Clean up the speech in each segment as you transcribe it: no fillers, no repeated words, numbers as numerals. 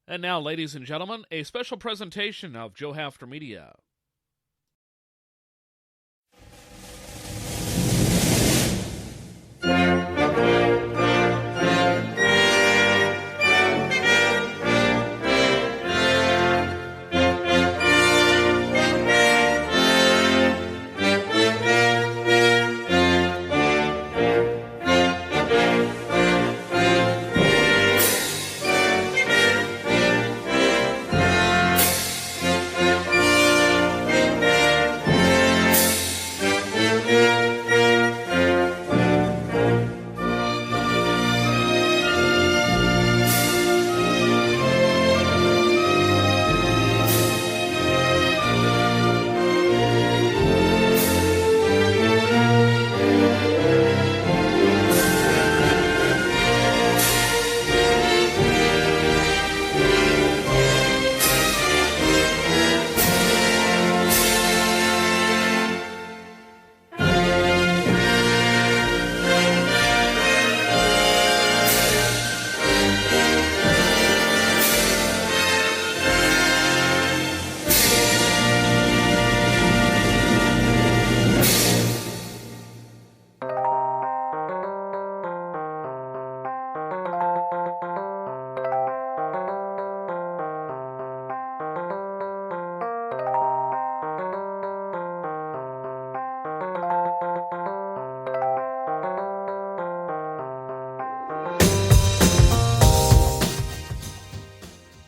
And now, ladies and gentlemen, a special presentation of Joe Hafter Media.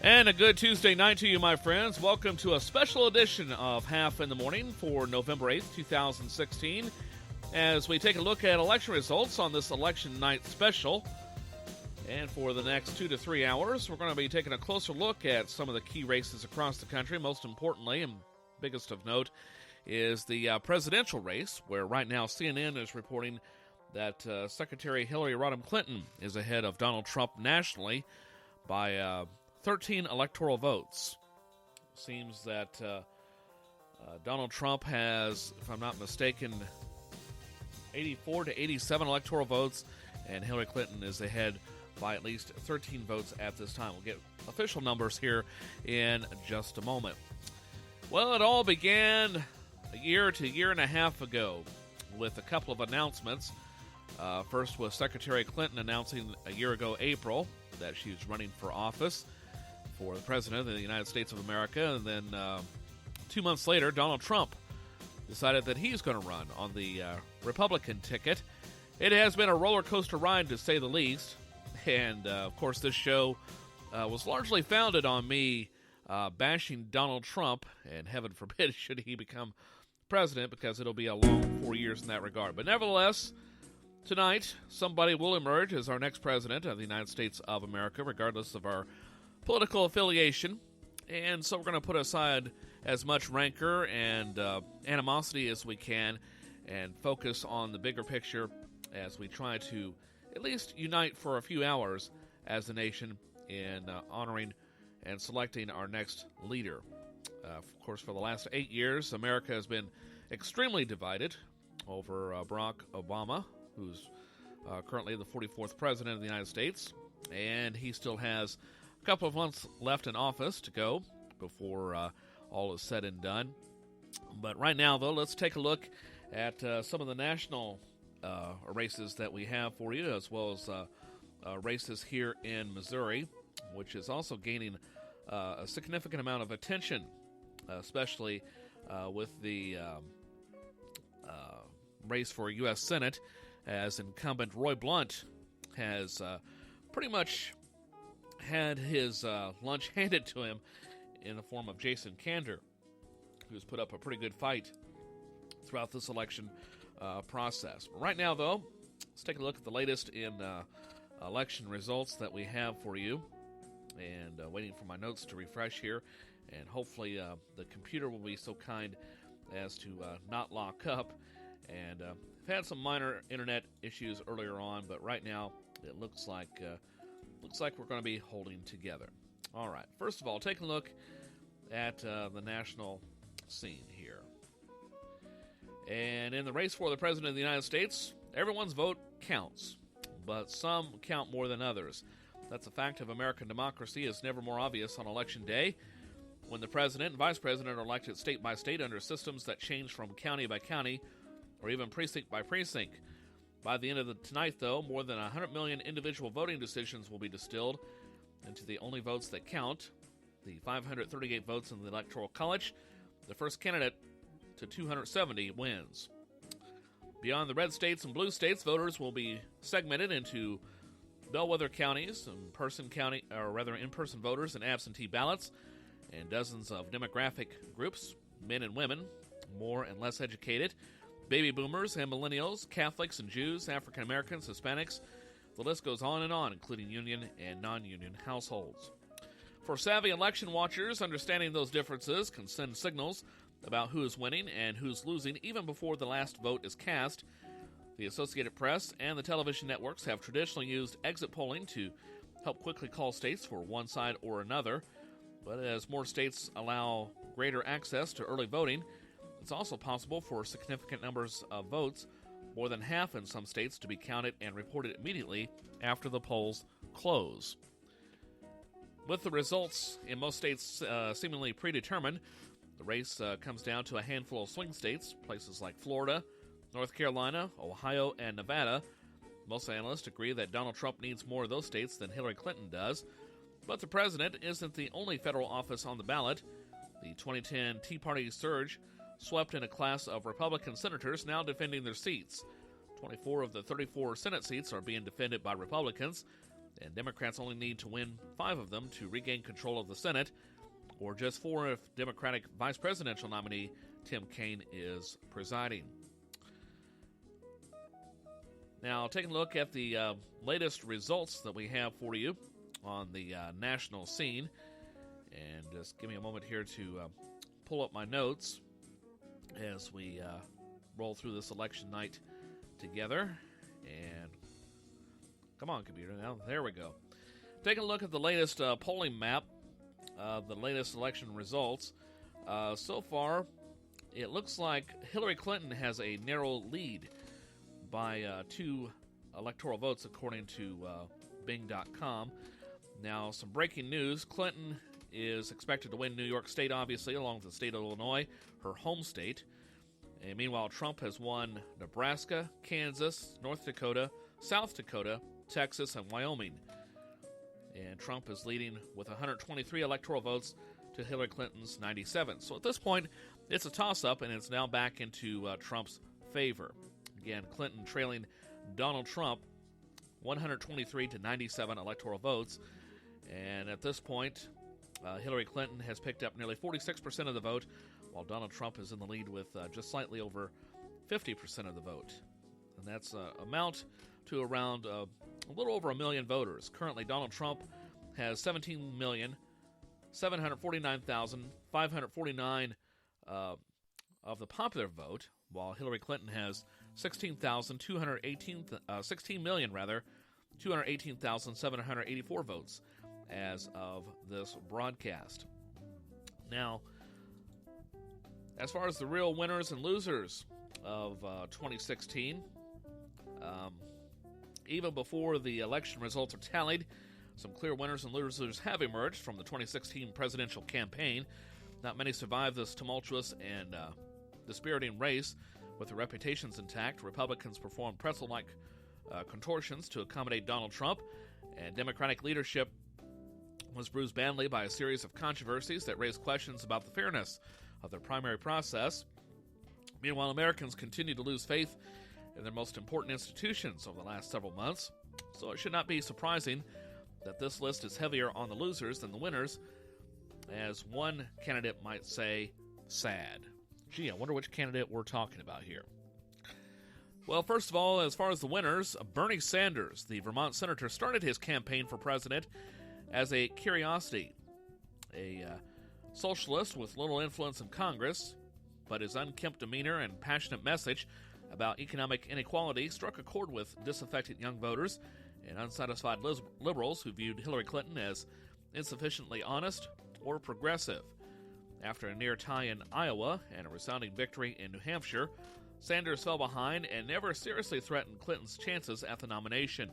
And a good Tuesday night to you, my friends. Welcome to a special edition of Haff in the Morning for November 8th, 2016, as we take a look at election results on this election night special. And for the next 2 to 3 hours, we're going to be taking a closer look at some of the key races across the country. Most importantly, and biggest of note, is the presidential race, where right now CNN is reporting that Secretary Hillary Rodham Clinton is ahead of Donald Trump nationally by 13 electoral votes. Seems that Donald Trump has, if I'm not mistaken, 84 to 87 electoral votes, and Hillary Clinton is ahead by at least 13 votes at this time. We'll get official numbers here in just a moment. Well, it all began a year to year and a half ago with a couple of announcements. First was Secretary Clinton announcing a year ago, April, that she was running for office for the President of the United States of America. And then 2 months later, Donald Trump decided that he's going to run on the Republican ticket. It has been a roller coaster ride, to say the least. And, of course, this show was largely founded on me bashing Donald Trump, and heaven forbid should he become president, because it'll be a long 4 years in that regard. But nevertheless, tonight, somebody will emerge as our next president of the United States of America, regardless of our political affiliation. And so we're going to put aside as much rancor and animosity as we can and focus on the bigger picture as we try to at least unite for a few hours as a nation in honoring and selecting our next leader. Of course, for the last 8 years, America has been extremely divided over Barack Obama, who's currently the 44th president of the United States, and he still has a couple of months left in office to go before all is said and done. But right now, though, let's take a look at some of the national races that we have for you, as well as races here in Missouri, which is also gaining a significant amount of attention, especially with the race for U.S. Senate, as incumbent Roy Blunt has pretty much had his lunch handed to him in the form of Jason Kander, who's put up a pretty good fight throughout this election process. But right now, though, let's take a look at the latest in election results that we have for you. And waiting for my notes to refresh here, and hopefully the computer will be so kind as to not lock up. And I've had some minor internet issues earlier on, but right now it looks like we're going to be holding together. All right. First of all, take a look at the national scene here. And in the race for the President of the United States, everyone's vote counts, but some count more than others. That's a fact of American democracy is never more obvious on Election Day, when the president and vice president are elected state by state under systems that change from county by county or even precinct by precinct. By the end of tonight, though, more than 100 million individual voting decisions will be distilled into the only votes that count, the 538 votes in the Electoral College. The first candidate to 270 wins. Beyond the red states and blue states, voters will be segmented into bellwether counties, in-person voters and absentee ballots, and dozens of demographic groups, men and women, more and less educated, baby boomers and millennials, Catholics and Jews, African Americans, Hispanics. The list goes on, including union and non-union households. For savvy election watchers, understanding those differences can send signals about who is winning and who's losing even before the last vote is cast. The Associated Press and the television networks have traditionally used exit polling to help quickly call states for one side or another. But as more states allow greater access to early voting, it's also possible for significant numbers of votes, more than half in some states, to be counted and reported immediately after the polls close. With the results in most states seemingly predetermined, the race comes down to a handful of swing states, places like Florida, North Carolina, Ohio, and Nevada. Most analysts agree that Donald Trump needs more of those states than Hillary Clinton does. But the president isn't the only federal office on the ballot. The 2010 Tea Party surge swept in a class of Republican senators now defending their seats. 24 of the 34 Senate seats are being defended by Republicans, and Democrats only need to win 5 of them to regain control of the Senate, or just 4 if Democratic vice presidential nominee Tim Kaine is presiding. Now, taking a look at the latest results that we have for you on the national scene, and just give me a moment here to pull up my notes as we roll through this election night together. And come on, computer, now there we go. Taking a look at the latest polling map, the latest election results. So far, it looks like Hillary Clinton has a narrow lead by 2 electoral votes, according to Bing.com. Now, some breaking news. Clinton is expected to win New York State, obviously, along with the state of Illinois, her home state. And meanwhile, Trump has won Nebraska, Kansas, North Dakota, South Dakota, Texas, and Wyoming. And Trump is leading with 123 electoral votes to Hillary Clinton's 97. So at this point, it's a toss-up, and it's now back into Trump's favor. Again, Clinton trailing Donald Trump 123 to 97 electoral votes. And at this point, Hillary Clinton has picked up nearly 46% of the vote, while Donald Trump is in the lead with just slightly over 50% of the vote. And that's amount to around a little over 1 million voters. Currently, Donald Trump has 17,749,549 of the popular vote, while Hillary Clinton has 218,784 votes as of this broadcast. Now, as far as the real winners and losers of 2016, even before the election results are tallied, some clear winners and losers have emerged from the 2016 presidential campaign. Not many survived this tumultuous and dispiriting race. With their reputations intact, Republicans performed pretzel-like contortions to accommodate Donald Trump, and Democratic leadership was bruised badly by a series of controversies that raised questions about the fairness of their primary process. Meanwhile, Americans continue to lose faith in their most important institutions over the last several months, so it should not be surprising that this list is heavier on the losers than the winners. As one candidate might say, sad. Gee, I wonder which candidate we're talking about here. Well, first of all, as far as the winners, Bernie Sanders, the Vermont senator, started his campaign for president as a curiosity, a socialist with little influence in Congress, but his unkempt demeanor and passionate message about economic inequality struck a chord with disaffected young voters and unsatisfied liberals who viewed Hillary Clinton as insufficiently honest or progressive. After a near tie in Iowa and a resounding victory in New Hampshire, Sanders fell behind and never seriously threatened Clinton's chances at the nomination.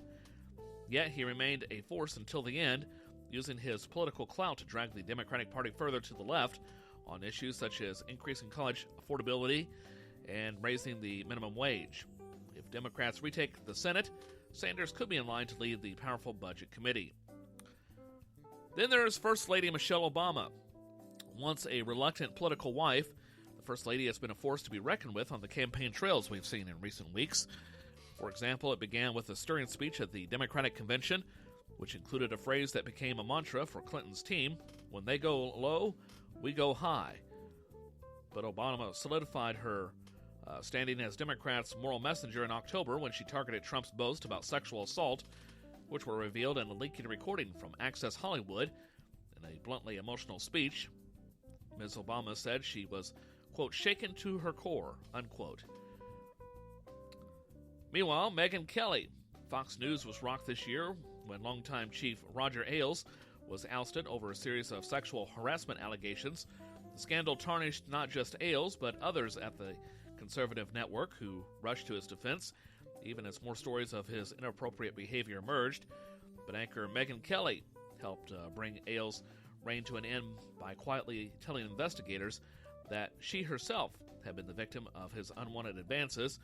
Yet he remained a force until the end, using his political clout to drag the Democratic Party further to the left on issues such as increasing college affordability and raising the minimum wage. If Democrats retake the Senate, Sanders could be in line to lead the powerful Budget Committee. Then there's First Lady Michelle Obama. Once a reluctant political wife, the First Lady has been a force to be reckoned with on the campaign trails we've seen in recent weeks. For example, it began with a stirring speech at the Democratic Convention, which included a phrase that became a mantra for Clinton's team: "When they go low, we go high." But Obama solidified her standing as Democrats' moral messenger in October when she targeted Trump's boast about sexual assault, which were revealed in a leaked recording from Access Hollywood. In a bluntly emotional speech, Ms. Obama said she was, quote, shaken to her core, unquote. Meanwhile, Megyn Kelly. Fox News was rocked this year when longtime chief Roger Ailes was ousted over a series of sexual harassment allegations. The scandal tarnished not just Ailes, but others at the conservative network who rushed to his defense, even as more stories of his inappropriate behavior emerged. But anchor Megyn Kelly helped bring Ailes' reign to an end by quietly telling investigators that she herself had been the victim of his unwanted advances.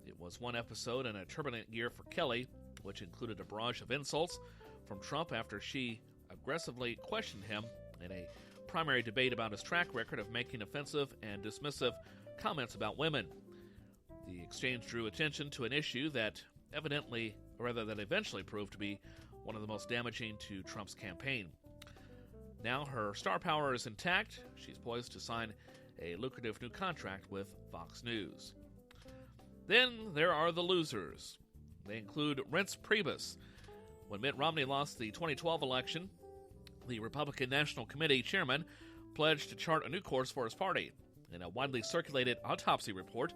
It was one episode in a turbulent year for Kelly, which included a barrage of insults from Trump after she aggressively questioned him in a primary debate about his track record of making offensive and dismissive comments about women. The exchange drew attention to an issue that eventually proved to be one of the most damaging to Trump's campaign. Now her star power is intact. She's poised to sign a lucrative new contract with Fox News. Then there are the losers. They include Reince Priebus. When Mitt Romney lost the 2012 election, the Republican National Committee chairman pledged to chart a new course for his party. In a widely circulated autopsy report,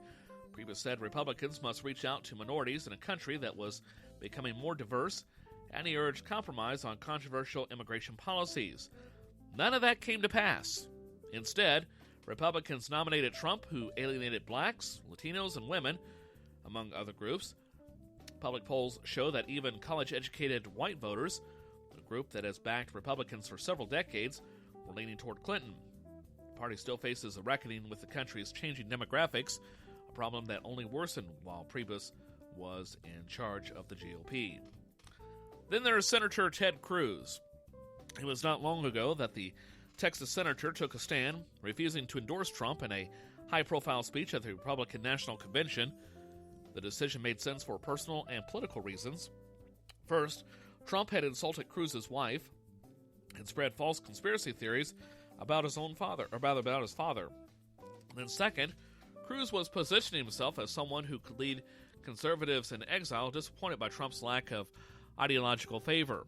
Priebus said Republicans must reach out to minorities in a country that was becoming more diverse, and he urged compromise on controversial immigration policies. None of that came to pass. Instead, Republicans nominated Trump, who alienated blacks, Latinos, and women, among other groups. Public polls show that even college-educated white voters, a group that has backed Republicans for several decades, were leaning toward Clinton. The party still faces a reckoning with the country's changing demographics, a problem that only worsened while Priebus was in charge of the GOP. Then there is Senator Ted Cruz. It was not long ago that the Texas senator took a stand, refusing to endorse Trump in a high-profile speech at the Republican National Convention. The decision made sense for personal and political reasons. First, Trump had insulted Cruz's wife and spread false conspiracy theories about his father. Then second, Cruz was positioning himself as someone who could lead conservatives in exile, disappointed by Trump's lack of ideological fervor.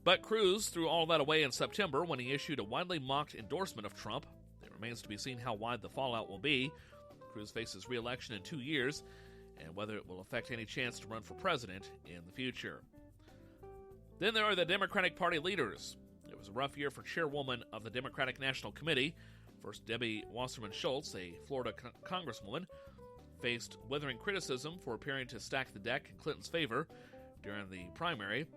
But Cruz threw all that away in September when he issued a widely mocked endorsement of Trump. It remains to be seen how wide the fallout will be. Cruz faces re-election in 2 years, and whether it will affect any chance to run for president in the future. Then there are the Democratic Party leaders. It was a rough year for chairwoman of the Democratic National Committee. First, Debbie Wasserman Schultz, a Florida congresswoman, faced withering criticism for appearing to stack the deck in Clinton's favor during the primary.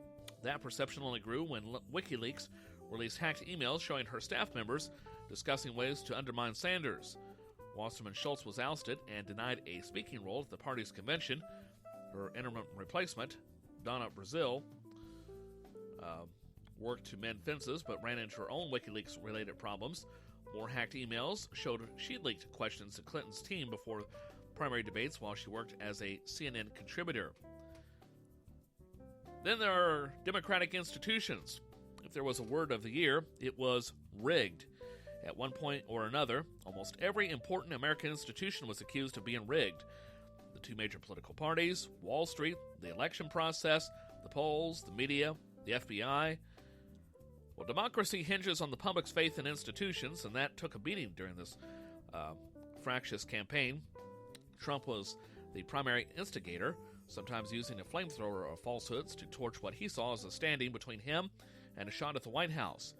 That perception only grew when WikiLeaks released hacked emails showing her staff members discussing ways to undermine Sanders. Wasserman Schultz was ousted and denied a speaking role at the party's convention. Her interim replacement, Donna Brazile, worked to mend fences but ran into her own WikiLeaks-related problems. More hacked emails showed she leaked questions to Clinton's team before primary debates while she worked as a CNN contributor. Then there are Democratic institutions. If there was a word of the year, it was rigged. At one point or another, almost every important American institution was accused of being rigged. The two major political parties, Wall Street, the election process, the polls, the media, the FBI. Well, democracy hinges on the public's faith in institutions, and that took a beating during this fractious campaign. Trump was the primary instigator, sometimes using a flamethrower of falsehoods to torch what he saw as a standing between him and a shot at the White House.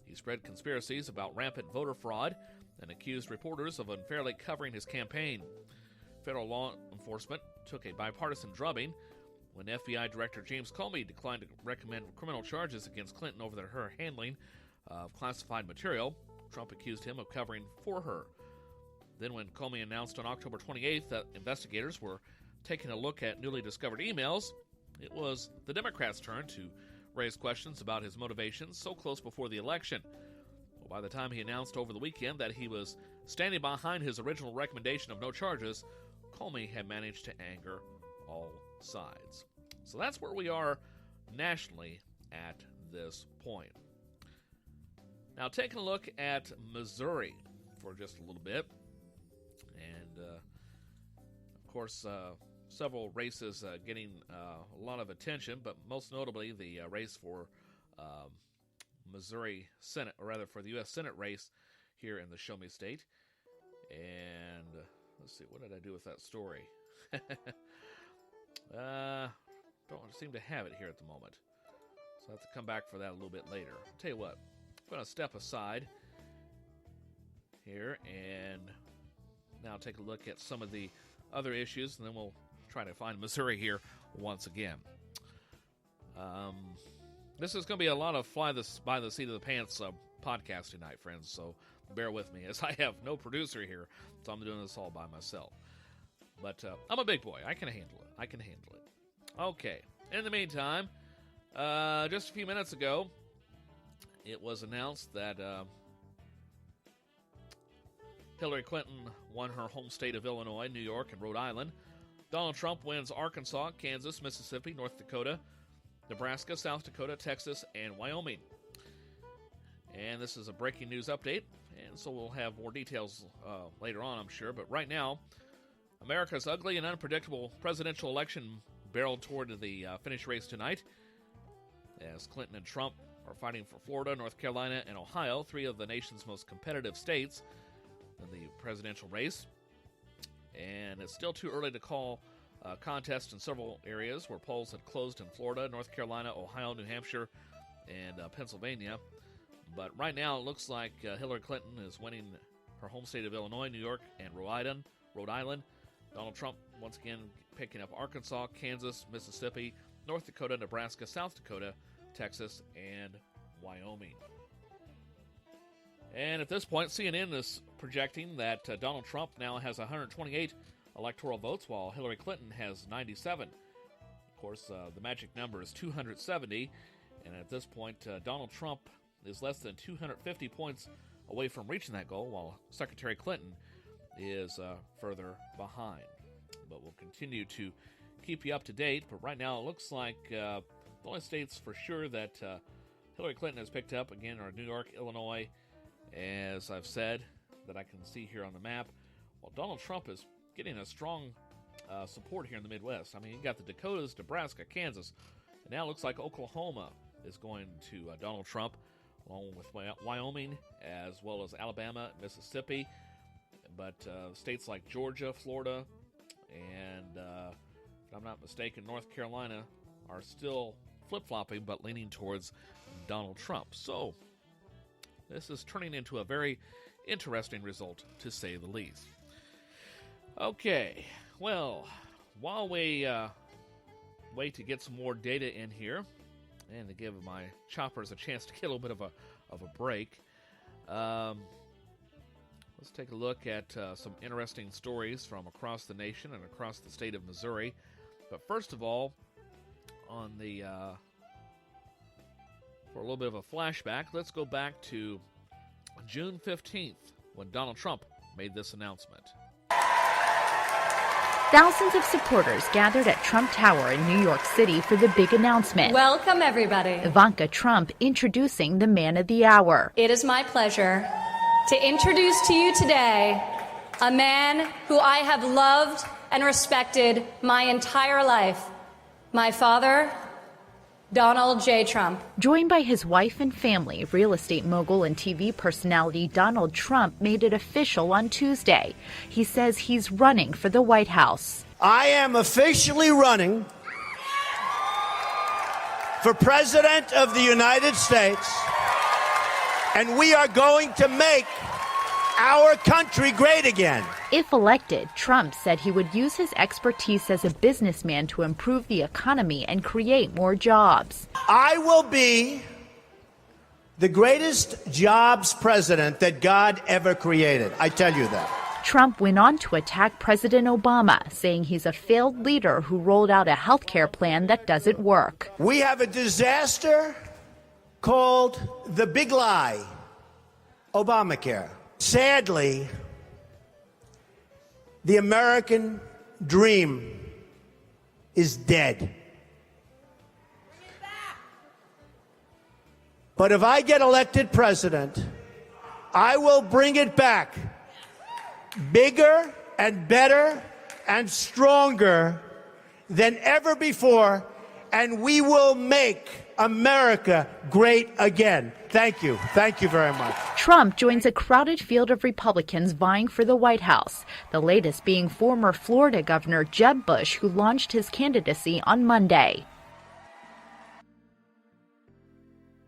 He spread conspiracies about rampant voter fraud and accused reporters of unfairly covering his campaign. Federal law enforcement took a bipartisan drubbing when FBI Director James Comey declined to recommend criminal charges against Clinton over her handling of classified material. Trump accused him of covering for her. Then when Comey announced on October 28th that investigators were taking a look at newly discovered emails, it was the Democrats' turn to raise questions about his motivations so close before the election. Well, by the time he announced over the weekend that he was standing behind his original recommendation of no charges, Comey had managed to anger all sides. So that's where we are nationally at this point. Now, taking a look at Missouri for just a little bit, and of course, several races getting a lot of attention, but most notably the race for Missouri Senate, or rather for the U.S. Senate race here in the Show Me State. And let's see, what did I do with that story? Don't seem to have it here at the moment, so I have to come back for that a little bit later. I'll tell you what, I'm going to step aside here and now take a look at some of the other issues, and then we'll try to find Missouri here once again. This is going to be a lot of fly this by the seat of the pants podcast tonight, friends, so bear with me as I have no producer here, so I'm doing this all by myself. But I'm a big boy. I can handle it. Okay. In the meantime, just a few minutes ago, it was announced that Hillary Clinton won her home state of Illinois, New York, and Rhode Island. Donald Trump wins Arkansas, Kansas, Mississippi, North Dakota, Nebraska, South Dakota, Texas, and Wyoming. And this is a breaking news update, and so we'll have more details later on, I'm sure. But right now, America's ugly and unpredictable presidential election barreled toward the finish race tonight, as Clinton and Trump are fighting for Florida, North Carolina, and Ohio, three of the nation's most competitive states in the presidential race. And it's still too early to call contests in several areas where polls had closed in Florida, North Carolina, Ohio, New Hampshire, and Pennsylvania. But right now, it looks like Hillary Clinton is winning her home state of Illinois, New York, and Rhode Island. Donald Trump, once again, picking up Arkansas, Kansas, Mississippi, North Dakota, Nebraska, South Dakota, Texas, and Wyoming. And at this point, CNN is projecting that Donald Trump now has 128 electoral votes, while Hillary Clinton has 97. Of course, the magic number is 270, and at this point, Donald Trump is less than 250 points away from reaching that goal, while Secretary Clinton is further behind. But we'll continue to keep you up to date. But right now, it looks like the only states for sure that Hillary Clinton has picked up, again, are New York, Illinois, as I've said, that I can see here on the map. Well, Donald Trump is getting a strong support here in the Midwest. I mean, you got the Dakotas, Nebraska, Kansas, and now it looks like Oklahoma is going to Donald Trump, along with Wyoming, as well as Alabama, Mississippi. But states like Georgia, Florida, and if I'm not mistaken, North Carolina are still flip-flopping, but leaning towards Donald Trump. So this is turning into a very interesting result, to say the least. Okay, well, while we wait to get some more data in here, and to give my choppers a chance to get a little bit of a break, let's take a look at some interesting stories from across the nation and across the state of Missouri. But first of all, on the for a little bit of a flashback, let's go back to June 15th when Donald Trump made this announcement. Thousands of supporters gathered at Trump Tower in New York City for the big announcement. Welcome, everybody. Ivanka Trump introducing the man of the hour. It is my pleasure to introduce to you today a man who I have loved and respected my entire life, my father, Donald J. Trump. Joined by his wife and family, real estate mogul and TV personality Donald Trump made it official on Tuesday. He says he's running for the White House. I am officially running for President of the United States, and we are going to make our country great again. If elected, Trump said he would use his expertise as a businessman to improve the economy and create more jobs. I will be the greatest jobs president that God ever created. I tell you that. Trump went on to attack President Obama, saying he's a failed leader who rolled out a health care plan that doesn't work. We have a disaster called the big lie, Obamacare. Sadly, the American dream is dead. But if I get elected president, I will bring it back bigger and better and stronger than ever before, and we will make America great again. Thank you. Thank you very much. Trump joins a crowded field of Republicans vying for the White House, the latest being former Florida Governor Jeb Bush, who launched his candidacy on Monday.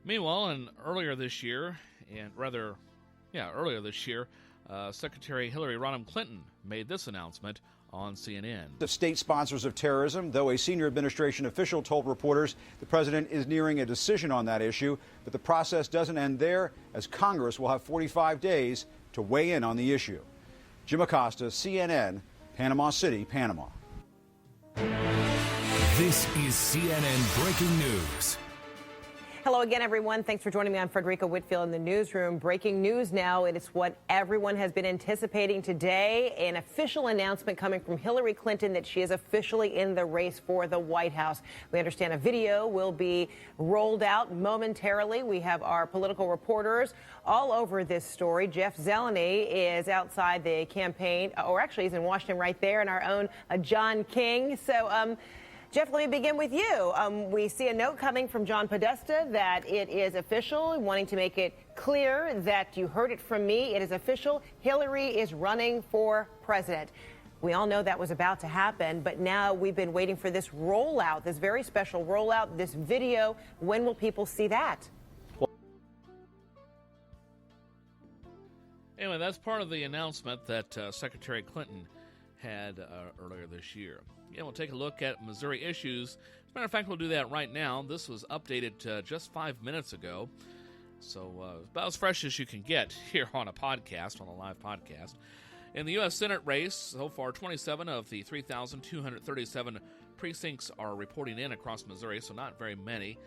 Meanwhile, earlier this year, Secretary Hillary Rodham Clinton made this announcement on CNN. The state sponsors of terrorism, though a senior administration official told reporters the president is nearing a decision on that issue, but the process doesn't end there, as Congress will have 45 days to weigh in on the issue. Jim Acosta, CNN, Panama City, Panama. This is CNN Breaking News. Hello again, everyone. Thanks for joining me. I'm Frederica Whitfield in the newsroom. Breaking news now. It is what everyone has been anticipating today. An official announcement coming from Hillary Clinton that she is officially in the race for the White House. We understand a video will be rolled out momentarily. We have our political reporters all over this story. Jeff Zeleny is outside the campaign, or actually he's in Washington right there, and our own John King. So, Jeff, let me begin with you. We see a note coming from John Podesta that it is official, wanting to make it clear that you heard it from me. It is official. Hillary is running for president. We all know that was about to happen, but now we've been waiting for this rollout, this very special rollout, this video. When will people see that? Anyway, that's part of the announcement that Secretary Clinton had earlier this year. Again, we'll take a look at Missouri issues. As a matter of fact, we'll do that right now. This was updated just 5 minutes ago, so about as fresh as you can get here on a podcast, on a live podcast. In the U.S. Senate race, so far 27 of the 3,237 precincts are reporting in across Missouri, so not very many.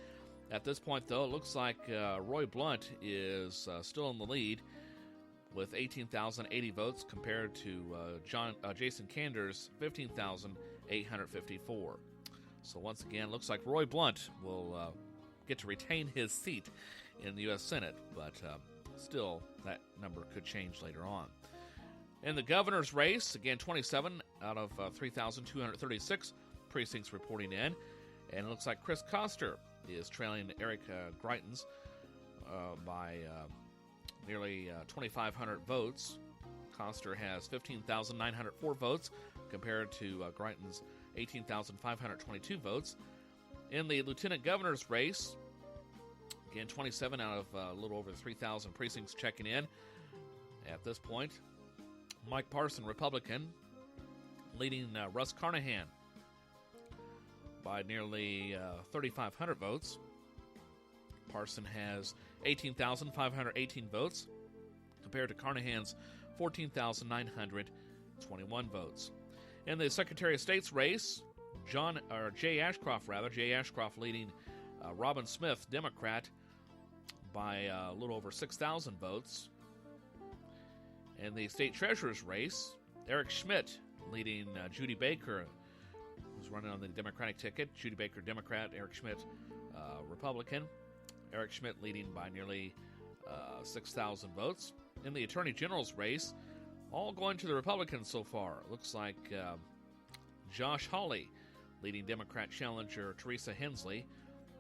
At this point, though, it looks like Roy Blunt is still in the lead with 18,080 votes compared to Jason Kander's 15,854. So once again, looks like Roy Blunt will get to retain his seat in the U.S. Senate, but still that number could change later on. In the governor's race, again, 27 out of 3,236 precincts reporting in, and it looks like Chris Koster is trailing Eric Greitens by nearly 2,500 votes. Koster has 15,904 votes compared to Greitens' 18,522 votes. In the lieutenant governor's race, again, 27 out of a little over 3,000 precincts checking in. At this point, Mike Parson, Republican, leading Russ Carnahan by nearly 3,500 votes. Parson has 18,518 votes compared to Carnahan's 14,921 votes. In the Secretary of State's race, Jay Ashcroft leading Robin Smith, Democrat, by a little over 6,000 votes. In the State Treasurer's race, Eric Schmidt leading Judy Baker, who's running on the Democratic ticket. Judy Baker, Democrat, Eric Schmidt, Republican. Eric Schmidt leading by nearly 6,000 votes. In the Attorney General's race, all going to the Republicans so far. It looks like Josh Hawley leading Democrat challenger Teresa Hensley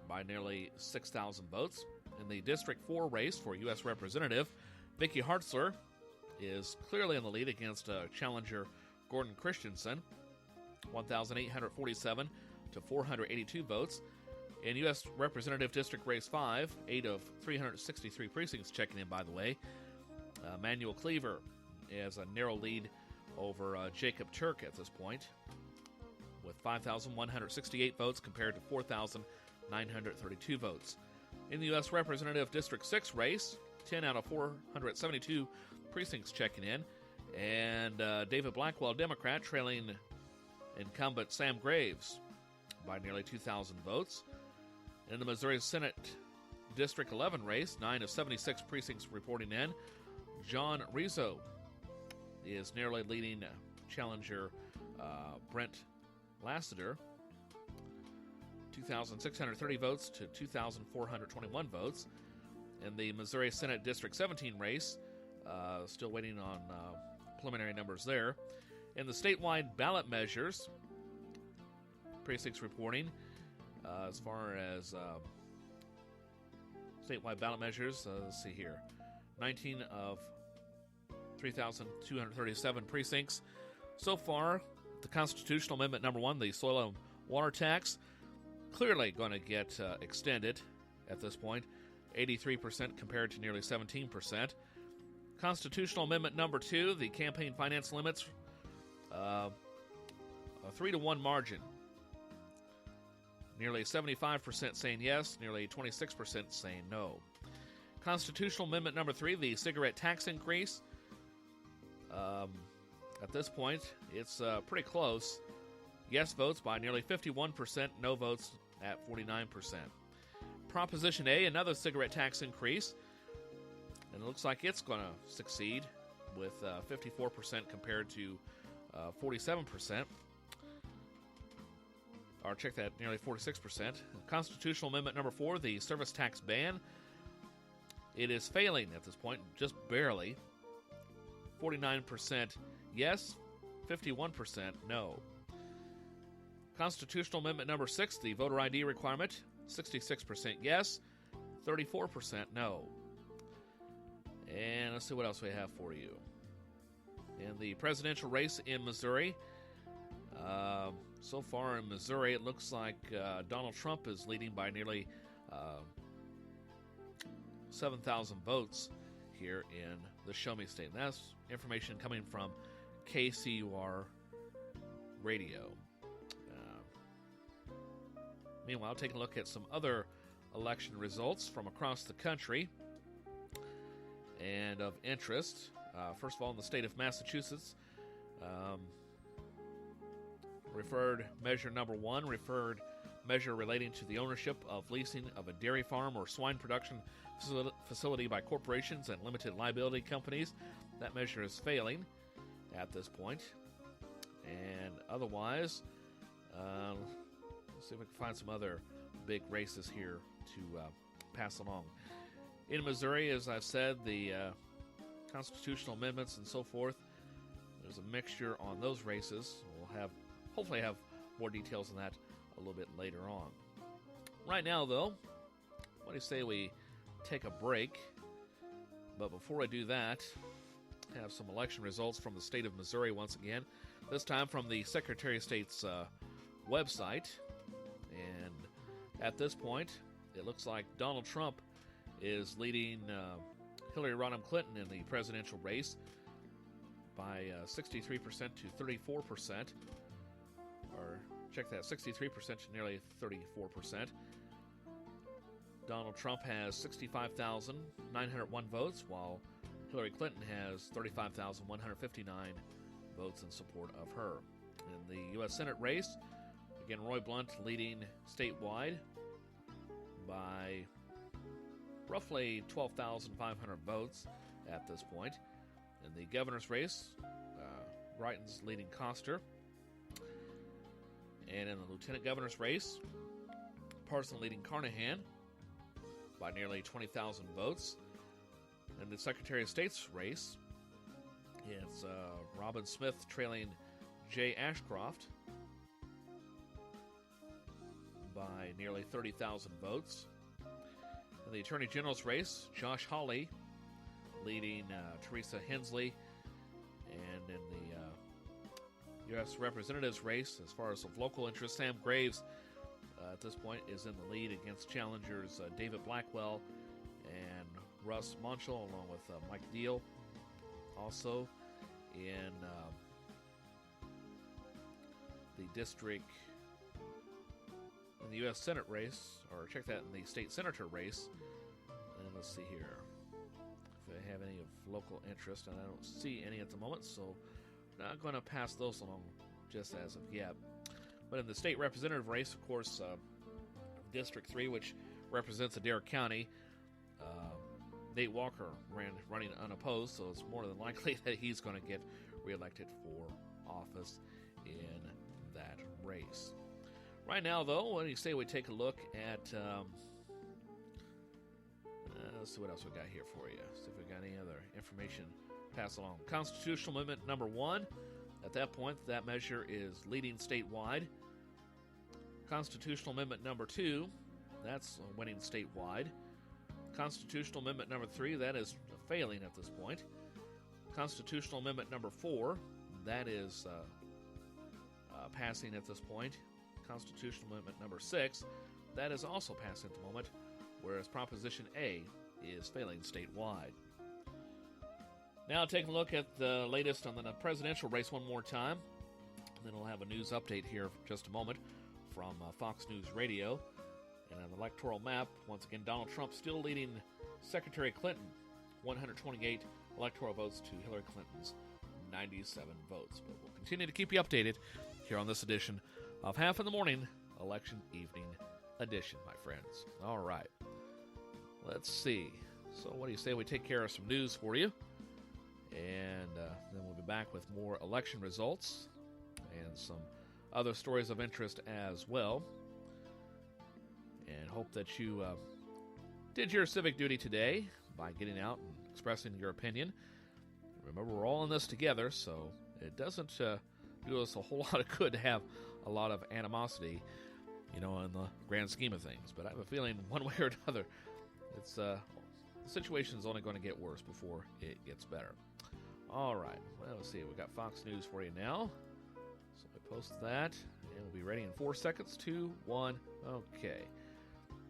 by nearly 6,000 votes. In the District 4 race for U.S. Representative, Vicky Hartzler is clearly in the lead against challenger Gordon Christensen, 1,847 to 482 votes. In U.S. Representative District Race 5, 8 of 363 precincts checking in, by the way, Manuel Cleaver has a narrow lead over Jacob Turk at this point, with 5,168 votes compared to 4,932 votes. In the U.S. Representative District 6 race, 10 out of 472 precincts checking in, and David Blackwell, Democrat, trailing incumbent Sam Graves by nearly 2,000 votes. In the Missouri Senate District 11 race, 9 of 76 precincts reporting in, John Rizzo is nearly leading challenger Brent Lassiter, 2,630 votes to 2,421 votes. In the Missouri Senate District 17 race, still waiting on preliminary numbers there. In the statewide ballot measures, precincts reporting, as far as statewide ballot measures, let's see here, 19 of 3,237 precincts. So far, the constitutional amendment number 1, the soil and water tax, clearly going to get extended at this point, 83% compared to nearly 17%. Constitutional amendment number 2, the campaign finance limits, a 3-to-1 margin. Nearly 75% saying yes, nearly 26% saying no. Constitutional amendment number 3, the cigarette tax increase. At this point, it's pretty close. Yes votes by nearly 51%, no votes at 49%. Proposition A, another cigarette tax increase, and it looks like it's going to succeed with 54% compared to 47%. Or check that, nearly 46%. Constitutional amendment number 4, the service tax ban. It is failing at this point, just barely. 49% yes, 51% no. Constitutional amendment number 6, the voter ID requirement. 66% yes, 34% no. And let's see what else we have for you. In the presidential race in Missouri, so far in Missouri, it looks like Donald Trump is leading by nearly 7,000 votes here in the Show Me State. And that's information coming from KCUR Radio. Meanwhile, taking a look at some other election results from across the country and of interest. First of all, in the state of Massachusetts, referred measure number 1, referred measure relating to the ownership of leasing of a dairy farm or swine production facility by corporations and limited liability companies. That measure is failing at this point. And otherwise, let's see if we can find some other big races here to pass along. In Missouri, as I've said, the constitutional amendments and so forth, there's a mixture on those races. We'll hopefully have more details on that a little bit later on. Right now, though, what do you say we take a break? But before I do that, I have some election results from the state of Missouri once again, this time from the Secretary of State's website. And at this point, it looks like Donald Trump is leading Hillary Rodham Clinton in the presidential race by 63% to 34%. Or check that, 63% to nearly 34%. Donald Trump has 65,901 votes, while Hillary Clinton has 35,159 votes in support of her. In the U.S. Senate race, again, Roy Blunt leading statewide by roughly 12,500 votes at this point. In the governor's race, Greitens leading Koster. And in the lieutenant governor's race, Parson leading Carnahan by nearly 20,000 votes. In the Secretary of State's race, it's Robin Smith trailing Jay Ashcroft by nearly 30,000 votes. In the Attorney General's race, Josh Hawley leading Teresa Hensley. And in the U.S. Representatives race, as far as of local interest, Sam Graves at this point is in the lead against challengers David Blackwell and Russ Monchel, along with Mike Deal. Also in the district in the U.S. Senate race, or check that in the state senator race. And let's see here if I have any of local interest, and I don't see any at the moment, so I'm not going to pass those along just as of yet. But in the state representative race, of course, District 3, which represents Adair County, Nate Walker running unopposed, so it's more than likely that he's going to get reelected for office in that race. Right now, though, what do you say we take a look at, let's see what else we got here for you. See if we got any other information pass along. Constitutional Amendment number 1. At that point, that measure is leading statewide. Constitutional Amendment number 2, that's winning statewide. Constitutional Amendment number 3, that is failing at this point. Constitutional Amendment number 4, that is passing at this point. Constitutional Amendment number 6, that is also passing at the moment, whereas Proposition A is failing statewide. Now taking a look at the latest on the presidential race one more time, and then we'll have a news update here for just a moment from Fox News Radio. And on the electoral map, once again, Donald Trump still leading Secretary Clinton, 128 electoral votes to Hillary Clinton's 97 votes. But we'll continue to keep you updated here on this edition of Haff in the Morning, Election Evening Edition, my friends. All right. Let's see. So what do you say we take care of some news for you? And then we'll be back with more election results and some other stories of interest as well. And hope that you did your civic duty today by getting out and expressing your opinion. Remember, we're all in this together, so it doesn't do us a whole lot of good to have a lot of animosity, in the grand scheme of things. But I have a feeling one way or another, it's the situation is only going to get worse before it gets better. All right, well, let's see. We've got Fox News for you now. So I post that, and we'll be ready in 4 seconds. 2, 1, okay.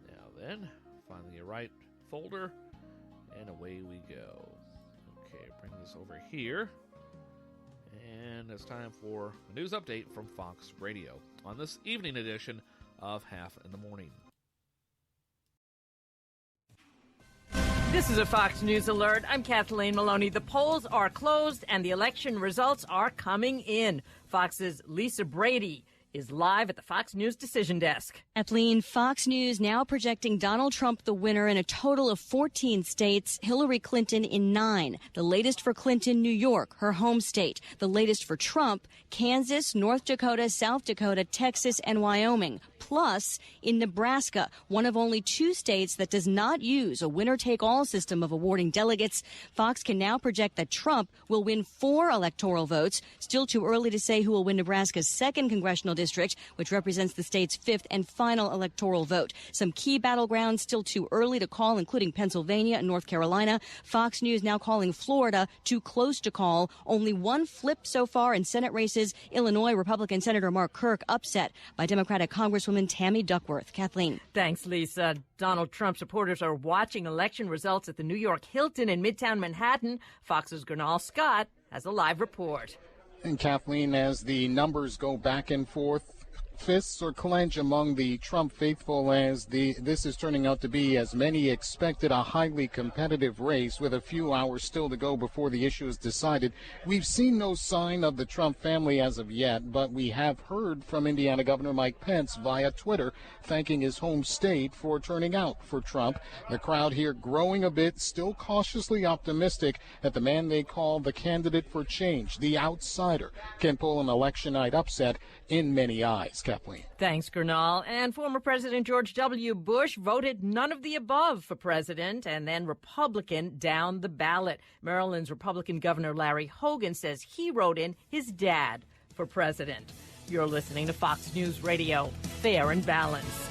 Now then, find the right folder, and away we go. Okay, bring this over here. And it's time for a news update from Fox Radio on this evening edition of Haff in the Morning. This is a Fox News alert. I'm Kathleen Maloney. The polls are closed and the election results are coming in. Fox's Lisa Brady is live at the Fox News Decision Desk. Kathleen, Fox News now projecting Donald Trump the winner in a total of 14 states, Hillary Clinton in 9. The latest for Clinton, New York, her home state. The latest for Trump, Kansas, North Dakota, South Dakota, Texas, and Wyoming. Plus, in Nebraska, one of only 2 states that does not use a winner-take-all system of awarding delegates, Fox can now project that Trump will win 4 electoral votes. Still too early to say who will win Nebraska's 2nd congressional district, which represents the state's 5th and final electoral vote. Some key battlegrounds still too early to call, including Pennsylvania and North Carolina. Fox News now calling Florida too close to call. Only one flip so far in Senate races. Illinois Republican Senator Mark Kirk upset by Democratic Congresswoman Tammy Duckworth. Kathleen. Thanks, Lisa. Donald Trump supporters are watching election results at the New York Hilton in Midtown Manhattan. Fox's Gernal Scott has a live report. And Kathleen, as the numbers go back and forth, fists are clenched among the Trump faithful as this is turning out to be, as many expected, a highly competitive race with a few hours still to go before the issue is decided. We've seen no sign of the Trump family as of yet, but we have heard from Indiana Governor Mike Pence via Twitter thanking his home state for turning out for Trump. The crowd here growing a bit, still cautiously optimistic that the man they call the candidate for change, the outsider, can pull an election night upset in many eyes. Kathleen. Thanks, Gernal. And former President George W. Bush voted none of the above for president and then Republican down the ballot. Maryland's Republican Governor Larry Hogan says he wrote in his dad for president. You're listening to Fox News Radio, fair and balanced.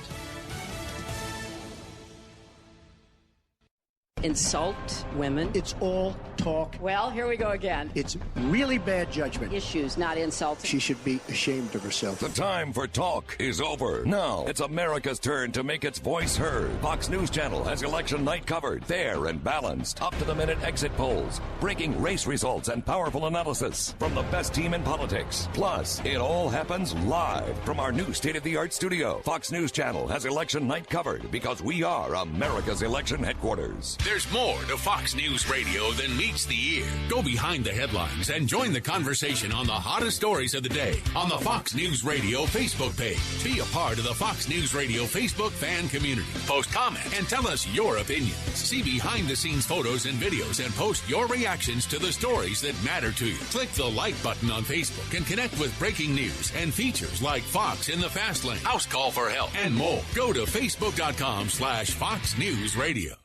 insult women. It's all talk. Well, here we go again. It's really bad judgment. Issues, not insults. She should be ashamed of herself. The time for talk is over. Now it's America's turn to make its voice heard. Fox News Channel has election night covered, fair and balanced, up-to-the-minute exit polls, breaking race results, and powerful analysis from the best team in politics. Plus, it all happens live from our new state-of-the-art studio. Fox News Channel has election night covered because we are America's election headquarters. There's more to Fox News Radio than meets the ear. Go behind the headlines and join the conversation on the hottest stories of the day on the Fox News Radio Facebook page. Be a part of the Fox News Radio Facebook fan community. Post comments and tell us your opinions. See behind-the-scenes photos and videos and post your reactions to the stories that matter to you. Click the like button on Facebook and connect with breaking news and features like Fox in the Fast Lane, House Call for Help, and more. Go to Facebook.com/Fox News Radio.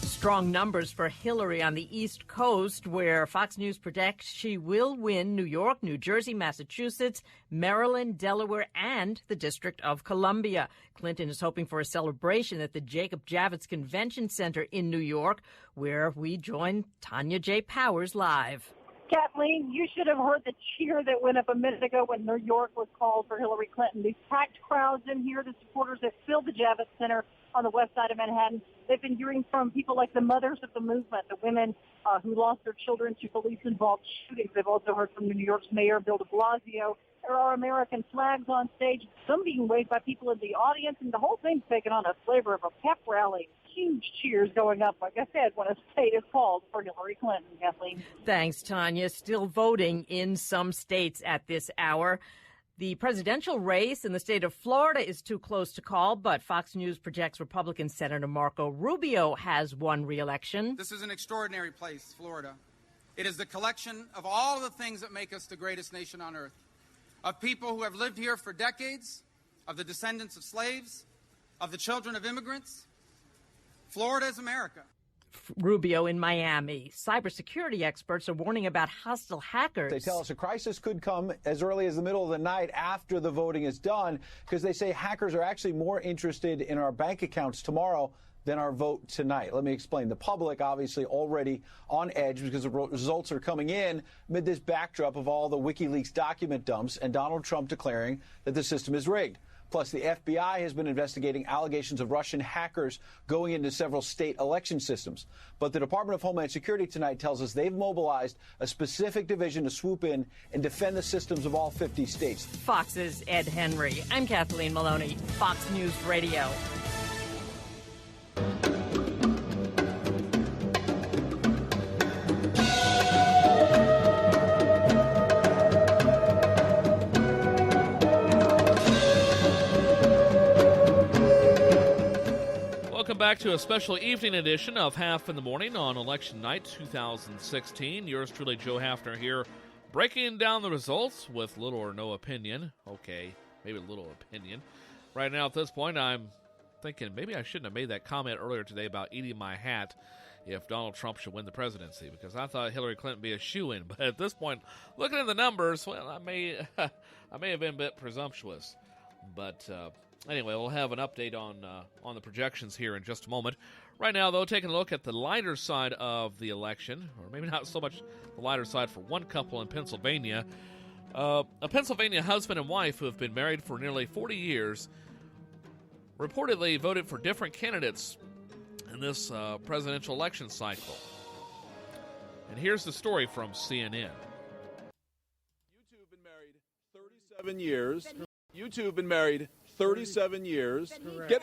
Strong numbers for Hillary on the East Coast, where Fox News predicts she will win New York, New Jersey, Massachusetts, Maryland, Delaware, and the District of Columbia. Clinton is hoping for a celebration at the Jacob Javits Convention Center in New York, where we join Tanya J. Powers live. Kathleen, you should have heard the cheer that went up a minute ago when New York was called for Hillary Clinton. These packed crowds in here, the supporters that filled the Javits Center on the west side of Manhattan. They've been hearing from people like the mothers of the movement, the women who lost their children to police-involved shootings. They've also heard from New York's Mayor Bill de Blasio. There are American flags on stage, some being waved by people in the audience, and the whole thing's taken on a flavor of a pep rally. Huge cheers going up, like I said, when a state is called for Hillary Clinton, Kathleen. Thanks, Tanya. Still voting in some states at this hour. The presidential race in the state of Florida is too close to call, but Fox News projects Republican Senator Marco Rubio has won re-election. This is an extraordinary place, Florida. It is the collection of all the things that make us the greatest nation on earth, of people who have lived here for decades, of the descendants of slaves, of the children of immigrants. Florida is America. Rubio in Miami. Cybersecurity experts are warning about hostile hackers. They tell us a crisis could come as early as the middle of the night after the voting is done, because they say hackers are actually more interested in our bank accounts tomorrow than our vote tonight. Let me explain. The public obviously already on edge because the results are coming in amid this backdrop of all the WikiLeaks document dumps and Donald Trump declaring that the system is rigged. Plus, the FBI has been investigating allegations of Russian hackers going into several state election systems. But the Department of Homeland Security tonight tells us they've mobilized a specific division to swoop in and defend the systems of all 50 states. Fox's Ed Henry. I'm Kathleen Maloney, Fox News Radio. Welcome back to a special evening edition of Haff in the Morning on election night 2016. Yours truly, Joe Hafner here, breaking down the results with little or no opinion. Okay, maybe little opinion. Right now at this point, I'm thinking maybe I shouldn't have made that comment earlier today about eating my hat if Donald Trump should win the presidency, because I thought Hillary Clinton would be a shoo-in. But at this point, looking at the numbers, well, I may have been a bit presumptuous. But anyway, we'll have an update on the projections here in just a moment. Right now, though, taking a look at the lighter side of the election, or maybe not so much the lighter side for one couple in Pennsylvania. A Pennsylvania husband and wife who have been married for nearly 40 years reportedly voted for different candidates in this presidential election cycle. And here's the story from CNN. You two have been married 37 years. You two have been married 37 years.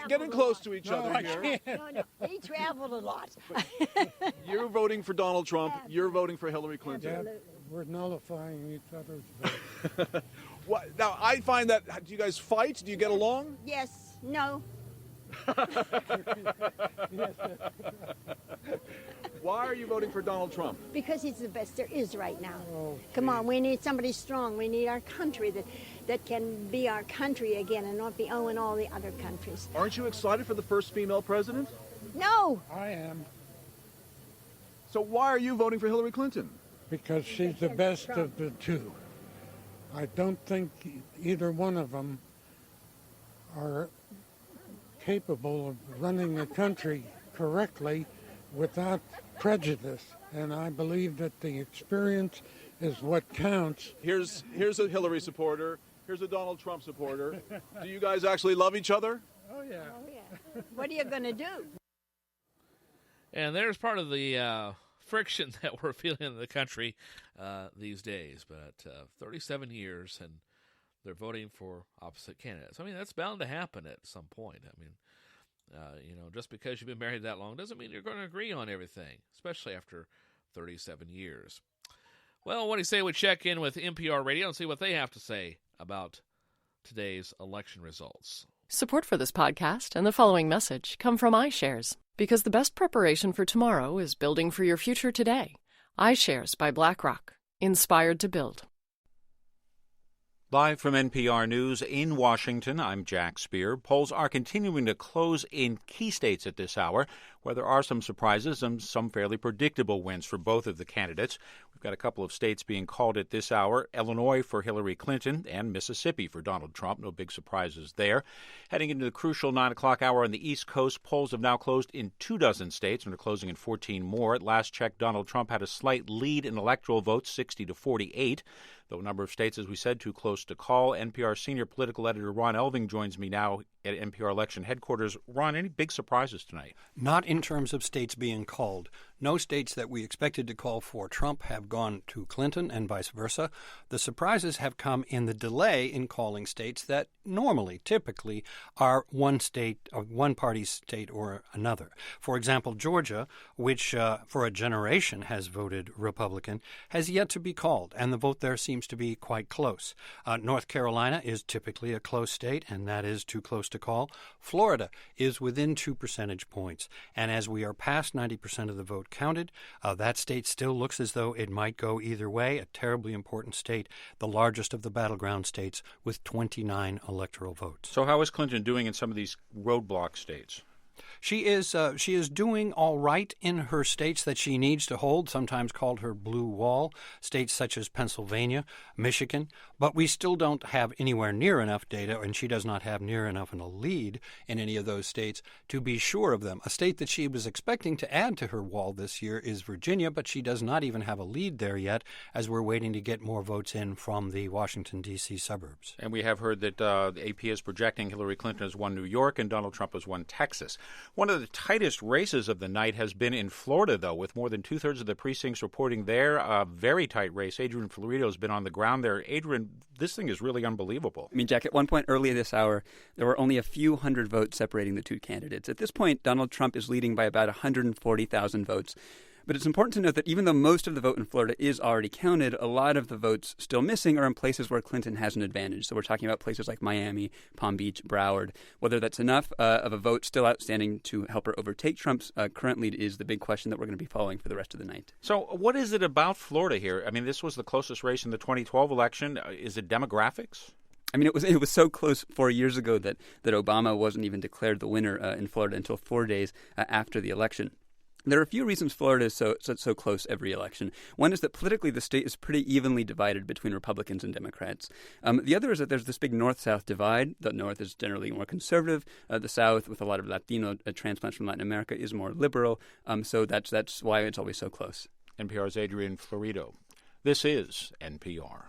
Getting close to each other here. No, he traveled a lot. You're voting for Donald Trump. You're voting for Hillary Clinton. Yeah, we're nullifying each other's vote. Now, I find that, do you guys fight? Do you get along? Yes. No. Why are you voting for Donald Trump? Because he's the best there is right now. Oh, come on, we need somebody strong. We need our country that can be our country again and not be owing all the other countries. Aren't you excited for the first female president? No. I am. So why are you voting for Hillary Clinton? Because she's the best of the two. I don't think either one of them are capable of running the country correctly without prejudice, and I believe that the experience is what counts. Here's a Hillary supporter. Here's a Donald Trump supporter. Do you guys actually love each other? Oh, yeah. What are you going to do? And there's part of the friction that we're feeling in the country these days. But 37 years, and they're voting for opposite candidates. I mean, that's bound to happen at some point. I mean, just because you've been married that long doesn't mean you're going to agree on everything, especially after 37 years. Well, what do you say we check in with NPR Radio and see what they have to say about today's election results? Support for this podcast and the following message come from iShares, because the best preparation for tomorrow is building for your future today. iShares by BlackRock. Inspired to build. Live from NPR News in Washington, I'm Jack Speer. Polls are continuing to close in key states at this hour, where there are some surprises and some fairly predictable wins for both of the candidates. We've got a couple of states being called at this hour: Illinois for Hillary Clinton and Mississippi for Donald Trump. No big surprises there. Heading into the crucial 9 o'clock hour on the East Coast, polls have now closed in 24 states and are closing in 14 more. At last check, Donald Trump had a slight lead in electoral votes, 60-48. Though a number of states, as we said, too close to call. NPR senior political editor Ron Elving joins me now at NPR election headquarters. Ron, any big surprises tonight? Not in terms of states being called. No states that we expected to call for Trump have gone to Clinton and vice versa. The surprises have come in the delay in calling states that normally, typically, are one state, or one party's state or another. For example, Georgia, which for a generation has voted Republican, has yet to be called, and the vote there seems to be quite close. North Carolina is typically a close state, and that is too close to call. Florida is within 2 percentage points, and as we are past 90% of the vote counted, that state still looks as though it might go either way. A terribly important state, the largest of the battleground states, with 29 electoral votes. So how is Clinton doing in some of these roadblock states? She is doing all right in her states that she needs to hold, sometimes called her blue wall, states such as Pennsylvania, Michigan, but we still don't have anywhere near enough data, and she does not have near enough in a lead in any of those states to be sure of them. A state that she was expecting to add to her wall this year is Virginia, but she does not even have a lead there yet, as we're waiting to get more votes in from the Washington, D.C. suburbs. And we have heard that the AP is projecting Hillary Clinton has won New York and Donald Trump has won Texas. One of the tightest races of the night has been in Florida, though, with more than two-thirds of the precincts reporting there. A very tight race. Adrian Florido has been on the ground there. Adrian, this thing is really unbelievable. I mean, Jack, at one point earlier this hour, there were only a few hundred votes separating the two candidates. At this point, Donald Trump is leading by about 140,000 votes. But it's important to note that even though most of the vote in Florida is already counted, a lot of the votes still missing are in places where Clinton has an advantage. So we're talking about places like Miami, Palm Beach, Broward. Whether that's enough of a vote still outstanding to help her overtake Trump's current lead is the big question that we're going to be following for the rest of the night. So what is it about Florida here? I mean, this was the closest race in the 2012 election. Is it demographics? I mean, it was so close 4 years ago that Obama wasn't even declared the winner in Florida until 4 days after the election. There are a few reasons Florida is so close every election. One is that politically the state is pretty evenly divided between Republicans and Democrats. The other is that there's this big North-South divide. The North is generally more conservative. The South, with a lot of Latino transplants from Latin America, is more liberal. So that's why it's always so close. NPR's Adrian Florido. This is NPR.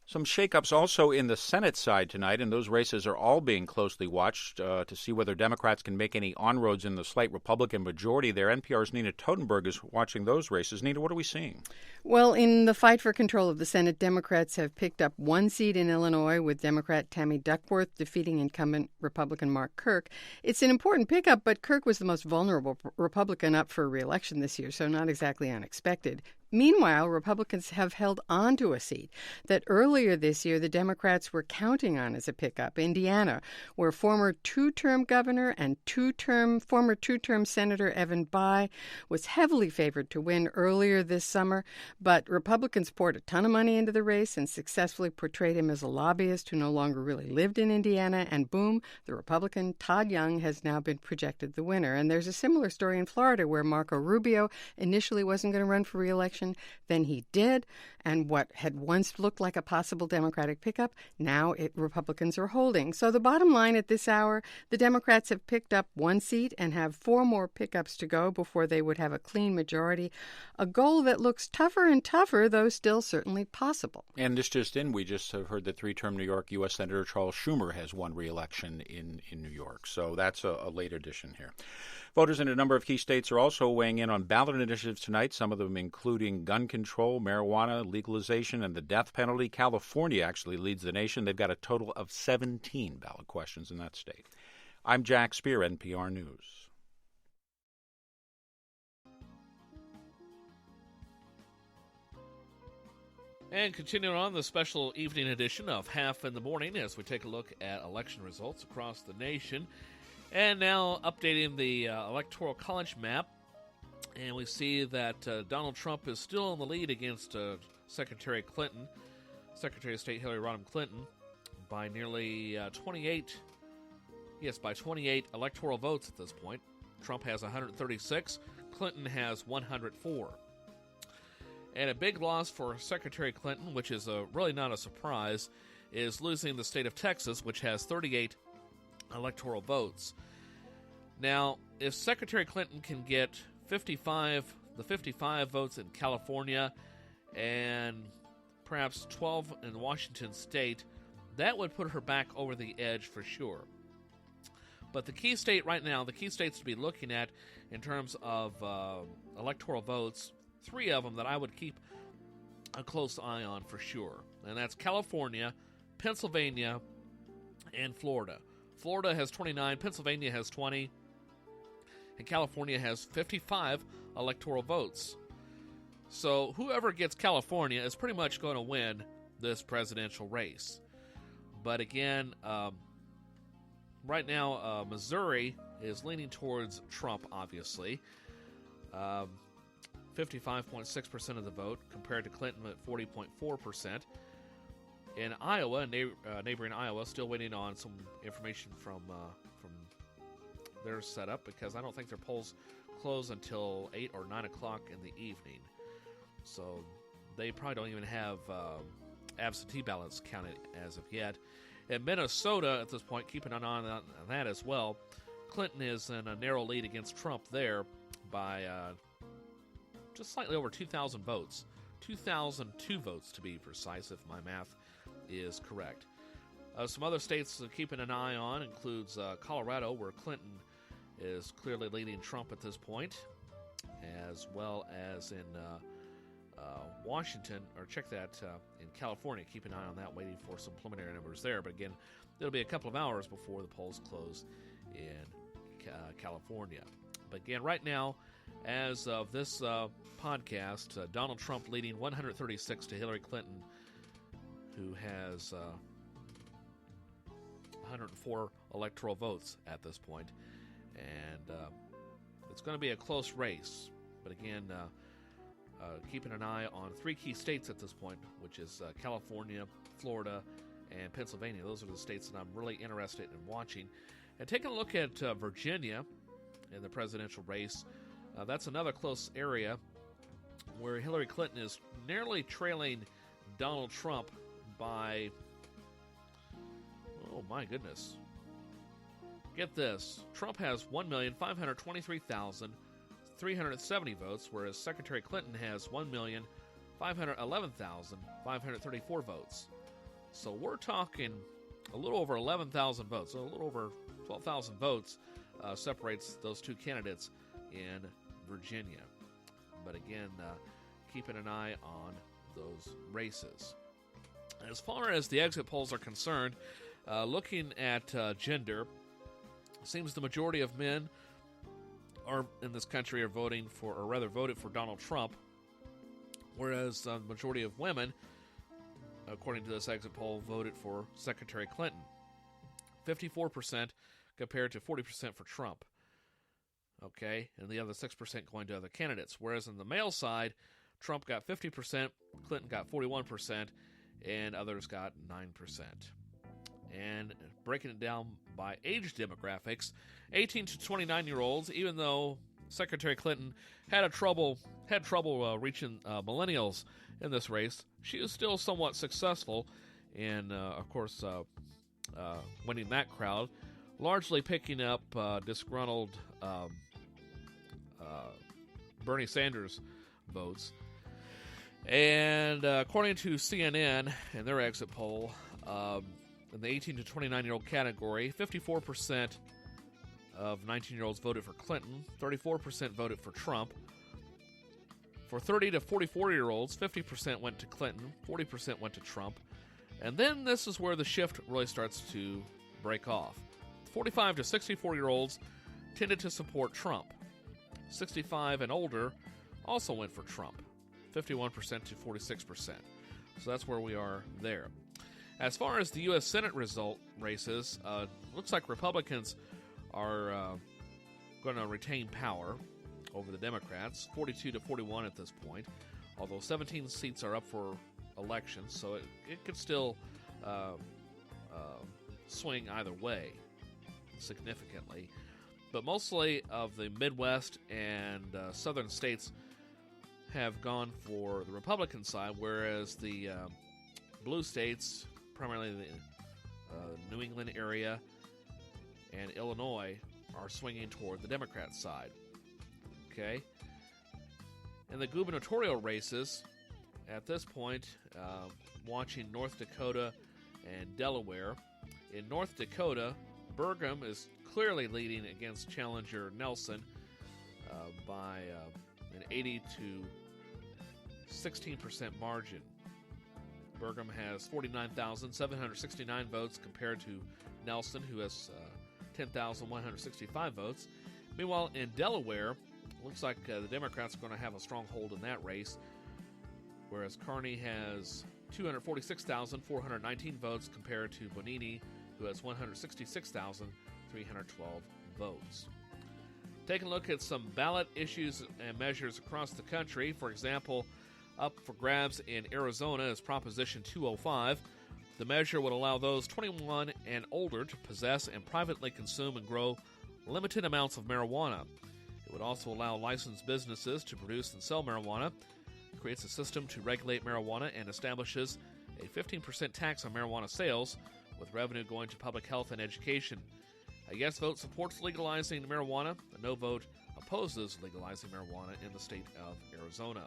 Some shakeups also in the Senate side tonight, and those races are all being closely watched to see whether Democrats can make any onroads in the slight Republican majority there. NPR's Nina Totenberg is watching those races. Nina, what are we seeing? Well, in the fight for control of the Senate, Democrats have picked up one seat in Illinois, with Democrat Tammy Duckworth defeating incumbent Republican Mark Kirk. It's an important pickup, but Kirk was the most vulnerable Republican up for re-election this year, so not exactly unexpected. Meanwhile, Republicans have held on to a seat that earlier this year the Democrats were counting on as a pickup, Indiana, where former two-term governor and former two-term Senator Evan Bayh was heavily favored to win earlier this summer. But Republicans poured a ton of money into the race and successfully portrayed him as a lobbyist who no longer really lived in Indiana. And boom, the Republican Todd Young has now been projected the winner. And there's a similar story in Florida, where Marco Rubio initially wasn't going to run for re-election election than he did. And what had once looked like a possible Democratic pickup, now Republicans are holding. So the bottom line at this hour, the Democrats have picked up 1 seat and have 4 more pickups to go before they would have a clean majority, a goal that looks tougher and tougher, though still certainly possible. And this just in, we just have heard that 3-term New York U.S. Senator Charles Schumer has won re-election in New York. So that's a late addition here. Voters in a number of key states are also weighing in on ballot initiatives tonight, some of them including gun control, marijuana legalization, and the death penalty. California actually leads the nation. They've got a total of 17 ballot questions in that state. I'm Jack Spear, NPR News. And continuing on the special evening edition of Haff in the Morning as we take a look at election results across the nation. And now updating the Electoral College map. And we see that Donald Trump is still in the lead against Secretary of State Hillary Rodham Clinton by nearly 28 electoral votes at this point. Trump has 136, Clinton has 104. And a big loss for Secretary Clinton, which is really not a surprise, is losing the state of Texas, which has 38 electoral votes. Now, if Secretary Clinton can get 55 votes in California and perhaps 12 in Washington state, that would put her back over the edge for sure. But the key state right now, the key states to be looking at in terms of electoral votes, 3 of them that I would keep a close eye on for sure. And that's California, Pennsylvania, and Florida. Florida has 29, Pennsylvania has 20, and California has 55 electoral votes. So whoever gets California is pretty much going to win this presidential race. But again, right now, Missouri is leaning towards Trump, obviously. 55.6% of the vote compared to Clinton at 40.4%. In Iowa, neighboring Iowa, still waiting on some information from their setup because I don't think their polls close until 8 or 9 o'clock in the evening. So they probably don't even have absentee ballots counted as of yet. In Minnesota, at this point, keeping an eye on that as well, Clinton is in a narrow lead against Trump there by just slightly over 2,000 votes. 2,002 votes to be precise, if my math is correct. Some other states keeping an eye on includes Colorado, where Clinton is clearly leading Trump at this point, as well as in Washington, or check that in California. Keep an eye on that, waiting for some preliminary numbers there. But again, it'll be a couple of hours before the polls close in California. But again, right now, as of this podcast, Donald Trump leading 136 to Hillary Clinton, who has 104 electoral votes at this point. And it's going to be a close race. But again, keeping an eye on 3 key states at this point, which is California, Florida, and Pennsylvania. Those are the states that I'm really interested in watching. And taking a look at Virginia in the presidential race, that's another close area where Hillary Clinton is narrowly trailing Donald Trump by, oh my goodness. Get this. Trump has 1,523,370 votes, whereas Secretary Clinton has 1,511,534 votes. So we're talking a little over 11,000 votes, so a little over 12,000 votes separates those 2 candidates in Virginia. But again, keeping an eye on those races. As far as the exit polls are concerned, looking at gender, seems the majority of men are in this country are voting for, or rather voted for Donald Trump, whereas the majority of women, according to this exit poll, voted for Secretary Clinton. 54% compared to 40% for Trump. Okay, and the other 6% going to other candidates. Whereas on the male side, Trump got 50%, Clinton got 41%, and others got 9%. And breaking it down by age demographics, 18 to 29-year-olds, even though Secretary Clinton had trouble reaching millennials in this race. She is still somewhat successful in, of course, winning that crowd, largely picking up disgruntled Bernie Sanders votes. And according to CNN and their exit poll, in the 18 to 29-year-old category, 54% of 19-year-olds voted for Clinton, 34% voted for Trump. For 30 to 44-year-olds, 50% went to Clinton, 40% went to Trump. And then this is where the shift really starts to break off. 45 to 64-year-olds tended to support Trump. 65 and older also went for Trump, 51% to 46%. So that's where we are there. As far as the U.S. Senate result races, looks like Republicans are going to retain power over the Democrats, 42 to 41 at this point, although 17 seats are up for election, so it could still swing either way significantly. But mostly of the Midwest and southern states have gone for the Republican side, whereas the blue states, primarily the New England area and Illinois, are swinging toward the Democrat side. Okay? In the gubernatorial races, at this point, watching North Dakota and Delaware. In North Dakota, Burgum is clearly leading against challenger Nelson by an 80 to 16% margin. Burgum has 49,769 votes compared to Nelson, who has 10,165 votes. Meanwhile, in Delaware, looks like the Democrats are going to have a strong hold in that race, whereas Carney has 246,419 votes compared to Bonini, who has 166,312 votes. Taking a look at some ballot issues and measures across the country. For example, up for grabs in Arizona is Proposition 205. The measure would allow those 21 and older to possess and privately consume and grow limited amounts of marijuana. It would also allow licensed businesses to produce and sell marijuana, creates a system to regulate marijuana, and establishes a 15% tax on marijuana sales, with revenue going to public health and education. A yes vote supports legalizing marijuana. A no vote opposes legalizing marijuana in the state of Arizona.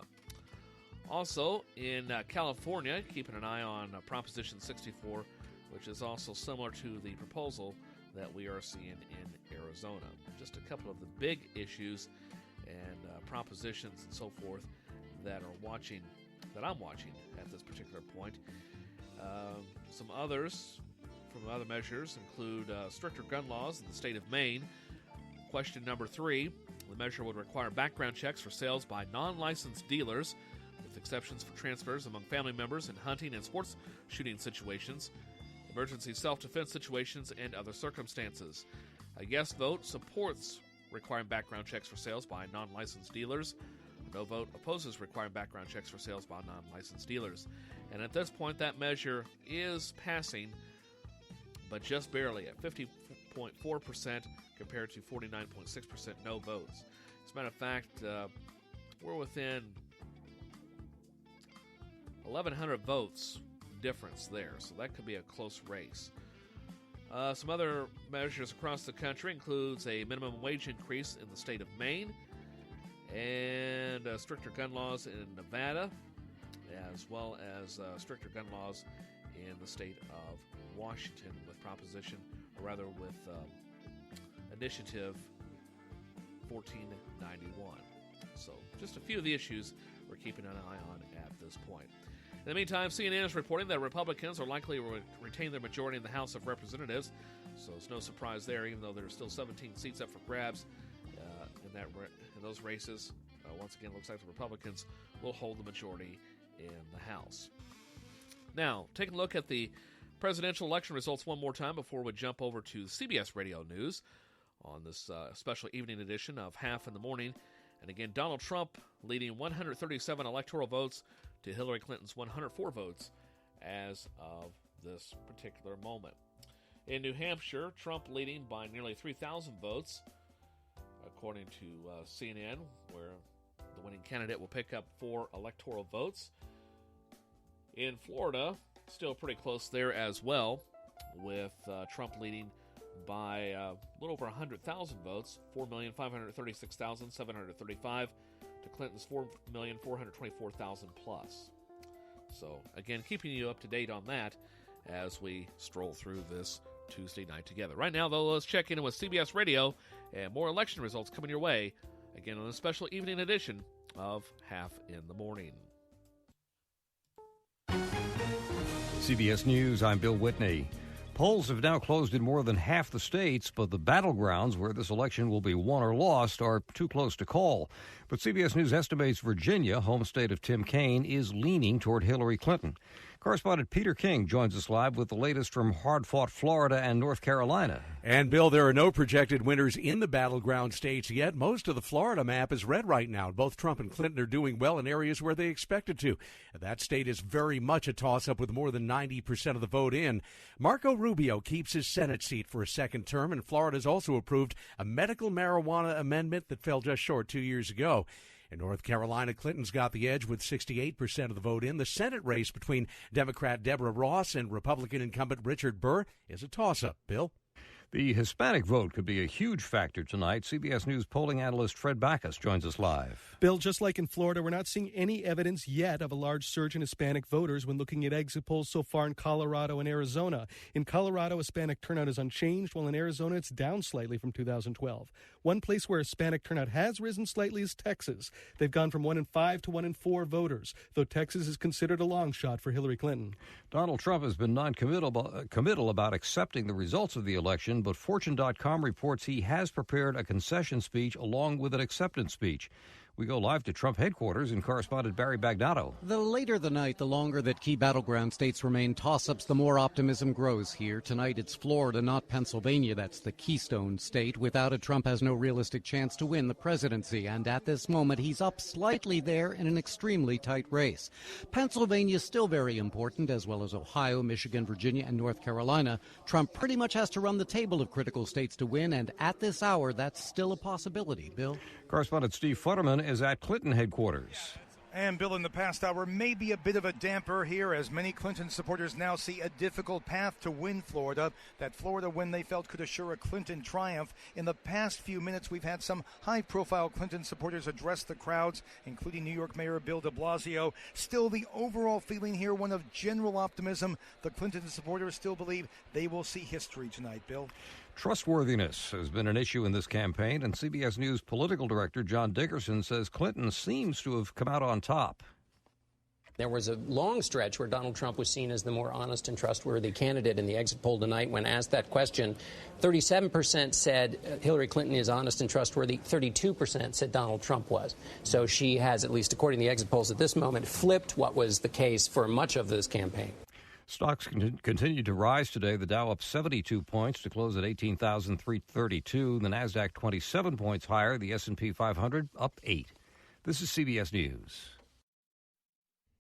Also, in California, keeping an eye on Proposition 64, which is also similar to the proposal that we are seeing in Arizona. Just a couple of the big issues and propositions and so forth that I'm watching at this particular point. Some others from other measures include stricter gun laws in the state of Maine. Question number 3, the measure would require background checks for sales by non-licensed dealers, with exceptions for transfers among family members in hunting and sports shooting situations, emergency self-defense situations, and other circumstances. A yes vote supports requiring background checks for sales by non-licensed dealers. A no vote opposes requiring background checks for sales by non-licensed dealers. And at this point, that measure is passing, but just barely at 50.4% compared to 49.6% no votes. As a matter of fact, we're within 1,100 votes difference there, so that could be a close race. Some other measures across the country includes a minimum wage increase in the state of Maine and stricter gun laws in Nevada, as well as stricter gun laws in the state of Washington with Initiative 1491. So just a few of the issues we're keeping an eye on at this point. In the meantime, CNN is reporting that Republicans are likely to retain their majority in the House of Representatives, so it's no surprise there, even though there are still 17 seats up for grabs in those races. Once again, it looks like the Republicans will hold the majority in the House. Now, taking a look at the presidential election results one more time before we jump over to CBS Radio News on this special evening edition of Haff in the Morning. And again, Donald Trump leading 137 electoral votes to Hillary Clinton's 104 votes as of this particular moment. In New Hampshire, Trump leading by nearly 3,000 votes. according to CNN, where the winning candidate will pick up 4 electoral votes. In Florida, still pretty close there as well, with Trump leading by a little over 100,000 votes, 4,536,735 to Clinton's 4,424,000 plus. So, again, keeping you up to date on that as we stroll through this Tuesday night together. Right now, though, let's check in with CBS Radio and more election results coming your way, again on a special evening edition of Haff in the Morning. CBS News, I'm Bill Whitney. Polls have now closed in more than half the states, but the battlegrounds where this election will be won or lost are too close to call. But CBS News estimates Virginia, home state of Tim Kaine, is leaning toward Hillary Clinton. Correspondent Peter King joins us live with the latest from hard-fought Florida and North Carolina. And, Bill, there are no projected winners in the battleground states yet. Most of the Florida map is red right now. Both Trump and Clinton are doing well in areas where they expected to. That state is very much a toss-up with more than 90% of the vote in. Marco Rubio keeps his Senate seat for a second term, and Florida's also approved a medical marijuana amendment that fell just short 2 years ago. In North Carolina, Clinton's got the edge with 68% of the vote in. The Senate race between Democrat Deborah Ross and Republican incumbent Richard Burr is a toss-up. Bill? The Hispanic vote could be a huge factor tonight. CBS News polling analyst Fred Backus joins us live. Bill, just like in Florida, we're not seeing any evidence yet of a large surge in Hispanic voters when looking at exit polls so far in Colorado and Arizona. In Colorado, Hispanic turnout is unchanged, while in Arizona, it's down slightly from 2012. One place where Hispanic turnout has risen slightly is Texas. They've gone from 1 in 5 to 1 in 4 voters, though Texas is considered a long shot for Hillary Clinton. Donald Trump has been non-committal about accepting the results of the election, but Fortune.com reports he has prepared a concession speech along with an acceptance speech. We go live to Trump headquarters and correspondent Barry Bagnotto. The later the night, the longer that key battleground states remain toss-ups, the more optimism grows here. Tonight it's Florida, not Pennsylvania. That's the keystone state. Without it, Trump has no realistic chance to win the presidency. And at this moment, he's up slightly there in an extremely tight race. Pennsylvania is still very important, as well as Ohio, Michigan, Virginia, and North Carolina. Trump pretty much has to run the table of critical states to win, and at this hour, that's still a possibility. Bill? Correspondent Steve Futterman is at Clinton headquarters. And, Bill, in the past hour, maybe a bit of a damper here as many Clinton supporters now see a difficult path to win Florida. That Florida win they felt could assure a Clinton triumph. In the past few minutes, we've had some high-profile Clinton supporters address the crowds, including New York Mayor Bill de Blasio. Still, the overall feeling here, one of general optimism. The Clinton supporters still believe they will see history tonight, Bill. Trustworthiness has been an issue in this campaign, and CBS News political director John Dickerson says Clinton seems to have come out on top. There was a long stretch where Donald Trump was seen as the more honest and trustworthy candidate in the exit poll tonight. When asked that question, 37% said Hillary Clinton is honest and trustworthy. 32% said Donald Trump was. So she has, at least according to the exit polls at this moment, flipped what was the case for much of this campaign. Stocks continued to rise today. The Dow up 72 points to close at 18,332. The Nasdaq 27 points higher. The S&P 500 up 8. This is CBS News.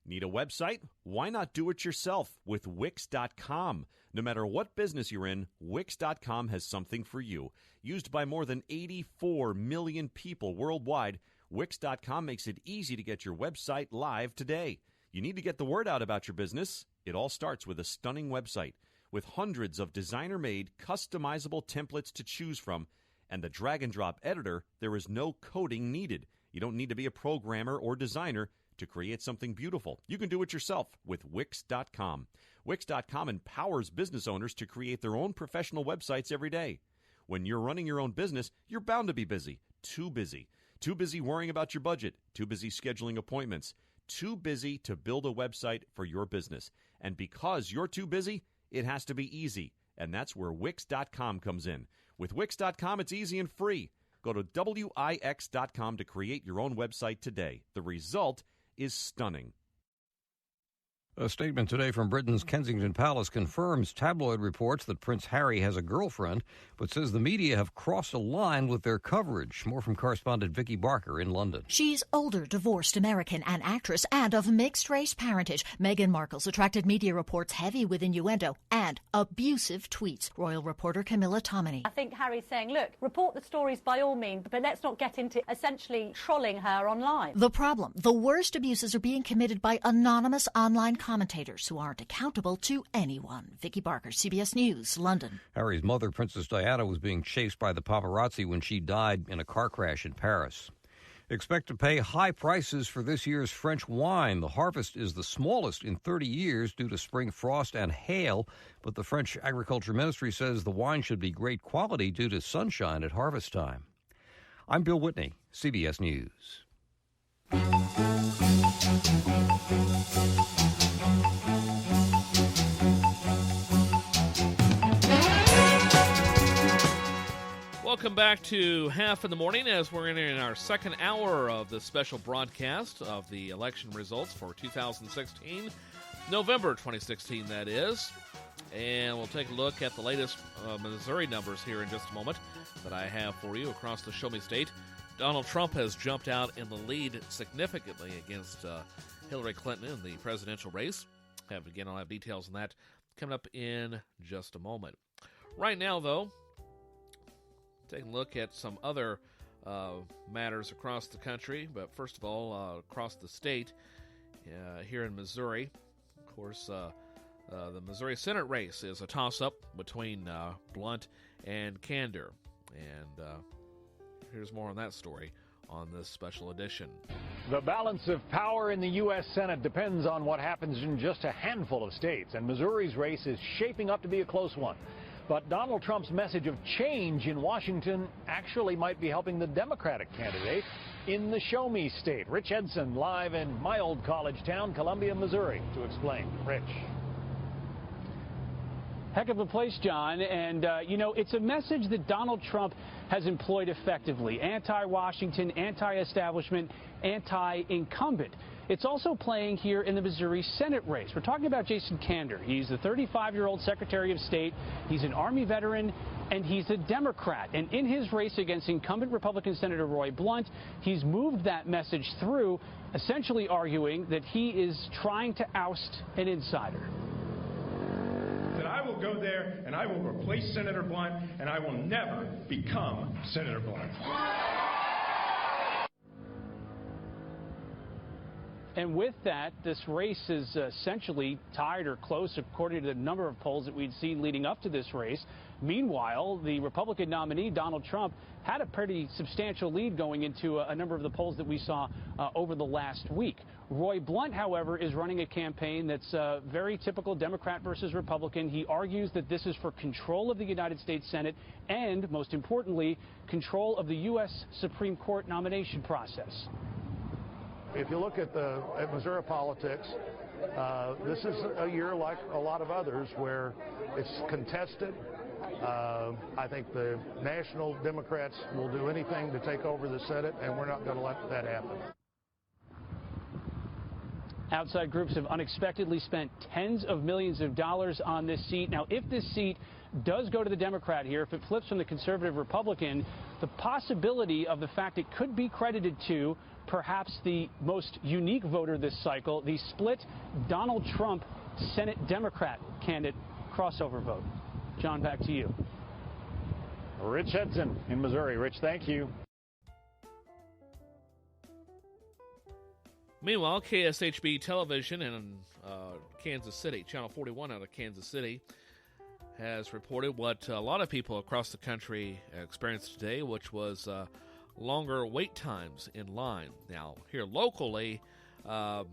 Need a website? Why not do it yourself with Wix.com? No matter what business you're in, Wix.com has something for you. Used by more than 84 million people worldwide, Wix.com makes it easy to get your website live today. You need to get the word out about your business. It all starts with a stunning website with hundreds of designer-made, customizable templates to choose from. And the drag-and-drop editor, there is no coding needed. You don't need to be a programmer or designer to create something beautiful. You can do it yourself with Wix.com. Wix.com empowers business owners to create their own professional websites every day. When you're running your own business, you're bound to be busy. Too busy. Too busy worrying about your budget. Too busy scheduling appointments. Too busy to build a website for your business. And because you're too busy, it has to be easy. And that's where Wix.com comes in. With Wix.com, it's easy and free. Go to Wix.com to create your own website today. The result is stunning. A statement today from Britain's Kensington Palace confirms tabloid reports that Prince Harry has a girlfriend, but says the media have crossed a line with their coverage. More from correspondent Vicky Barker in London. She's older, divorced American, an actress, and of mixed-race parentage. Meghan Markle's attracted media reports heavy with innuendo and abusive tweets. Royal reporter Camilla Tominey. I think Harry's saying, look, report the stories by all means, but let's not get into essentially trolling her online. The problem, the worst abuses are being committed by anonymous online commentators who aren't accountable to anyone. Vicky Barker, CBS News, London. Harry's mother, Princess Diana, was being chased by the paparazzi when she died in a car crash in Paris. Expect to pay high prices for this year's French wine. The harvest is the smallest in 30 years due to spring frost and hail, but the French Agriculture Ministry says the wine should be great quality due to sunshine at harvest time. I'm Bill Whitney, CBS News. Welcome back to Haff in the Morning as we're in our second hour of the special broadcast of the election results for 2016, November 2016, that is. And we'll take a look at the latest Missouri numbers here in just a moment that I have for you across the Show Me State. Donald Trump has jumped out in the lead significantly against Hillary Clinton in the presidential race. I'll have details on that coming up in just a moment. Right now, though, taking a look at some other matters across the country, but first of all, across the state, here in Missouri, of course, the Missouri Senate race is a toss-up between Blunt and Kander, and here's more on that story on this special edition. The balance of power in the U.S. Senate depends on what happens in just a handful of states, and Missouri's race is shaping up to be a close one. But Donald Trump's message of change in Washington actually might be helping the Democratic candidate in the Show Me State. Rich Edson live in my old college town, Columbia, Missouri, to explain. Rich. Heck of a place, John. And, it's a message that Donald Trump has employed effectively. Anti-Washington, anti-establishment, anti-incumbent. It's also playing here in the Missouri Senate race. We're talking about Jason Kander. He's the 35-year-old Secretary of State. He's an Army veteran, and he's a Democrat. And in his race against incumbent Republican Senator Roy Blunt, he's moved that message through, essentially arguing that he is trying to oust an insider. That I will go there and I will replace Senator Blunt, and I will never become Senator Blunt. And with that, this race is essentially tied or close according to the number of polls that we'd seen leading up to this race. Meanwhile, the Republican nominee, Donald Trump, had a pretty substantial lead going into a number of the polls that we saw over the last week. Roy Blunt, however, is running a campaign that's very typical Democrat versus Republican. He argues that this is for control of the United States Senate and, most importantly, control of the U.S. Supreme Court nomination process. If you look at Missouri politics, this is a year like a lot of others where it's contested. I think the national Democrats will do anything to take over the Senate, and we're not going to let that happen. Outside groups have unexpectedly spent tens of millions of dollars on this seat. Now, if this seat does go to the Democrat here, if it flips from the conservative Republican, the possibility of the fact it could be credited to perhaps the most unique voter this cycle, the split Donald Trump Senate Democrat candidate crossover vote. John, back to you. Rich Edson in Missouri. Rich, thank you. Meanwhile, KSHB Television in Kansas City, Channel 41 out of Kansas City, has reported what a lot of people across the country experienced today, which was longer wait times in line. Now, here locally, I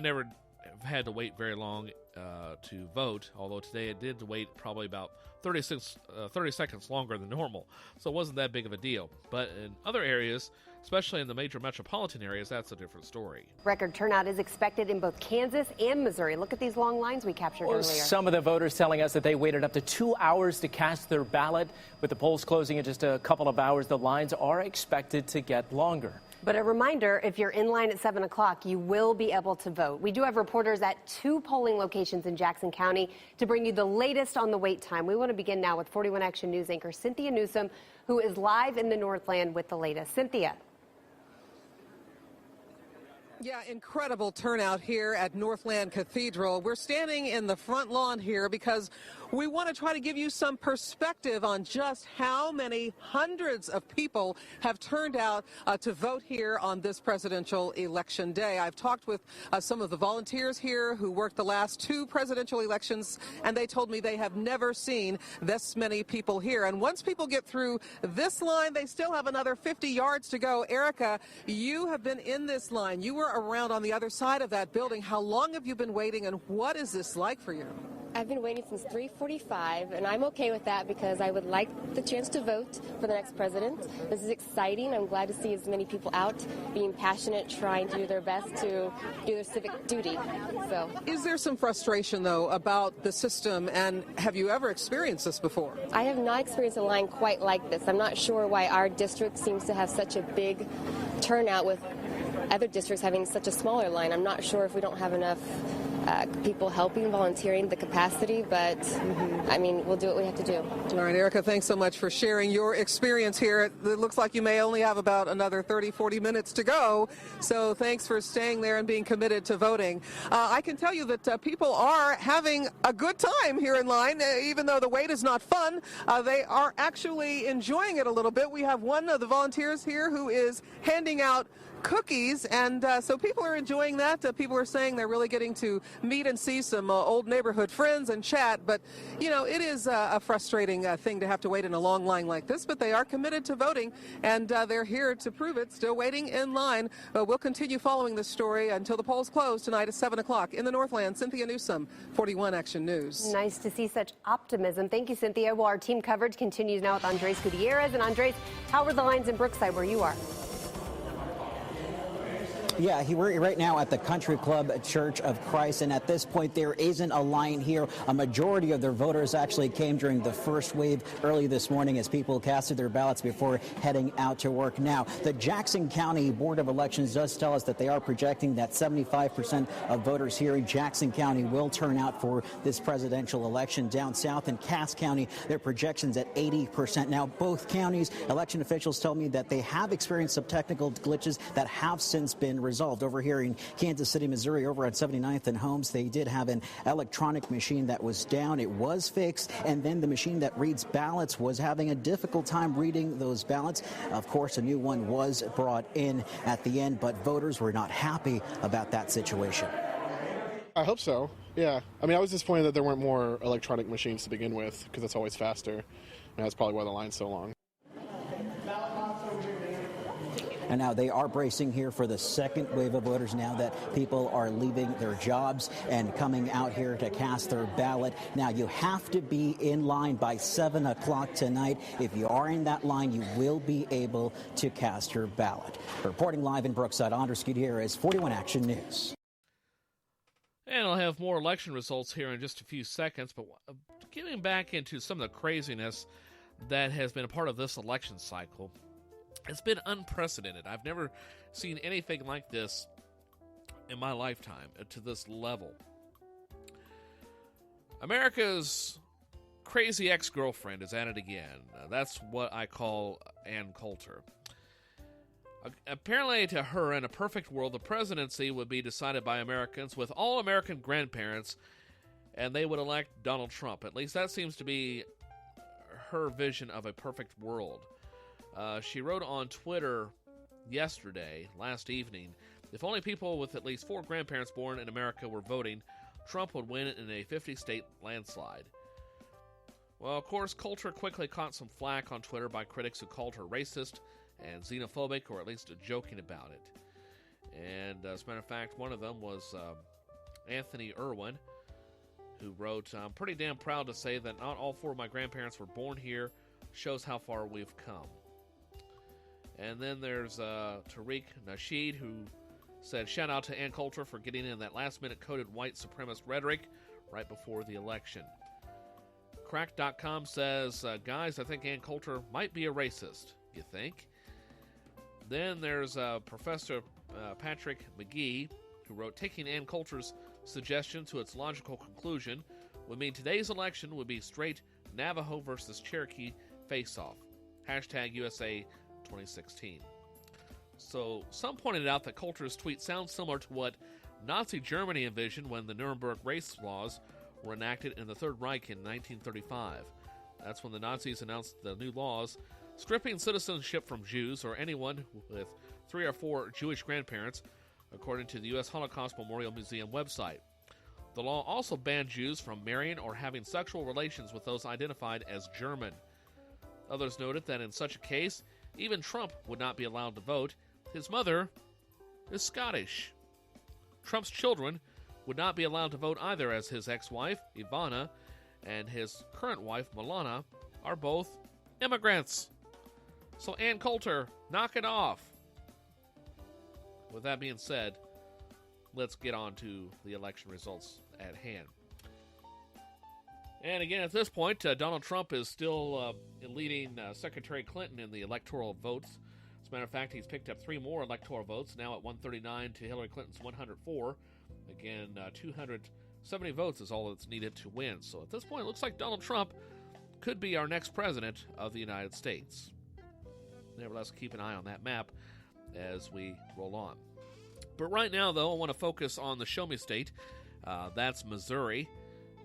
never have had to wait very long to vote, although today it did wait probably about 30 seconds longer than normal, so it wasn't that big of a deal. But in other areas, especially in the major metropolitan areas, that's a different story. Record turnout is expected in both Kansas and Missouri. Look at these long lines we captured earlier. Some of the voters telling us that they waited up to 2 hours to cast their ballot. With the polls closing in just a couple of hours, the lines are expected to get longer. But a reminder, if you're in line at 7 o'clock, you will be able to vote. We do have reporters at 2 polling locations in Jackson County to bring you the latest on the wait time. We want to begin now with 41 Action News anchor Cynthia Newsom, who is live in the Northland with the latest. Cynthia. Yeah, incredible turnout here at Northland Cathedral. We're standing in the front lawn here because we want to try to give you some perspective on just how many hundreds of people have turned out to vote here on this presidential election day. I've talked with some of the volunteers here who worked the last 2 presidential elections, and they told me they have never seen this many people here. And once people get through this line, they still have another 50 yards to go. Erica, you have been in this line. You were around on the other side of that building. How long have you been waiting, and what is this like for you? I've been waiting since 3:45, and I'm okay with that because I would like the chance to vote for the next president. This is exciting. I'm glad to see as many people out being passionate, trying to do their best to do their civic duty. So, is there some frustration, though, about the system, and have you ever experienced this before? I have not experienced a line quite like this. I'm not sure why our district seems to have such a big turnout with other districts having such a smaller line. I'm not sure if we don't have enough people helping, volunteering, the capacity, but I mean, we'll do what we have to do. All right, Erica, thanks so much for sharing your experience here. It looks like you may only have about another 30, 40 minutes to go, so thanks for staying there and being committed to voting. I can tell you that people are having a good time here in line, even though the wait is not fun. They are actually enjoying it a little bit. We have one of the volunteers here who is handing out cookies, and so people are enjoying that. People are saying they're really getting to meet and see some old neighborhood friends and chat, but you know, it is a frustrating thing to have to wait in a long line like this, but they are committed to voting, and they're here to prove it, still waiting in line. We'll continue following this story until the polls close tonight at 7 o'clock in the Northland. Cynthia Newsom, 41 Action News. Nice to see such optimism. Thank you, Cynthia. Well, our team coverage continues now with Andres Gutierrez. And Andres, how are the lines in Brookside where you are? Yeah, we're right now at the Country Club Church of Christ, and at this point there isn't a line here. A majority of their voters actually came during the first wave early this morning as people casted their ballots before heading out to work. Now, the Jackson County Board of Elections does tell us that they are projecting that 75% of voters here in Jackson County will turn out for this presidential election. Down south in Cass County, their projections at 80%. Now, both counties, election officials tell me that they have experienced some technical glitches that have since been resolved. Over here in Kansas City, Missouri, over at 79th and Holmes, they did have an electronic machine that was down. It was fixed, and then the machine that reads ballots was having a difficult time reading those ballots. Of course, a new one was brought in at the end, but voters were not happy about that situation. I hope so, yeah. I mean, I was disappointed that there weren't more electronic machines to begin with, because it's always faster. And that's probably why the line's so long. And now they are bracing here for the second wave of voters now that people are leaving their jobs and coming out here to cast their ballot. Now, you have to be in line by 7 o'clock tonight. If you are in that line, you will be able to cast your ballot. Reporting live in Brookside, Andres Gutierrez, 41 Action News. And I'll have more election results here in just a few seconds, but getting back into some of the craziness that has been a part of this election cycle. It's been unprecedented. I've never seen anything like this in my lifetime to this level. America's crazy ex-girlfriend is at it again. That's what I call Ann Coulter. Apparently, to her, in a perfect world, the presidency would be decided by Americans with all American grandparents, and they would elect Donald Trump. At least that seems to be her vision of a perfect world. She wrote on Twitter last evening, if only people with at least 4 grandparents born in America were voting, Trump would win in a 50-state landslide. Well, of course, Coulter quickly caught some flack on Twitter by critics who called her racist and xenophobic, or at least joking about it. And as a matter of fact, one of them was Anthony Irwin, who wrote, "I'm pretty damn proud to say that not all 4 of my grandparents were born here. Shows how far we've come." And then there's Tariq Nasheed, who said, "Shout out to Ann Coulter for getting in that last-minute coded white supremacist rhetoric right before the election." Crack.com says, "Guys, I think Ann Coulter might be a racist." You think? Then there's Professor Patrick McGee, who wrote, "Taking Ann Coulter's suggestion to its logical conclusion would mean today's election would be straight Navajo versus Cherokee face-off. Hashtag USA 2016. So some pointed out that Coulter's tweet sounds similar to what Nazi Germany envisioned when the Nuremberg race laws were enacted in the Third Reich in 1935. That's when the Nazis announced the new laws stripping citizenship from Jews or anyone with 3 or 4 Jewish grandparents, according to the U.S. Holocaust Memorial Museum website. The law also banned Jews from marrying or having sexual relations with those identified as German. Others noted that in such a case, even Trump would not be allowed to vote. His mother is Scottish. Trump's children would not be allowed to vote either, as his ex-wife, Ivana, and his current wife, Milana, are both immigrants. So Ann Coulter, knock it off." With that being said, let's get on to the election results at hand. And again, at this point, Donald Trump is still leading Secretary Clinton in the electoral votes. As a matter of fact, he's picked up 3 more electoral votes, now at 139 to Hillary Clinton's 104. Again, 270 votes is all that's needed to win. So at this point, it looks like Donald Trump could be our next president of the United States. Nevertheless, keep an eye on that map as we roll on. But right now, though, I want to focus on the Show Me State. That's Missouri,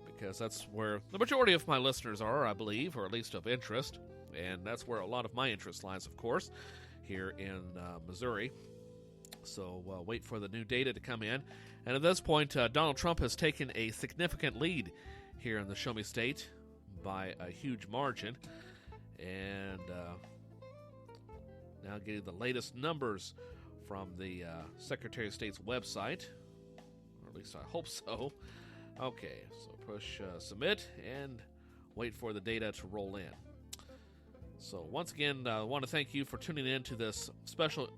because that's where the majority of my listeners are, I believe, or at least of interest. And that's where a lot of my interest lies, of course, here in Missouri. So wait for the new data to come in. And at this point, Donald Trump has taken a significant lead here in the Show Me State by a huge margin. And now getting the latest numbers from the Secretary of State's website, or at least I hope so. Okay, so push submit and wait for the data to roll in. So once again, I want to thank you for tuning in to this special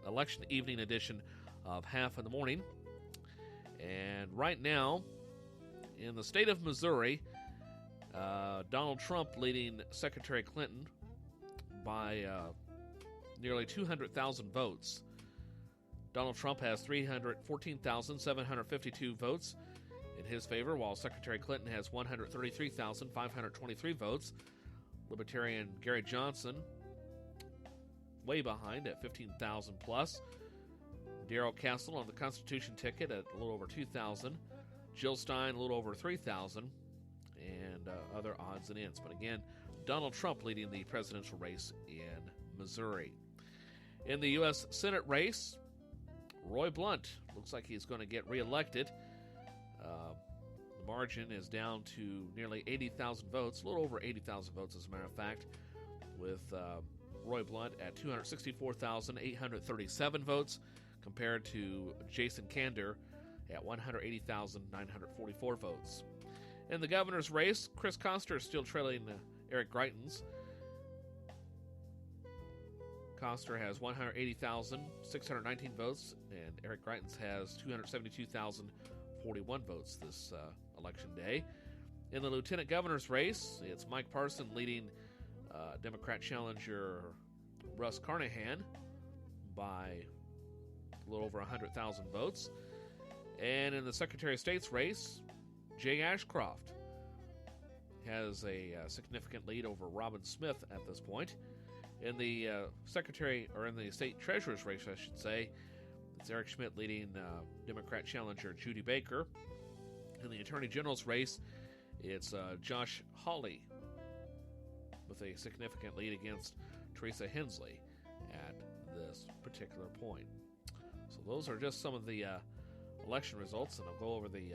election evening edition of Haff in the Morning. And right now, in the state of Missouri, Donald Trump leading Secretary Clinton by nearly 200,000 votes. Donald Trump has 314,752 votes in his favor, while Secretary Clinton has 133,523 votes. Libertarian Gary Johnson way behind at 15,000 plus. Darrell Castle on the Constitution ticket at a little over 2,000. Jill Stein a little over 3,000. And other odds and ends. But again, Donald Trump leading the presidential race in Missouri. In the U.S. Senate race, Roy Blunt looks like he's going to get reelected. The margin is down to nearly 80,000 votes, a little over 80,000 votes as a matter of fact, with Roy Blunt at 264,837 votes compared to Jason Kander at 180,944 votes. In the governor's race, Chris Koster is still trailing Eric Greitens. Koster has 180,619 votes, and Eric Greitens has 272,041 votes this election day. In the lieutenant governor's race, it's Mike Parson leading Democrat challenger Russ Carnahan by a little over 100,000 votes. And in the Secretary of State's race, Jay Ashcroft has a significant lead over Robin Smith at this point. In the in the state treasurer's race, I should say, it's Eric Schmidt leading Democrat challenger Judy Baker. In the attorney general's race, it's Josh Hawley with a significant lead against Teresa Hensley at this particular point. So those are just some of the election results, and I'll go over the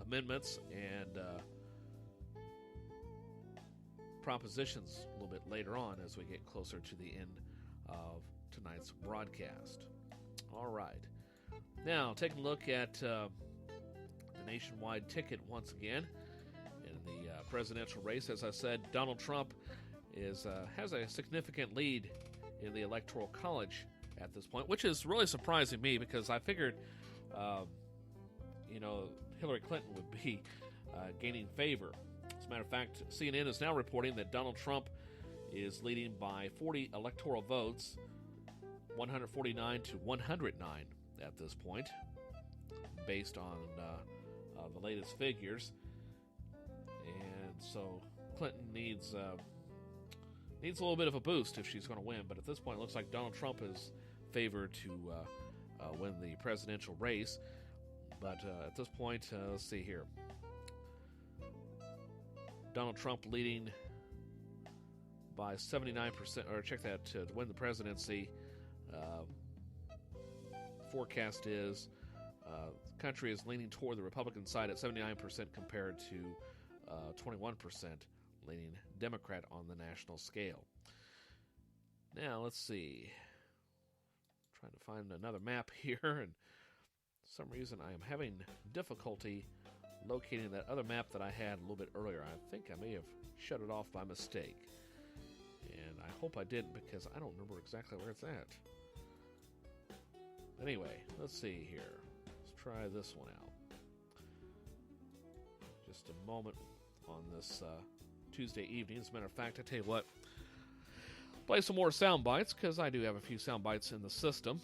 amendments and propositions a little bit later on as we get closer to the end of tonight's broadcast. All right. Now, taking a look at the nationwide ticket once again in the presidential race. As I said, Donald Trump has a significant lead in the Electoral College at this point, which is really surprising me because I figured, Hillary Clinton would be gaining favor. As a matter of fact, CNN is now reporting that Donald Trump is leading by 40 electoral votes, 149 to 109 at this point, based on the latest figures. And so Clinton needs a little bit of a boost if she's going to win. But at this point, it looks like Donald Trump is favored to win the presidential race. But at this point, let's see here. Donald Trump leading by 79%, or check that, to win the presidency. Forecast is the country is leaning toward the Republican side at 79% compared to 21% leaning Democrat on the national scale. Now, let's see. Trying to find another map here, and for some reason I am having difficulty locating that other map that I had a little bit earlier. I think I may have shut it off by mistake. And I hope I didn't because I don't remember exactly where it's at. Anyway, let's see here. Let's try this one out. Just a moment on this Tuesday evening. As a matter of fact, I tell you what, play some more sound bites because I do have a few sound bites in the system.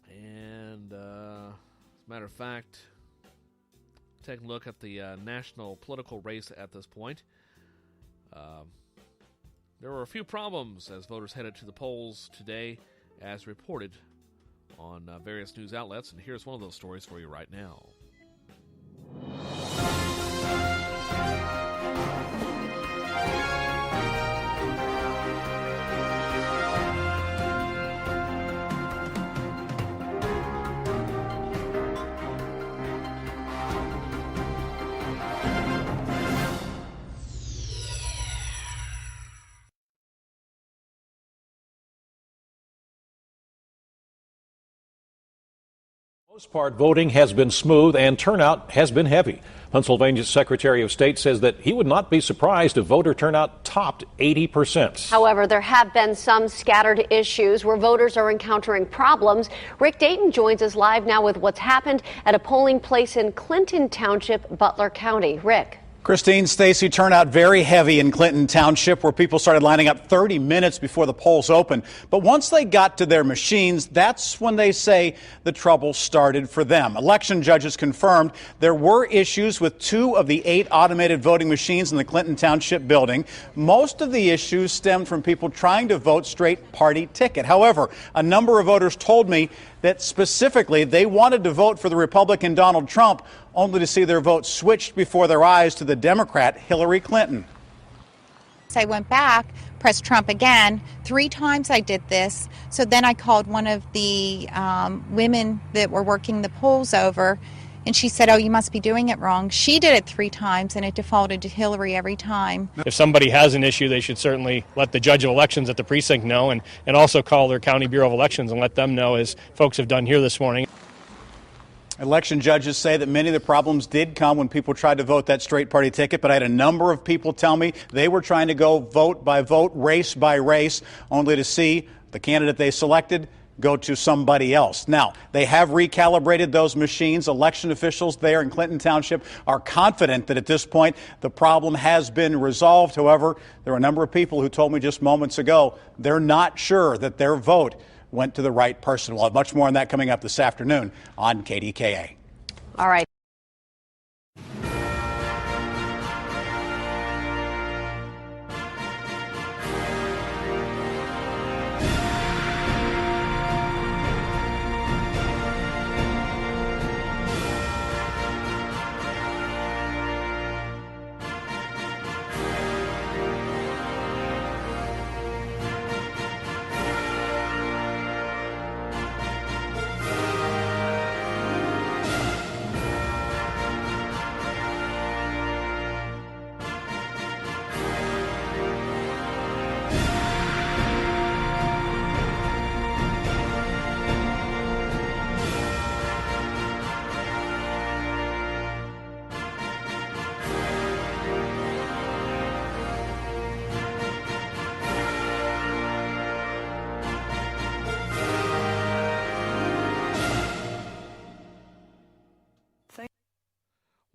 And as a matter of fact, take a look at the national political race at this point. There were a few problems as voters headed to the polls today, as reported on various news outlets, and here's one of those stories for you right now. For the most part, voting has been smooth and turnout has been heavy. Pennsylvania's Secretary of State says that he would not be surprised if voter turnout topped 80%. However, there have been some scattered issues where voters are encountering problems. Rick Dayton joins us live now with what's happened at a polling place in Clinton Township, Butler County. Rick. Christine, Stacy, turnout very heavy in Clinton Township, where people started lining up 30 minutes before the polls opened. But once they got to their machines, that's when they say the trouble started for them. Election judges confirmed there were issues with 2 of the 8 automated voting machines in the Clinton Township building. Most of the issues stemmed from people trying to vote straight party ticket. However, a number of voters told me that specifically they wanted to vote for the Republican Donald Trump, only to see their vote switched before their eyes to the Democrat Hillary Clinton. I went back, pressed Trump again. 3 times I did this. So then I called one of the women that were working the polls over, and she said, "Oh, you must be doing it wrong." She did it 3 times, and it defaulted to Hillary every time. If somebody has an issue, they should certainly let the judge of elections at the precinct know, and also call their county bureau of elections and let them know, as folks have done here this morning. Election judges say that many of the problems did come when people tried to vote that straight party ticket, but I had a number of people tell me they were trying to go vote by vote, race by race, only to see the candidate they selected go to somebody else. Now, they have recalibrated those machines. Election officials there in Clinton Township are confident that at this point the problem has been resolved. However, there are a number of people who told me just moments ago they're not sure that their vote went to the right person. We'll have much more on that coming up this afternoon on KDKA. All right.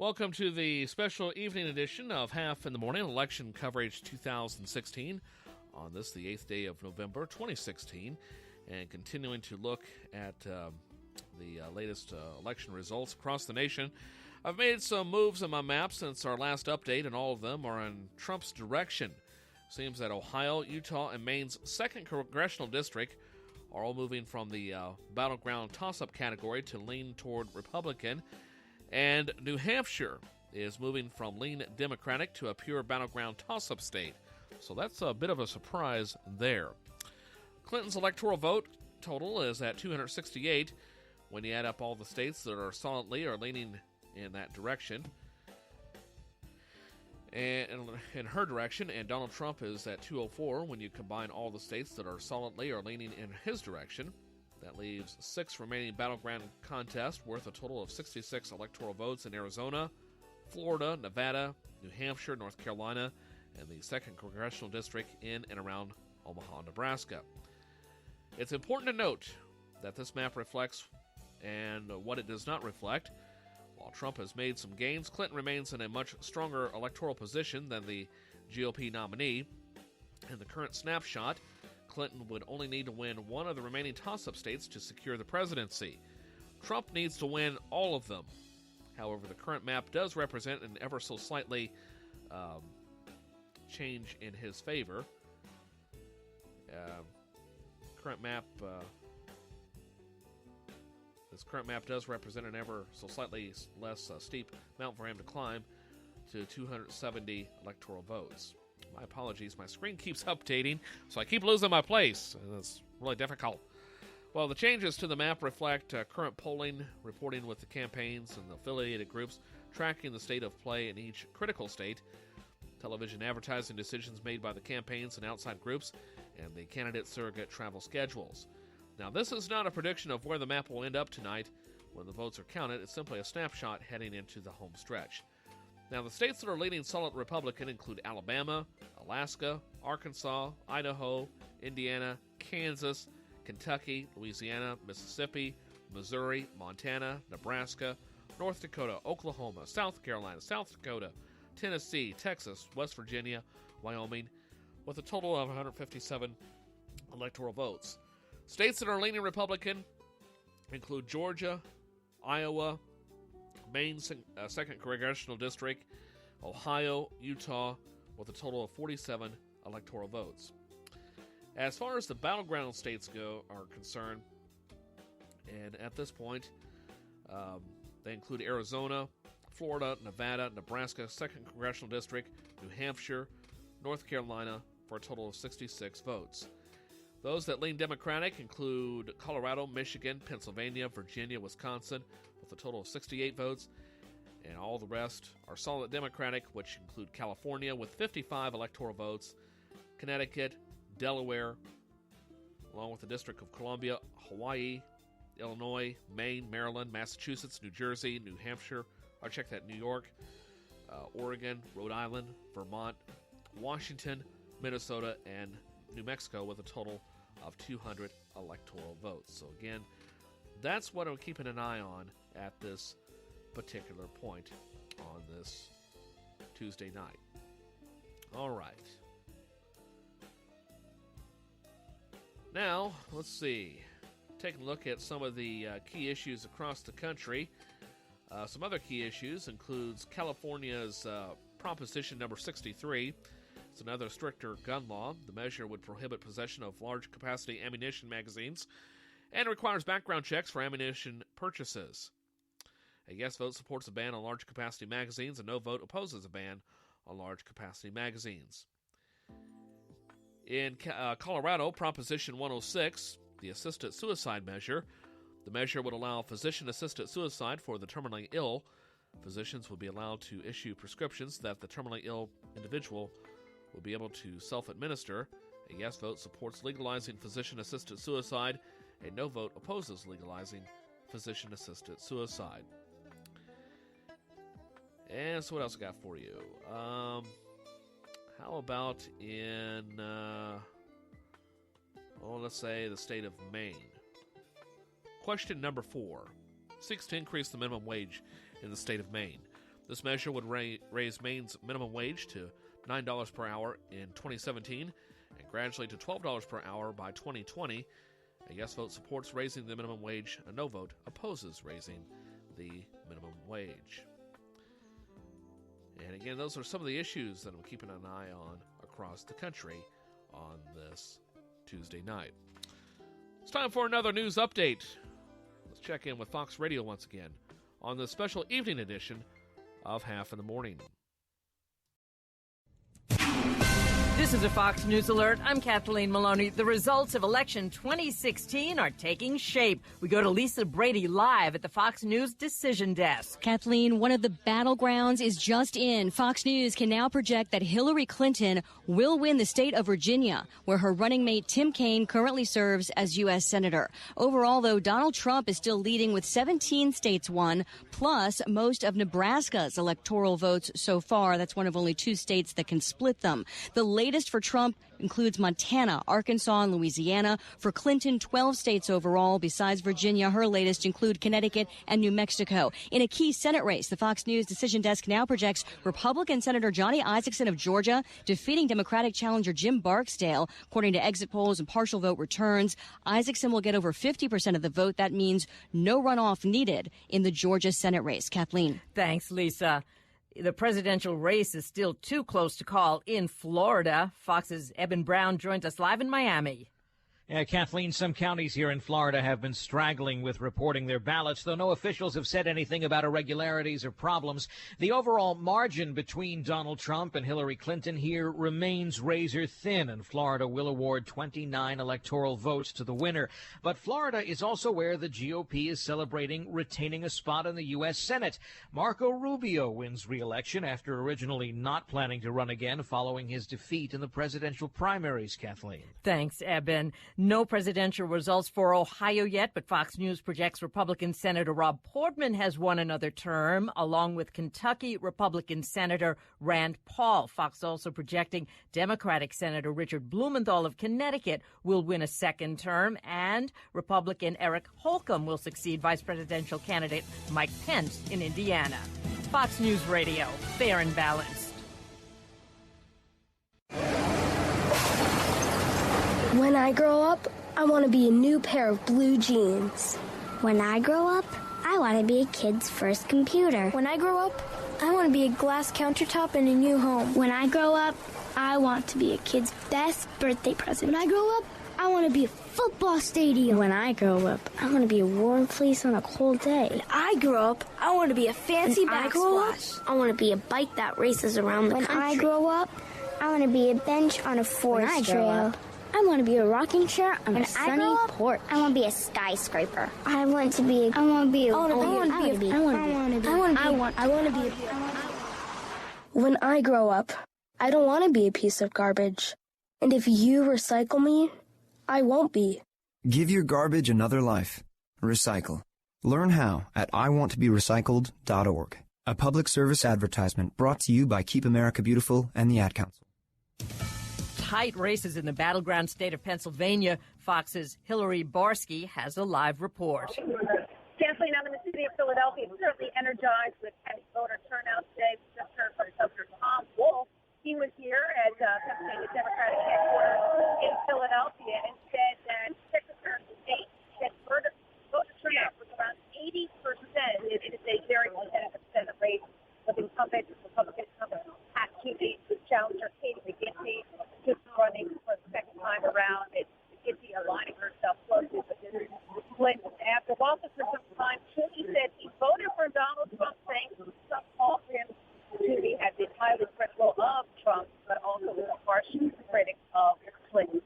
Welcome to the special evening edition of Haff in the Morning, Election Coverage 2016, on this, the 8th day of November 2016, and continuing to look at the latest election results across the nation. I've made some moves in my map since our last update, and all of them are in Trump's direction. Seems that Ohio, Utah, and Maine's 2nd Congressional District are all moving from the battleground toss-up category to lean toward Republican, and New Hampshire is moving from lean Democratic to a pure battleground toss-up state. So that's a bit of a surprise there. Clinton's electoral vote total is at 268 when you add up all the states that are solidly or leaning in that direction, and in her direction, and Donald Trump is at 204 when you combine all the states that are solidly or leaning in his direction. That leaves 6 remaining battleground contests worth a total of 66 electoral votes in Arizona, Florida, Nevada, New Hampshire, North Carolina, and the 2nd Congressional District in and around Omaha, Nebraska. It's important to note that this map reflects and what it does not reflect. While Trump has made some gains, Clinton remains in a much stronger electoral position than the GOP nominee. In the current snapshot, Clinton would only need to win one of the remaining toss-up states to secure the presidency. Trump needs to win all of them. However, the current map does represent an ever so slightly change in his favor. This current map does represent an ever so slightly less steep mountain for him to climb to 270 electoral votes. My apologies, my screen keeps updating, so I keep losing my place, and it's really difficult. Well, the changes to the map reflect current polling, reporting with the campaigns and the affiliated groups, tracking the state of play in each critical state, television advertising decisions made by the campaigns and outside groups, and the candidate surrogate travel schedules. Now, this is not a prediction of where the map will end up tonight when the votes are counted. It's simply a snapshot heading into the home stretch. Now, the states that are leading solid Republican include Alabama, Alaska, Arkansas, Idaho, Indiana, Kansas, Kentucky, Louisiana, Mississippi, Missouri, Montana, Nebraska, North Dakota, Oklahoma, South Carolina, South Dakota, Tennessee, Texas, West Virginia, Wyoming, with a total of 157 electoral votes. States that are leaning Republican include Georgia, Iowa, Maine's 2nd Congressional District, Ohio, Utah, with a total of 47 electoral votes. As far as the battleground states are concerned, and at this point, they include Arizona, Florida, Nevada, Nebraska, 2nd Congressional District, New Hampshire, North Carolina, for a total of 66 votes. Those that lean Democratic include Colorado, Michigan, Pennsylvania, Virginia, Wisconsin, with a total of 68 votes, and all the rest are solid Democratic, which include California with 55 electoral votes, Connecticut, Delaware, along with the District of Columbia, Hawaii, Illinois, Maine, Maryland, Massachusetts, New Jersey, New Hampshire, New York, Oregon, Rhode Island, Vermont, Washington, Minnesota, and New Mexico, with a total of 200 electoral votes. So again, that's what I'm keeping an eye on at this particular point on this Tuesday night. All right. Now, let's see. Take a look at some of the key issues across the country. Some other key issues includes California's Proposition number 63. It's another stricter gun law. The measure would prohibit possession of large-capacity ammunition magazines and requires background checks for ammunition purchases. A yes vote supports a ban on large-capacity magazines. A no vote opposes a ban on large-capacity magazines. In Colorado, Proposition 106, the assisted suicide measure, the measure would allow physician-assisted suicide for the terminally ill. Physicians would be allowed to issue prescriptions that the terminally ill individual will be able to self-administer. A yes vote supports legalizing physician-assisted suicide. A no vote opposes legalizing physician-assisted suicide. And so what else I got for you? How about in, let's say the state of Maine? Question number 4 seeks to increase the minimum wage in the state of Maine. This measure would raise Maine's minimum wage to $9 per hour in 2017 and gradually to $12 per hour by 2020. A yes vote supports raising the minimum wage. A no vote opposes raising the minimum wage. And again, those are some of the issues that I'm keeping an eye on across the country on this Tuesday night. It's time for another news update. Let's check in with Fox Radio once again on the special evening edition of Haff in the Morning. This is a Fox News Alert. I'm Kathleen Maloney. The results of election 2016 are taking shape. We go to Lisa Brady live at the Fox News decision desk. Kathleen, one of the battlegrounds is just in. Fox News can now project that Hillary Clinton will win the state of Virginia, where her running mate Tim Kaine currently serves as U.S. Senator. Overall, though, Donald Trump is still leading with 17 states won, plus most of Nebraska's electoral votes so far. That's one of only 2 states that can split them. The latest for Trump includes Montana, Arkansas, and Louisiana. For Clinton, 12 states overall. Besides Virginia, her latest include Connecticut and New Mexico. In a key Senate race, the Fox News decision desk now projects Republican Senator Johnny Isakson of Georgia defeating Democratic challenger Jim Barksdale. According to exit polls and partial vote returns, Isakson will get over 50% of the vote. That means no runoff needed in the Georgia Senate race. Kathleen. Thanks, Lisa. The presidential race is still too close to call in Florida. Fox's Eben Brown joins us live in Miami. Yeah, Kathleen, some counties here in Florida have been straggling with reporting their ballots, though no officials have said anything about irregularities or problems. The overall margin between Donald Trump and Hillary Clinton here remains razor thin, and Florida will award 29 electoral votes to the winner. But Florida is also where the GOP is celebrating retaining a spot in the U.S. Senate. Marco Rubio wins re-election after originally not planning to run again following his defeat in the presidential primaries, Kathleen. Thanks, Eben. No presidential results for Ohio yet, but Fox News projects Republican Senator Rob Portman has won another term, along with Kentucky Republican Senator Rand Paul. Fox also projecting Democratic Senator Richard Blumenthal of Connecticut will win a second term, and Republican Eric Holcomb will succeed Vice Presidential candidate Mike Pence in Indiana. Fox News Radio, fair and balanced. When I grow up, I want to be a new pair of blue jeans. When I grow up, I want to be a kid's first computer. When I grow up, I want to be a glass countertop in a new home. When I grow up, I want to be a kid's best birthday present. When I grow up, I want to be a football stadium. When I grow up, I want to be a warm place on a cold day. When I grow up, I want to be a fancy backsplash. I want to be a bike that races around the country. When I grow up, I want to be a bench on a forest trail. I want to be a rocking chair on a sunny porch. I want to be a skyscraper. I want to be When I grow up, I don't want to be a piece of garbage. And if you recycle me, I won't be. Give your garbage another life. Recycle. Learn how at iwanttoberecycled.org. A public service advertisement brought to you by Keep America Beautiful and the Ad Council. Tight races in the battleground state of Pennsylvania. Fox's Hillary Barsky has a live report. Kathleen, I'm in the city of Philadelphia, certainly energized with heavy voter turnout today. We just heard from Governor Tom Wolf. He was here at Pennsylvania Democratic headquarters in Philadelphia and said that Secretary of State said voter turnout was around 80%. It is a very competitive Senate race with incumbent Republican incumbent Pat Toomey, whose challenger Katie McGinty, just running for the second time around. It's McGinty aligning herself closely with Clinton. After office for some time, Toomey said he voted for Donald Trump, saying some called him. Toomey had been highly critical of Trump, but also was a harsh critic of Clinton.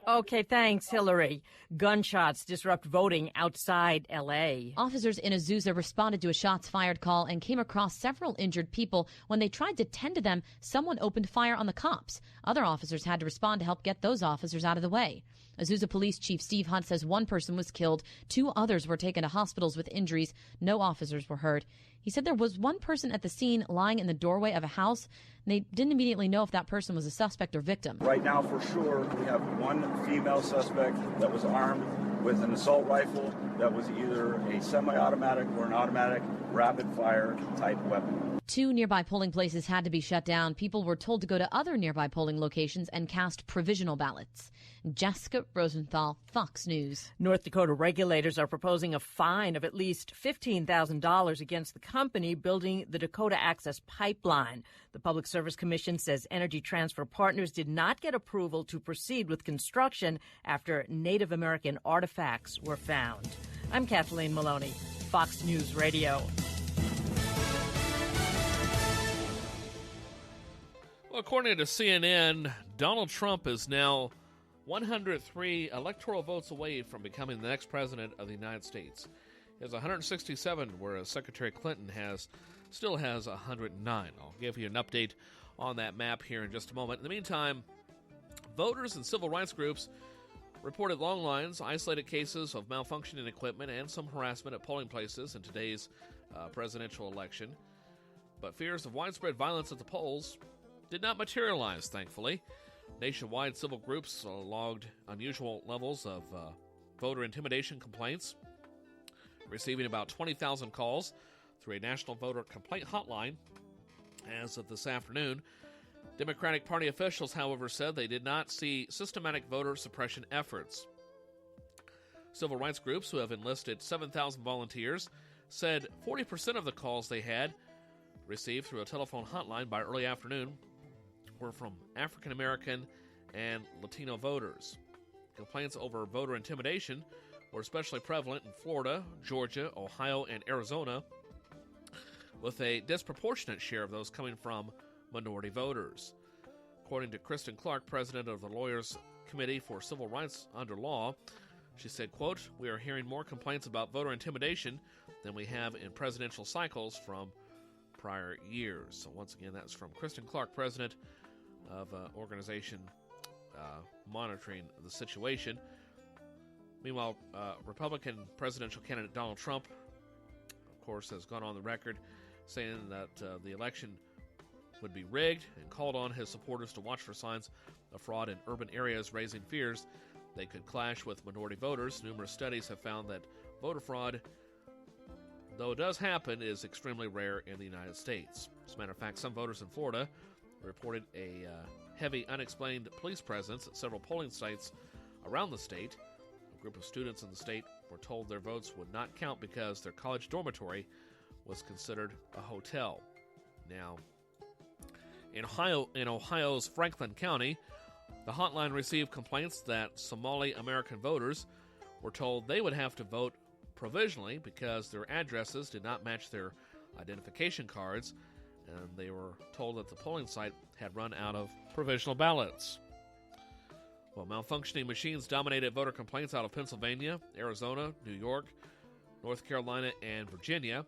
Okay, thanks, Hillary. Gunshots disrupt voting outside L.A. Officers in Azusa responded to a shots fired call and came across several injured people. When they tried to tend to them, someone opened fire on the cops. Other officers had to respond to help get those officers out of the way. Azusa Police Chief Steve Hunt says one person was killed. 2 others were taken to hospitals with injuries. No officers were hurt. He said there was one person at the scene lying in the doorway of a house. They didn't immediately know if that person was a suspect or victim. Right now, for sure, we have one female suspect that was armed with an assault rifle that was either a semi-automatic or an automatic rapid-fire type weapon. 2 nearby polling places had to be shut down. People were told to go to other nearby polling locations and cast provisional ballots. Jessica Rosenthal, Fox News. North Dakota regulators are proposing a fine of at least $15,000 against the company building the Dakota Access Pipeline. The Public Service Commission says Energy Transfer Partners did not get approval to proceed with construction after Native American artifacts were found. I'm Kathleen Maloney, Fox News Radio. Well, according to CNN, Donald Trump is now 103 electoral votes away from becoming the next president of the United States. He has 167, whereas Secretary Clinton still has 109. I'll give you an update on that map here in just a moment. In the meantime, voters and civil rights groups reported long lines, isolated cases of malfunctioning equipment, and some harassment at polling places in today's presidential election. But fears of widespread violence at the polls did not materialize, thankfully. Nationwide, civil groups logged unusual levels of voter intimidation complaints, receiving about 20,000 calls through a national voter complaint hotline as of this afternoon. Democratic Party officials, however, said they did not see systematic voter suppression efforts. Civil rights groups, who have enlisted 7,000 volunteers, said 40% of the calls they had received through a telephone hotline by early afternoon were from African American and Latino voters. Complaints over voter intimidation were especially prevalent in Florida, Georgia, Ohio, and Arizona, with a disproportionate share of those coming from minority voters. According to Kristen Clark, president of the Lawyers Committee for Civil Rights Under Law, she said, quote, "We are hearing more complaints about voter intimidation than we have in presidential cycles from prior years." So once again, that's from Kristen Clark, president of an organization monitoring the situation. Meanwhile, Republican presidential candidate Donald Trump, of course, has gone on the record saying that the election would be rigged and called on his supporters to watch for signs of fraud in urban areas, raising fears they could clash with minority voters. Numerous studies have found that voter fraud, though it does happen, is extremely rare in the United States. As a matter of fact, some voters in Florida reported a heavy, unexplained police presence at several polling sites around the state. A group of students in the state were told their votes would not count because their college dormitory was considered a hotel. Now, in Ohio's Franklin County, the hotline received complaints that Somali American voters were told they would have to vote provisionally because their addresses did not match their identification cards, and they were told that the polling site had run out of provisional ballots. Well, malfunctioning machines dominated voter complaints out of Pennsylvania, Arizona, New York, North Carolina, and Virginia.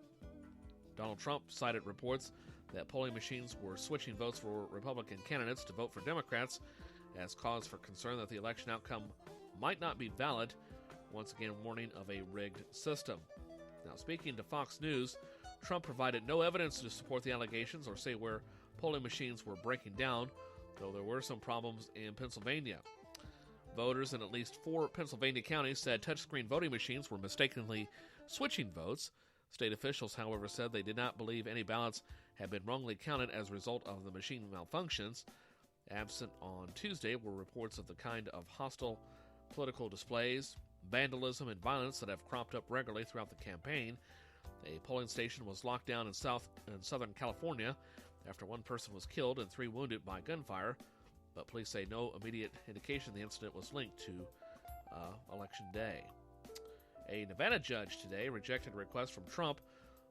Donald Trump cited reports that polling machines were switching votes for Republican candidates to vote for Democrats as cause for concern that the election outcome might not be valid, once again warning of a rigged system. Now, speaking to Fox News, Trump provided no evidence to support the allegations or say where polling machines were breaking down, though there were some problems in Pennsylvania. Voters in at least 4 Pennsylvania counties said touchscreen voting machines were mistakenly switching votes. State officials, however, said they did not believe any ballots had been wrongly counted as a result of the machine malfunctions. Absent on Tuesday were reports of the kind of hostile political displays, vandalism, and violence that have cropped up regularly throughout the campaign. A polling station was locked down in Southern California after one person was killed and 3 wounded by gunfire, but police say no immediate indication the incident was linked to Election Day. A Nevada judge today rejected a request from Trump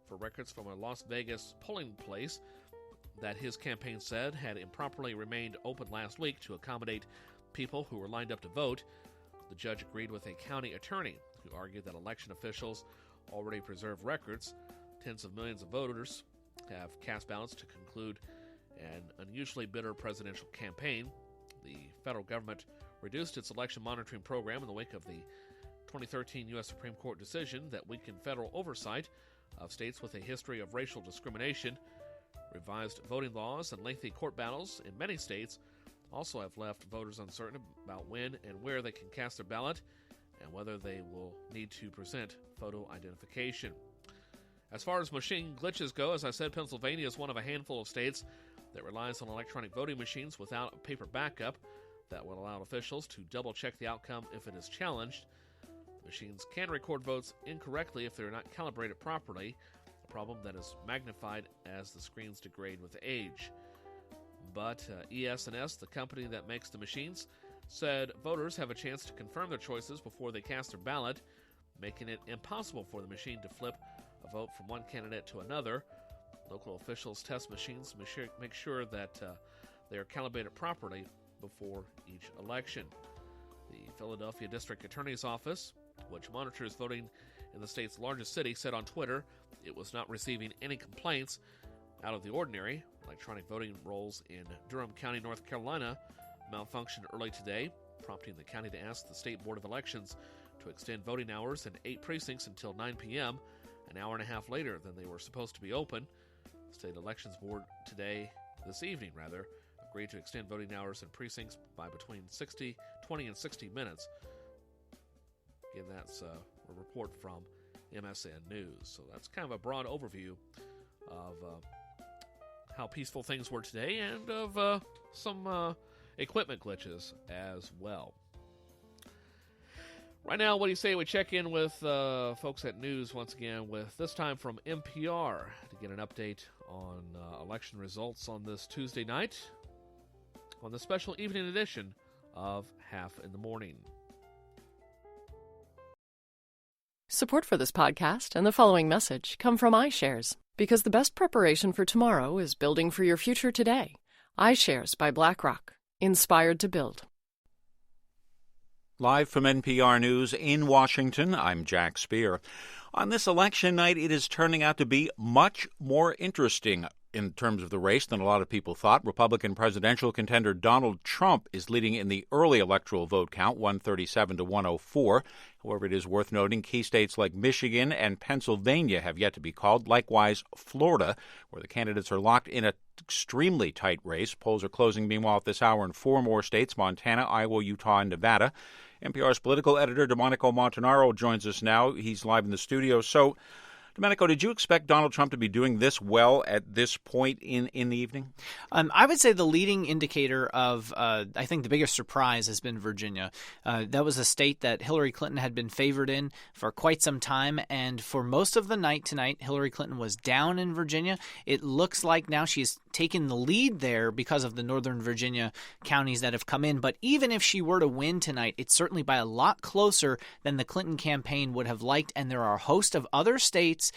for records from a Las Vegas polling place that his campaign said had improperly remained open last week to accommodate people who were lined up to vote. The judge agreed with a county attorney who argued that election officials already preserve records. Tens of millions of voters have cast ballots to conclude an unusually bitter presidential campaign. The federal government reduced its election monitoring program in the wake of the 2013 U.S. Supreme Court decision that weakened federal oversight of states with a history of racial discrimination. Revised voting laws and lengthy court battles in many states also have left voters uncertain about when and where they can cast their ballot and whether they will need to present photo identification. As far as machine glitches go, as I said, Pennsylvania is one of a handful of states that relies on electronic voting machines without a paper backup that will allow officials to double-check the outcome if it is challenged. Machines can record votes incorrectly if they're not calibrated properly, a problem that is magnified as the screens degrade with age. But ES&S, the company that makes the machines, said voters have a chance to confirm their choices before they cast their ballot, making it impossible for the machine to flip a vote from one candidate to another. Local officials test machines to make sure that they are calibrated properly before each election. The Philadelphia District Attorney's Office, which monitors voting in the state's largest city, said on Twitter it was not receiving any complaints out of the ordinary. Electronic voting rolls in Durham County, North Carolina, malfunctioned early today, prompting the county to ask the State Board of Elections to extend voting hours in 8 precincts until 9 p.m., an hour and a half later than they were supposed to be open. The State Elections Board this evening, agreed to extend voting hours in precincts by between 20 and 60 minutes. Again, that's a report from MSN News. So that's kind of a broad overview of how peaceful things were today and of some equipment glitches as well. Right now, what do you say we check in with folks at News once again, with this time from NPR, to get an update on election results on this Tuesday night on the special evening edition of Haff in the Morning. Support for this podcast and the following message come from iShares, because the best preparation for tomorrow is building for your future today. iShares by BlackRock. Inspired to build. Live from NPR News in Washington, I'm Jack Speer. On this election night, it is turning out to be much more interesting in terms of the race than a lot of people thought. Republican presidential contender Donald Trump is leading in the early electoral vote count, 137 to 104. However, it is worth noting key states like Michigan and Pennsylvania have yet to be called. Likewise, Florida, where the candidates are locked in an extremely tight race. Polls are closing, meanwhile, at this hour in 4 more states: Montana, Iowa, Utah, and Nevada. NPR's political editor, Domenico Montanaro, joins us now. He's live in the studio. So, Domenico, did you expect Donald Trump to be doing this well at this point in the evening? I would say the leading indicator of, I think the biggest surprise has been Virginia. That was a state that Hillary Clinton had been favored in for quite some time, and for most of the night tonight, Hillary Clinton was down in Virginia. It looks like now she's taken the lead there because of the Northern Virginia counties that have come in, but even if she were to win tonight, it's certainly by a lot closer than the Clinton campaign would have liked, and there are a host of other states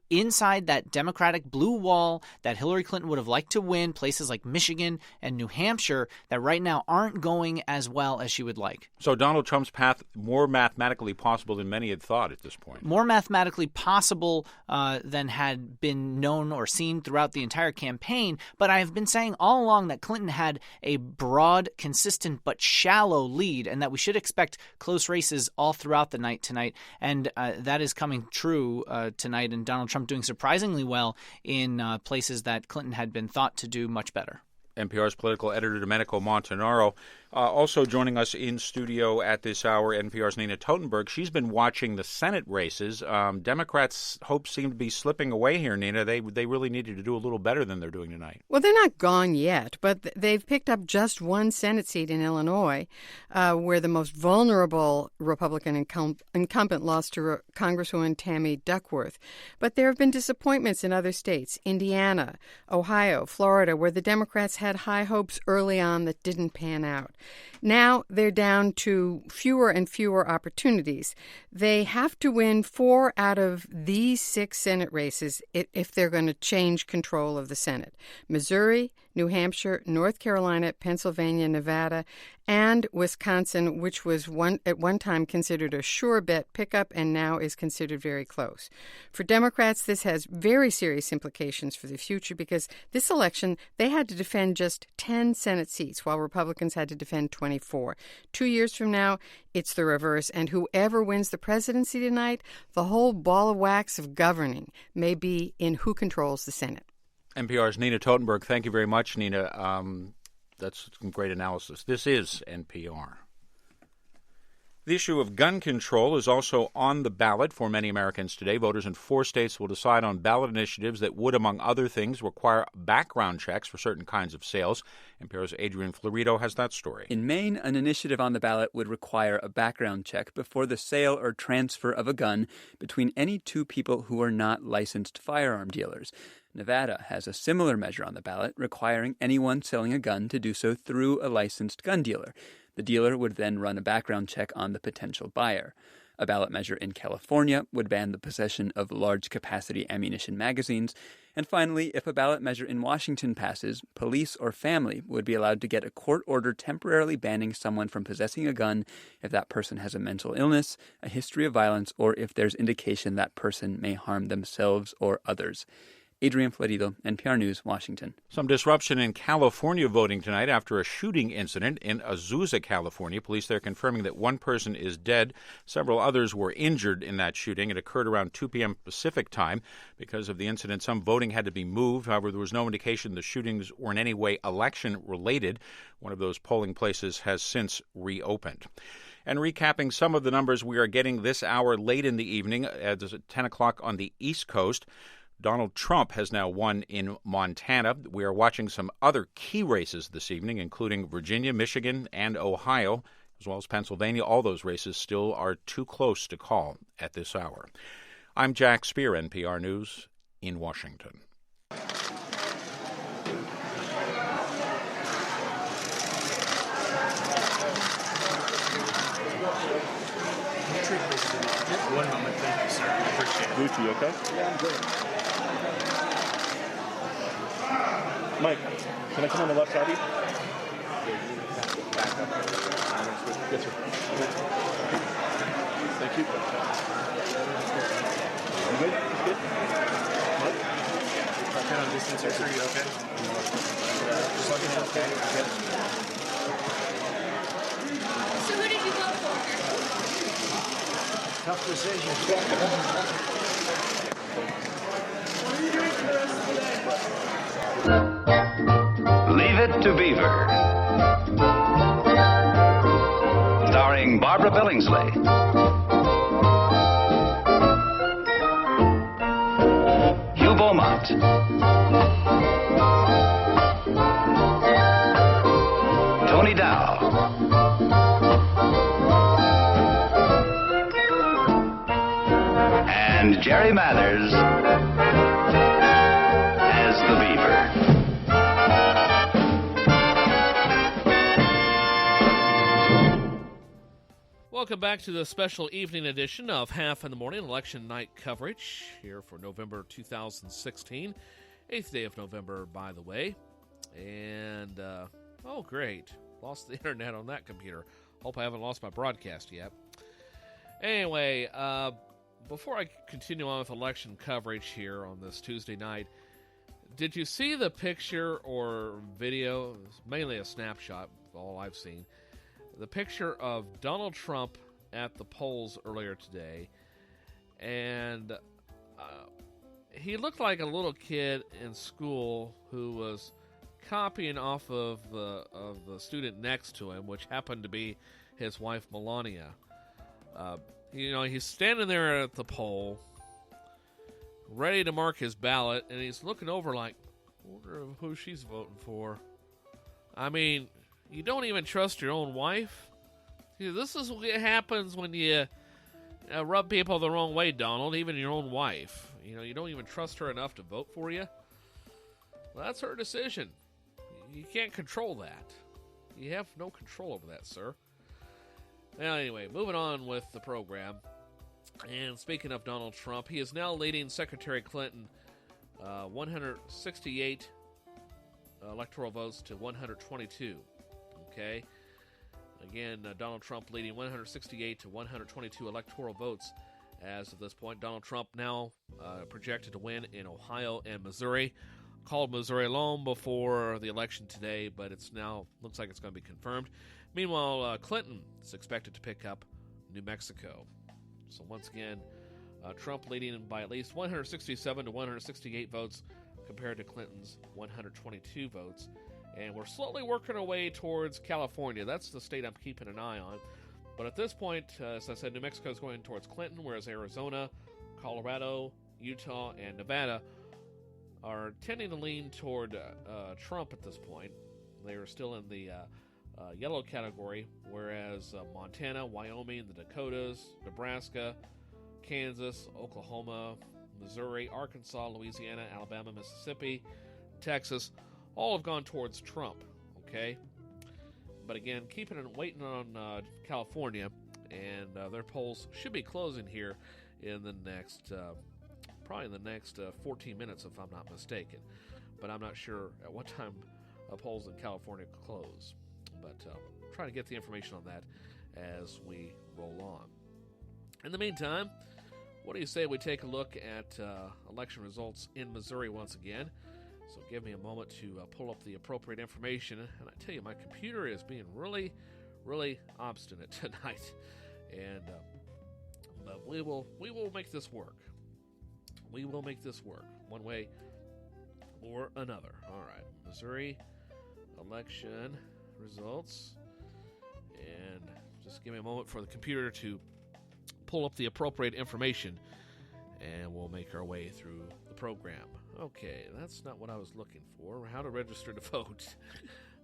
inside that Democratic blue wall that Hillary Clinton would have liked to win, places like Michigan and New Hampshire, that right now aren't going as well as she would like. So Donald Trump's path more mathematically possible than many had thought at this point. More mathematically possible than had been known or seen throughout the entire campaign, but I have been saying all along that Clinton had a broad, consistent, but shallow lead, and that we should expect close races all throughout the night tonight, and that is coming true tonight, and Donald Trump doing surprisingly well in places that Clinton had been thought to do much better. NPR's political editor, Domenico Montanaro. Also joining us in studio at this hour, NPR's Nina Totenberg. She's been watching the Senate races. Democrats' hopes seem to be slipping away here, Nina. They really needed to do a little better than they're doing tonight. Well, they're not gone yet, but they've picked up just one Senate seat in Illinois, where the most vulnerable Republican incumbent lost to Congresswoman Tammy Duckworth. But there have been disappointments in other states, Indiana, Ohio, Florida, where the Democrats had high hopes early on that didn't pan out. Now they're down to fewer and fewer opportunities. They have to win 4 out of these 6 Senate races if they're going to change control of the Senate. Missouri, New Hampshire, North Carolina, Pennsylvania, Nevada, and Wisconsin, which was at one time considered a sure bet pickup and now is considered very close. For Democrats, this has very serious implications for the future because this election, they had to defend just 10 Senate seats while Republicans had to defend 24. 2 years from now, it's the reverse, and whoever wins the presidency tonight, the whole ball of wax of governing may be in who controls the Senate. NPR's Nina Totenberg. Thank you very much, Nina. That's some great analysis. This is NPR. The issue of gun control is also on the ballot for many Americans today. Voters in 4 states will decide on ballot initiatives that would, among other things, require background checks for certain kinds of sales. NPR's Adrian Florido has that story. In Maine, an initiative on the ballot would require a background check before the sale or transfer of a gun between any 2 people who are not licensed firearm dealers. Nevada has a similar measure on the ballot, requiring anyone selling a gun to do so through a licensed gun dealer. The dealer would then run a background check on the potential buyer. A ballot measure in California would ban the possession of large-capacity ammunition magazines. And finally, if a ballot measure in Washington passes, police or family would be allowed to get a court order temporarily banning someone from possessing a gun if that person has a mental illness, a history of violence, or if there's indication that person may harm themselves or others. Adrian Florido, NPR News, Washington. Some disruption in California voting tonight after a shooting incident in Azusa, California. Police there confirming that 1 person is dead. Several others were injured in that shooting. It occurred around 2 p.m. Pacific time. Because of the incident, some voting had to be moved. However, there was no indication the shootings were in any way election-related. One of those polling places has since reopened. And recapping some of the numbers we are getting this hour late in the evening at 10 o'clock on the East Coast. Donald Trump has now won in Montana. We are watching some other key races this evening, including Virginia, Michigan, and Ohio, as well as Pennsylvania. All those races still are too close to call at this hour. I'm Jack Spear, NPR News, in Washington. One moment, thank you, sir. I appreciate it. Gucci, okay? Yeah, I'm good. Mike, can I come on the left side of you? Yes, sir. Thank you. You good? Good? Mike? Okay, on distance, sir. Are you okay? Just looking at okay. Good. So who did you vote for? Tough decision. What are you doing for the rest of the day? Leave It to Beaver. Starring Barbara Billingsley. Hugh Beaumont. Tony Dow. And Jerry Mathers as the Beaver. Welcome back to the special evening edition of Haff in the Morning election night coverage here for November 2016. 8th day of November, by the way. And, oh, great. Lost the internet on that computer. Hope I haven't lost my broadcast yet. Anyway, before I continue on with election coverage here on this Tuesday night, did you see the picture or video? It's mainly a snapshot, all I've seen. The picture of Donald Trump at the polls earlier today, and he looked like a little kid in school who was copying off of the student next to him, which happened to be his wife Melania. He's standing there at the poll, ready to mark his ballot, and he's looking over like, I wonder who she's voting for. I mean, you don't even trust your own wife? This is what happens when you rub people the wrong way, Donald, even your own wife. You don't even trust her enough to vote for you? Well, that's her decision. You can't control that. You have no control over that, sir. Now, anyway, moving on with the program. And speaking of Donald Trump, he is now leading Secretary Clinton 168 electoral votes to 122. Okay. Again, Donald Trump leading 168 to 122 electoral votes as of this point. Donald Trump now projected to win in Ohio and Missouri. Called Missouri long before the election today, but it's now looks like it's going to be confirmed. Meanwhile, Clinton is expected to pick up New Mexico. So once again, Trump leading by at least 167 to 168 votes compared to Clinton's 122 votes. And we're slowly working our way towards California. That's the state I'm keeping an eye on. But at this point, as I said, New Mexico is going towards Clinton, whereas Arizona, Colorado, Utah, and Nevada are tending to lean toward Trump at this point. They are still in the yellow category, whereas Montana, Wyoming, the Dakotas, Nebraska, Kansas, Oklahoma, Missouri, Arkansas, Louisiana, Alabama, Mississippi, Texas, all have gone towards Trump, okay? But again, waiting on California, and their polls should be closing here in the next, probably in the next 14 minutes, if I'm not mistaken. But I'm not sure at what time polls in California close. But trying to get the information on that as we roll on. In the meantime, what do you say we take a look at election results in Missouri once again? So give me a moment to pull up the appropriate information. And I tell you, my computer is being really, really obstinate tonight. And but we will make this work. We will make this work one way or another. All right, Missouri election results. And just give me a moment for the computer to pull up the appropriate information, and we'll make our way through the program. Okay, that's not what I was looking for. How to register to vote.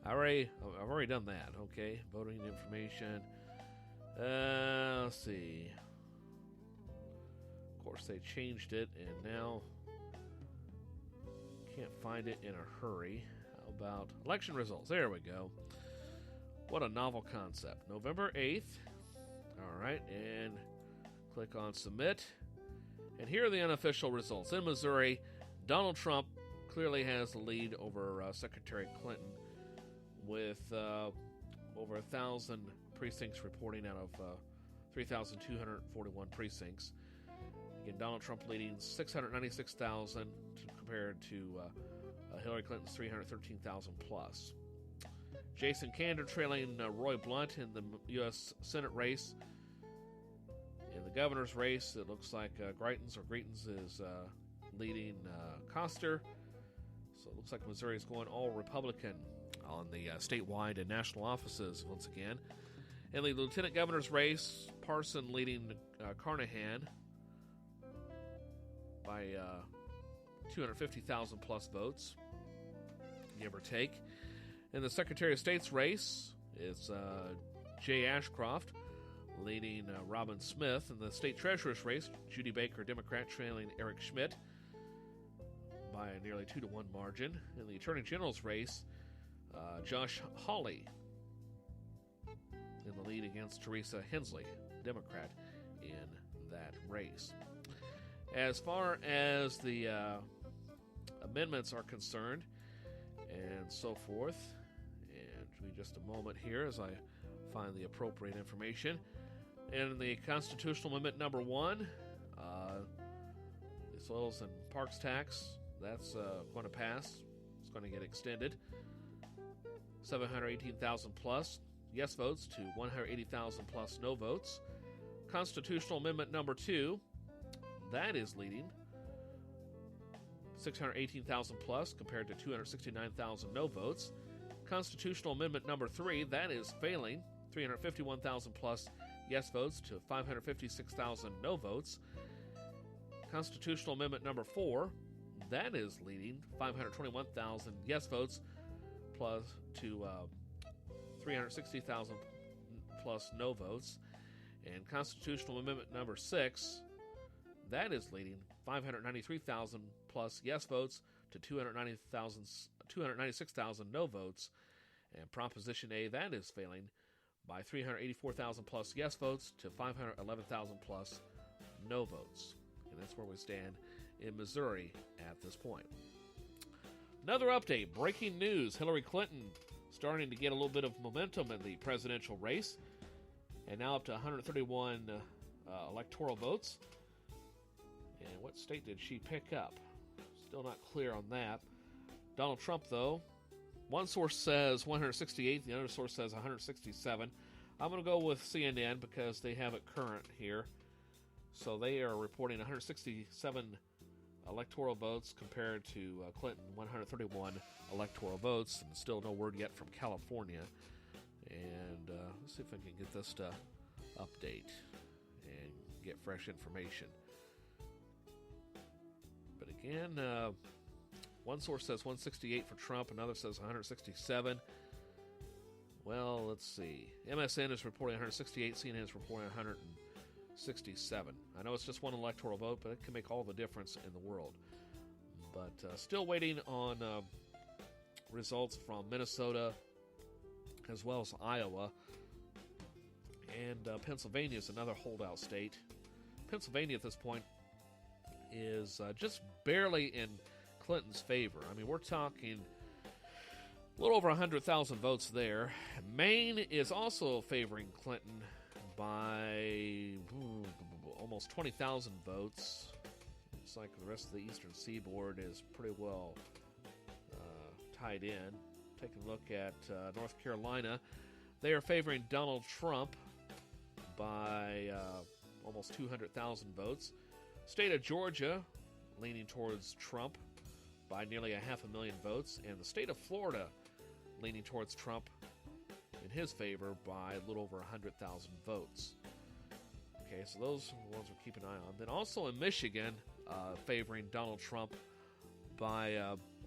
I've already done that. Okay, voting information. Let's see. Of course, they changed it, and now can't find it in a hurry. How about election results? There we go. What a novel concept. November 8th. All right, and click on Submit. And here are the unofficial results. In Missouri, Donald Trump clearly has the lead over Secretary Clinton with over 1,000 precincts reporting out of 3,241 precincts. Again, Donald Trump leading 696,000 compared to Hillary Clinton's 313,000 plus. Jason Kander trailing Roy Blunt in the U.S. Senate race. In the governor's race, it looks like Greitens is leading Koster. So it looks like Missouri is going all Republican on the statewide and national offices once again. In the lieutenant governor's race, Parson leading Carnahan by 250,000 plus votes, give or take. In the Secretary of State's race, it's Jay Ashcroft leading Robin Smith. In the state treasurer's race, Judy Baker, Democrat, trailing Eric Schmidt by a nearly 2-to-1 margin. In the attorney general's race, Josh Hawley in the lead against Teresa Hensley, Democrat, in that race. As far as the amendments are concerned and so forth, and give me just a moment here as I find the appropriate information. In the Constitutional Amendment number 1, the Soils and Parks Tax, that's going to pass. It's going to get extended. 718,000 plus yes votes to 180,000 plus no votes. Constitutional Amendment number 2, that is leading 618,000 plus compared to 269,000 no votes. Constitutional Amendment number 3, that is failing, 351,000 plus yes votes to 556,000 no votes. Constitutional Amendment number 4, that is leading 521,000 yes votes plus to 360,000 plus no votes. And Constitutional Amendment number 6, that is leading 593,000 plus yes votes to 296,000 no votes. And Proposition A, that is failing by 384,000 plus yes votes to 511,000 plus no votes. And that's where we stand in Missouri at this point. Another update, breaking news. Hillary Clinton starting to get a little bit of momentum in the presidential race, and now up to 131 electoral votes. And what state did she pick up? Still not clear on that. Donald Trump, though, one source says 168, the other source says 167. I'm going to go with CNN because they have it current here. So they are reporting 167 electoral votes compared to Clinton, 131 electoral votes, and still no word yet from California. And let's see if I can get this to update and get fresh information. But again, one source says 168 for Trump, another says 167. Well, let's see. MSN is reporting 168, CNN is reporting 167. I know it's just one electoral vote, but it can make all the difference in the world. But still waiting on results from Minnesota as well as Iowa. And Pennsylvania is another holdout state. Pennsylvania at this point is just barely in Clinton's favor. I mean, we're talking a little over 100,000 votes there. Maine is also favoring Clinton by almost 20,000 votes. Looks like the rest of the eastern seaboard is pretty well tied in. Taking a look at North Carolina, they are favoring Donald Trump by almost 200,000 votes. State of Georgia leaning towards Trump by nearly 500,000 votes, and the state of Florida leaning towards Trump in his favor by a little over 100,000 votes. Okay, so those are the ones we're keeping an eye on. Then also in Michigan, favoring Donald Trump by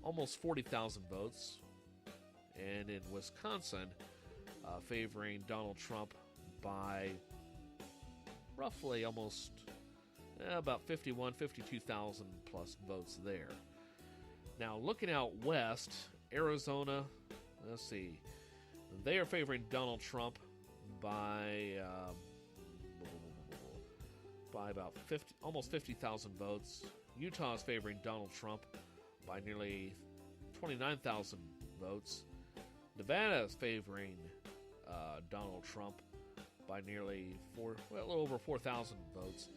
almost 40,000 votes, and in Wisconsin, favoring Donald Trump by roughly almost about 52,000 plus votes there. Now, looking out west, Arizona, let's see, they are favoring Donald Trump by about almost 50,000 votes. Utah is favoring Donald Trump by nearly 29,000 votes. Nevada is favoring Donald Trump by nearly a little over 4,000 votes.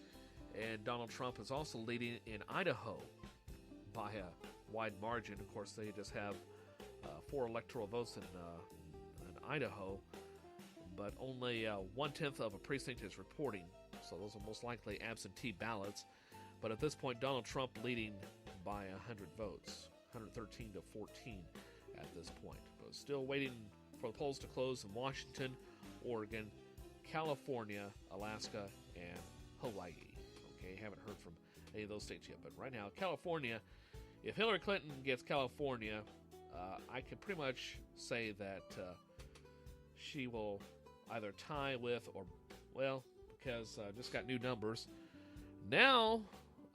And Donald Trump is also leading in Idaho by a wide margin. Of course, they just have 4 electoral votes in Idaho, but only 1/10 of a precinct is reporting. So those are most likely absentee ballots. But at this point, Donald Trump leading by 100 votes, 113 to 14 at this point. But still waiting for the polls to close in Washington, Oregon, California, Alaska, and Hawaii. Okay, haven't heard from any of those states yet. But right now, California, if Hillary Clinton gets California, I can pretty much say that she will either tie with or, well, because just got new numbers. Now,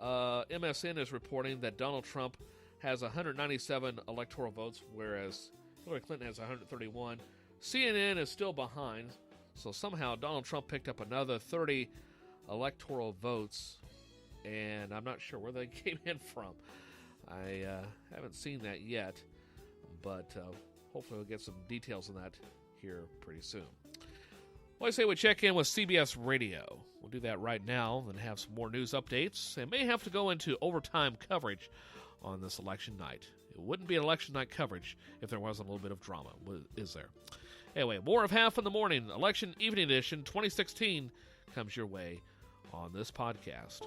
MSN is reporting that Donald Trump has 197 electoral votes, whereas Hillary Clinton has 131. CNN is still behind, so somehow Donald Trump picked up another 30 electoral votes, and I'm not sure where they came in from. I haven't seen that yet, but hopefully we'll get some details on that here pretty soon. Well, I say we check in with CBS Radio. We'll do that right now and have some more news updates, and may have to go into overtime coverage on this election night. It wouldn't be an election night coverage if there wasn't a little bit of drama, is there? Anyway, more of Haff in the Morning, Election Evening Edition 2016 comes your way on this podcast.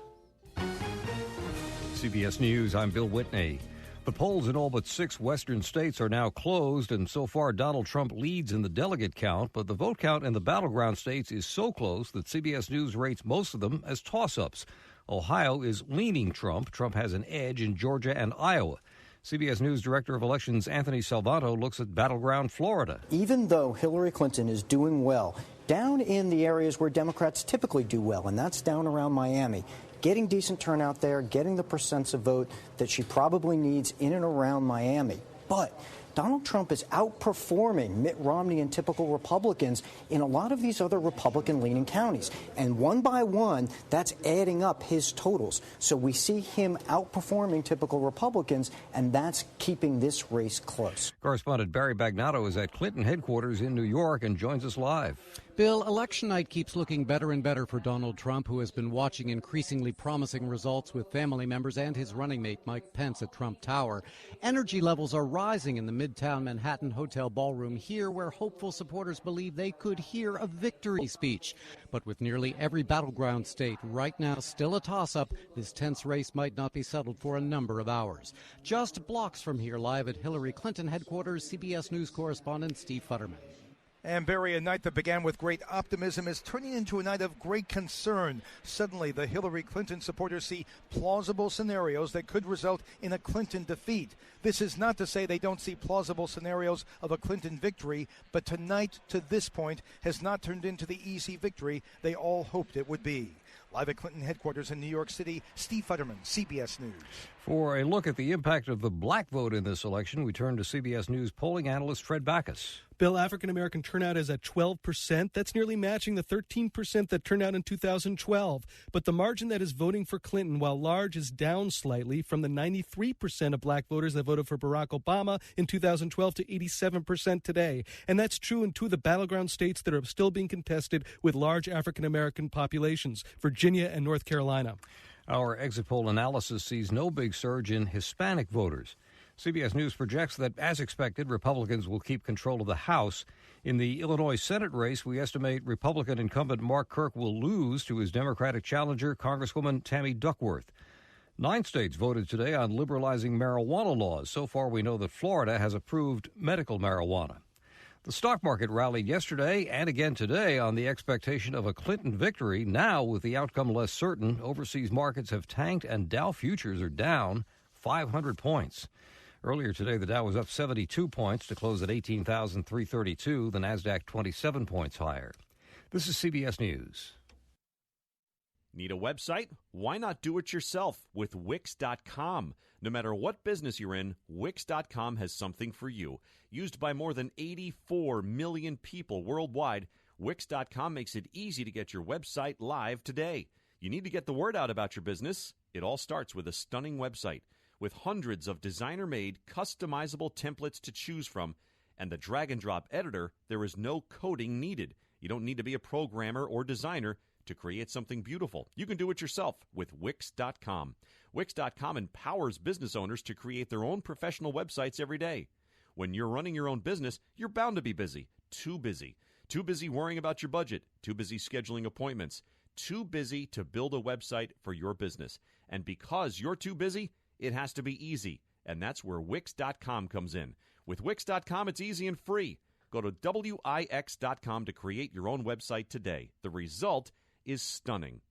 CBS News, I'm Bill Whitney. The polls in all but 6 western states are now closed, and so far Donald Trump leads in the delegate count, but the vote count in the battleground states is so close that CBS News rates most of them as toss-ups. Ohio is leaning Trump. Trump has an edge in Georgia and Iowa. CBS News Director of Elections Anthony Salvato looks at battleground Florida. Even though Hillary Clinton is doing well, down in the areas where Democrats typically do well, and that's down around Miami, getting decent turnout there, getting the percents of vote that she probably needs in and around Miami. But Donald Trump is outperforming Mitt Romney and typical Republicans in a lot of these other Republican-leaning counties. And one by one, that's adding up his totals. So we see him outperforming typical Republicans, and that's keeping this race close. Correspondent Barry Bagnato is at Clinton headquarters in New York and joins us live. Bill, election night keeps looking better and better for Donald Trump, who has been watching increasingly promising results with family members and his running mate Mike Pence at Trump Tower. Energy levels are rising in the Midtown Manhattan Hotel ballroom here, where hopeful supporters believe they could hear a victory speech. But with nearly every battleground state right now still a toss-up, this tense race might not be settled for a number of hours. Just blocks from here, live at Hillary Clinton headquarters, CBS News correspondent Steve Futterman. And Barry, a night that began with great optimism is turning into a night of great concern. Suddenly, the Hillary Clinton supporters see plausible scenarios that could result in a Clinton defeat. This is not to say they don't see plausible scenarios of a Clinton victory, but tonight, to this point, has not turned into the easy victory they all hoped it would be. Live at Clinton headquarters in New York City, Steve Futterman, CBS News. For a look at the impact of the black vote in this election, we turn to CBS News polling analyst Fred Backus. Bill, African-American turnout is at 12%. That's nearly matching the 13% that turned out in 2012. But the margin that is voting for Clinton, while large, is down slightly from the 93% of black voters that voted for Barack Obama in 2012 to 87% today. And that's true in two of the battleground states that are still being contested with large African-American populations, Virginia and North Carolina. Our exit poll analysis sees no big surge in Hispanic voters. CBS News projects that, as expected, Republicans will keep control of the House. In the Illinois Senate race, we estimate Republican incumbent Mark Kirk will lose to his Democratic challenger, Congresswoman Tammy Duckworth. 9 states voted today on liberalizing marijuana laws. So far, we know that Florida has approved medical marijuana. The stock market rallied yesterday and again today on the expectation of a Clinton victory. Now, with the outcome less certain, overseas markets have tanked and Dow futures are down 500 points. Earlier today, the Dow was up 72 points to close at 18,332. The Nasdaq 27 points higher. This is CBS News. Need a website? Why not do it yourself with Wix.com? No matter what business you're in, Wix.com has something for you. Used by more than 84 million people worldwide, Wix.com makes it easy to get your website live today. You need to get the word out about your business? It all starts with a stunning website. With hundreds of designer-made, customizable templates to choose from, and the drag-and-drop editor, there is no coding needed. You don't need to be a programmer or designer to create something beautiful. You can do it yourself with Wix.com. Wix.com empowers business owners to create their own professional websites every day. When you're running your own business, you're bound to be busy. Too busy. Too busy worrying about your budget. Too busy scheduling appointments. Too busy to build a website for your business. And because you're too busy, it has to be easy, and that's where Wix.com comes in. With Wix.com, it's easy and free. Go to Wix.com to create your own website today. The result is stunning.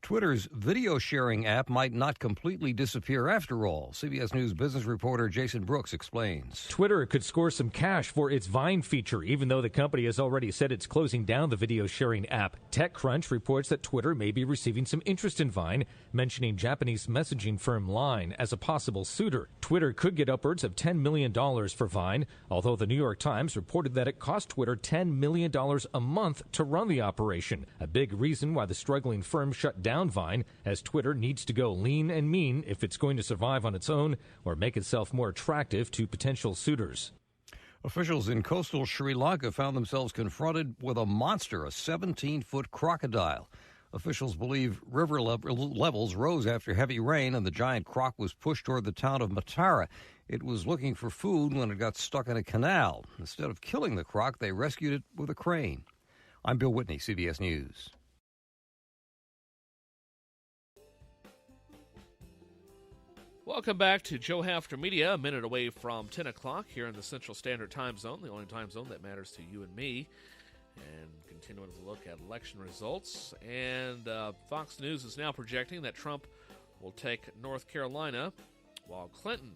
Twitter's video sharing app might not completely disappear after all. CBS News business reporter Jason Brooks explains. Twitter could score some cash for its Vine feature, even though the company has already said it's closing down the video sharing app. TechCrunch reports that Twitter may be receiving some interest in Vine, mentioning Japanese messaging firm Line as a possible suitor. Twitter could get upwards of $10 million for Vine, although the New York Times reported that it cost Twitter $10 million a month to run the operation, a big reason why the struggling firm shut down Vine, as Twitter needs to go lean and mean if it's going to survive on its own or make itself more attractive to potential suitors. Officials in coastal Sri Lanka found themselves confronted with a monster, a 17-foot crocodile. Officials believe river levels rose after heavy rain and the giant croc was pushed toward the town of Matara. It was looking for food when it got stuck in a canal. Instead of killing the croc, they rescued it with a crane. I'm Bill Whitney, CBS News. Welcome back to Joe Hafter Media, a minute away from 10 o'clock here in the Central Standard Time Zone, the only time zone that matters to you and me. And continuing to look at election results. And Fox News is now projecting that Trump will take North Carolina, while Clinton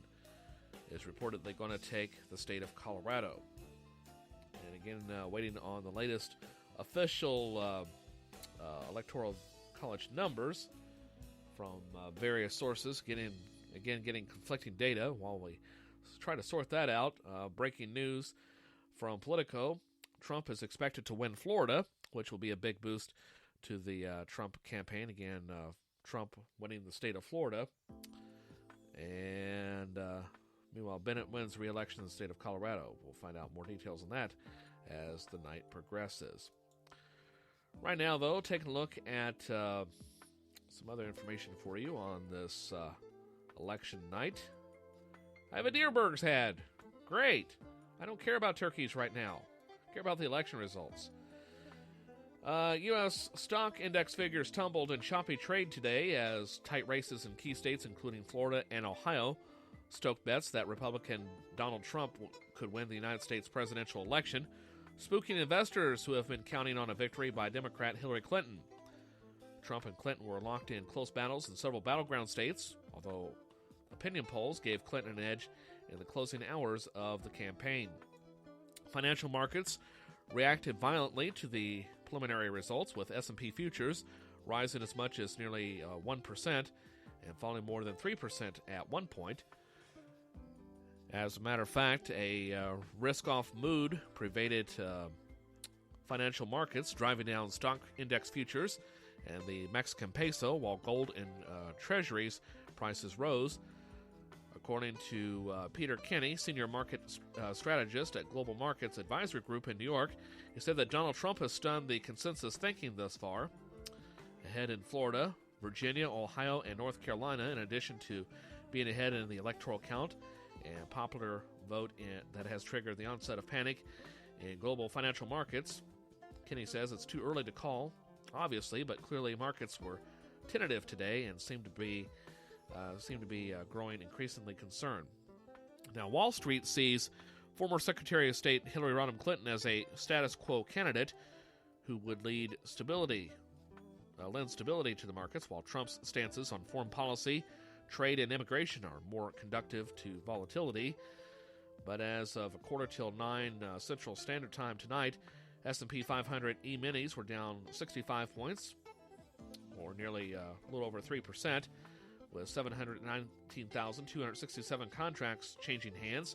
is reportedly going to take the state of Colorado. And again, waiting on the latest official Electoral College numbers from various sources, getting conflicting data while we try to sort that out. Breaking news from Politico. Trump is expected to win Florida, which will be a big boost to the Trump campaign. Again, Trump winning the state of Florida. And meanwhile, Bennett wins re-election in the state of Colorado. We'll find out more details on that as the night progresses. Right now, though, taking a look at some other information for you on this election night. I have a Deerberg's head. Great. I don't care about turkeys right now. I care about the election results. U.S. stock index figures tumbled in choppy trade today as tight races in key states, including Florida and Ohio, stoked bets that Republican Donald Trump could win the United States presidential election, spooking investors who have been counting on a victory by Democrat Hillary Clinton. Trump and Clinton were locked in close battles in several battleground states, although opinion polls gave Clinton an edge in the closing hours of the campaign. Financial markets reacted violently to the preliminary results, with S&P futures rising as much as nearly 1% and falling more than 3% at one point. As a matter of fact, a risk-off mood pervaded financial markets, driving down stock index futures and the Mexican peso, while gold and treasuries prices rose. According to Peter Kenny, senior market strategist at Global Markets Advisory Group in New York, he said that Donald Trump has stunned the consensus thinking thus far. Ahead in Florida, Virginia, Ohio, and North Carolina, in addition to being ahead in the electoral count and popular vote that has triggered the onset of panic in global financial markets. Kenny says it's too early to call, obviously, but clearly markets were tentative today and seem to be growing increasingly concerned. Now, Wall Street sees former Secretary of State Hillary Rodham Clinton as a status quo candidate who would lend stability to the markets, while Trump's stances on foreign policy, trade, and immigration are more conducive to volatility. But as of a quarter till 9 Central Standard Time tonight, S&P 500 E-minis were down 65 points, or nearly a little over 3%, with 719,267 contracts changing hands.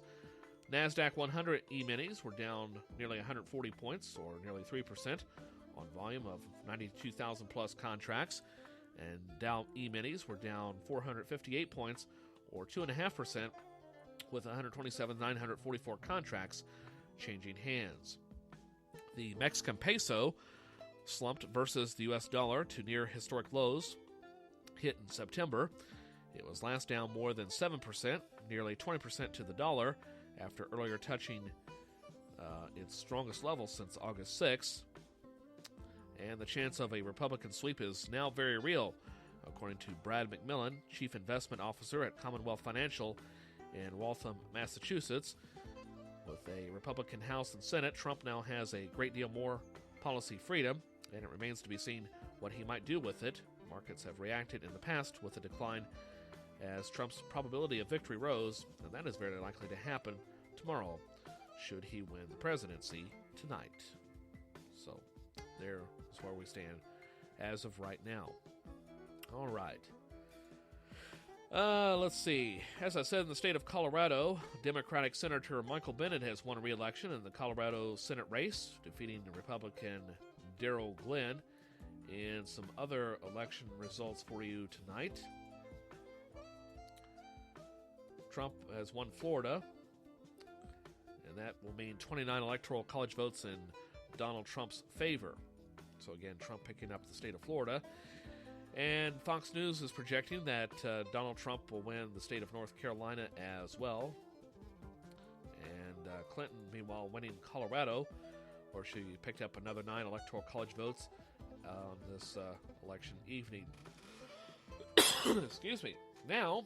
NASDAQ 100 E-minis were down nearly 140 points, or nearly 3%, on volume of 92,000 plus contracts, and Dow E-minis were down 458 points, or 2.5%, with 127,944 contracts changing hands. The Mexican peso slumped versus the U.S. dollar to near historic lows hit in September. It was last down more than 7%, nearly 20% to the dollar, after earlier touching its strongest level since August 6th. And the chance of a Republican sweep is now very real, according to Brad McMillan, Chief Investment Officer at Commonwealth Financial in Waltham, Massachusetts. With a Republican House and Senate, Trump now has a great deal more policy freedom, and it remains to be seen what he might do with it. Markets have reacted in the past with a decline as Trump's probability of victory rose, and that is very likely to happen tomorrow should he win the presidency tonight. So there is where we stand as of right now. All right. Let's see. As I said, in the state of Colorado, Democratic Senator Michael Bennet has won re-election in the Colorado Senate race, defeating the Republican Darrell Glenn. And some other election results for you tonight. Trump has won Florida, and that will mean 29 electoral college votes in Donald Trump's favor. So again, Trump picking up the state of Florida. And Fox News is projecting that Donald Trump will win the state of North Carolina as well. And Clinton, meanwhile, winning Colorado, where she picked up another 9 electoral college votes on this election evening. Excuse me. Now,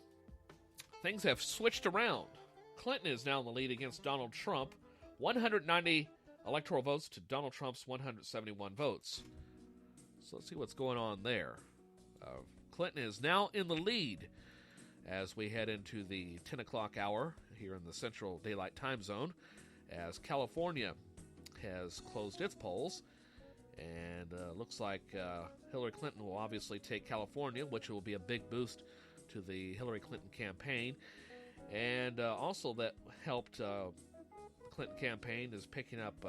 things have switched around. Clinton is now in the lead against Donald Trump, 190 electoral votes to Donald Trump's 171 votes. So let's see what's going on there. Clinton is now in the lead as we head into the 10 o'clock hour here in the Central Daylight Time Zone, as California has closed its polls. And looks like Hillary Clinton will obviously take California, which will be a big boost to the Hillary Clinton campaign. And also that helped Clinton campaign is picking up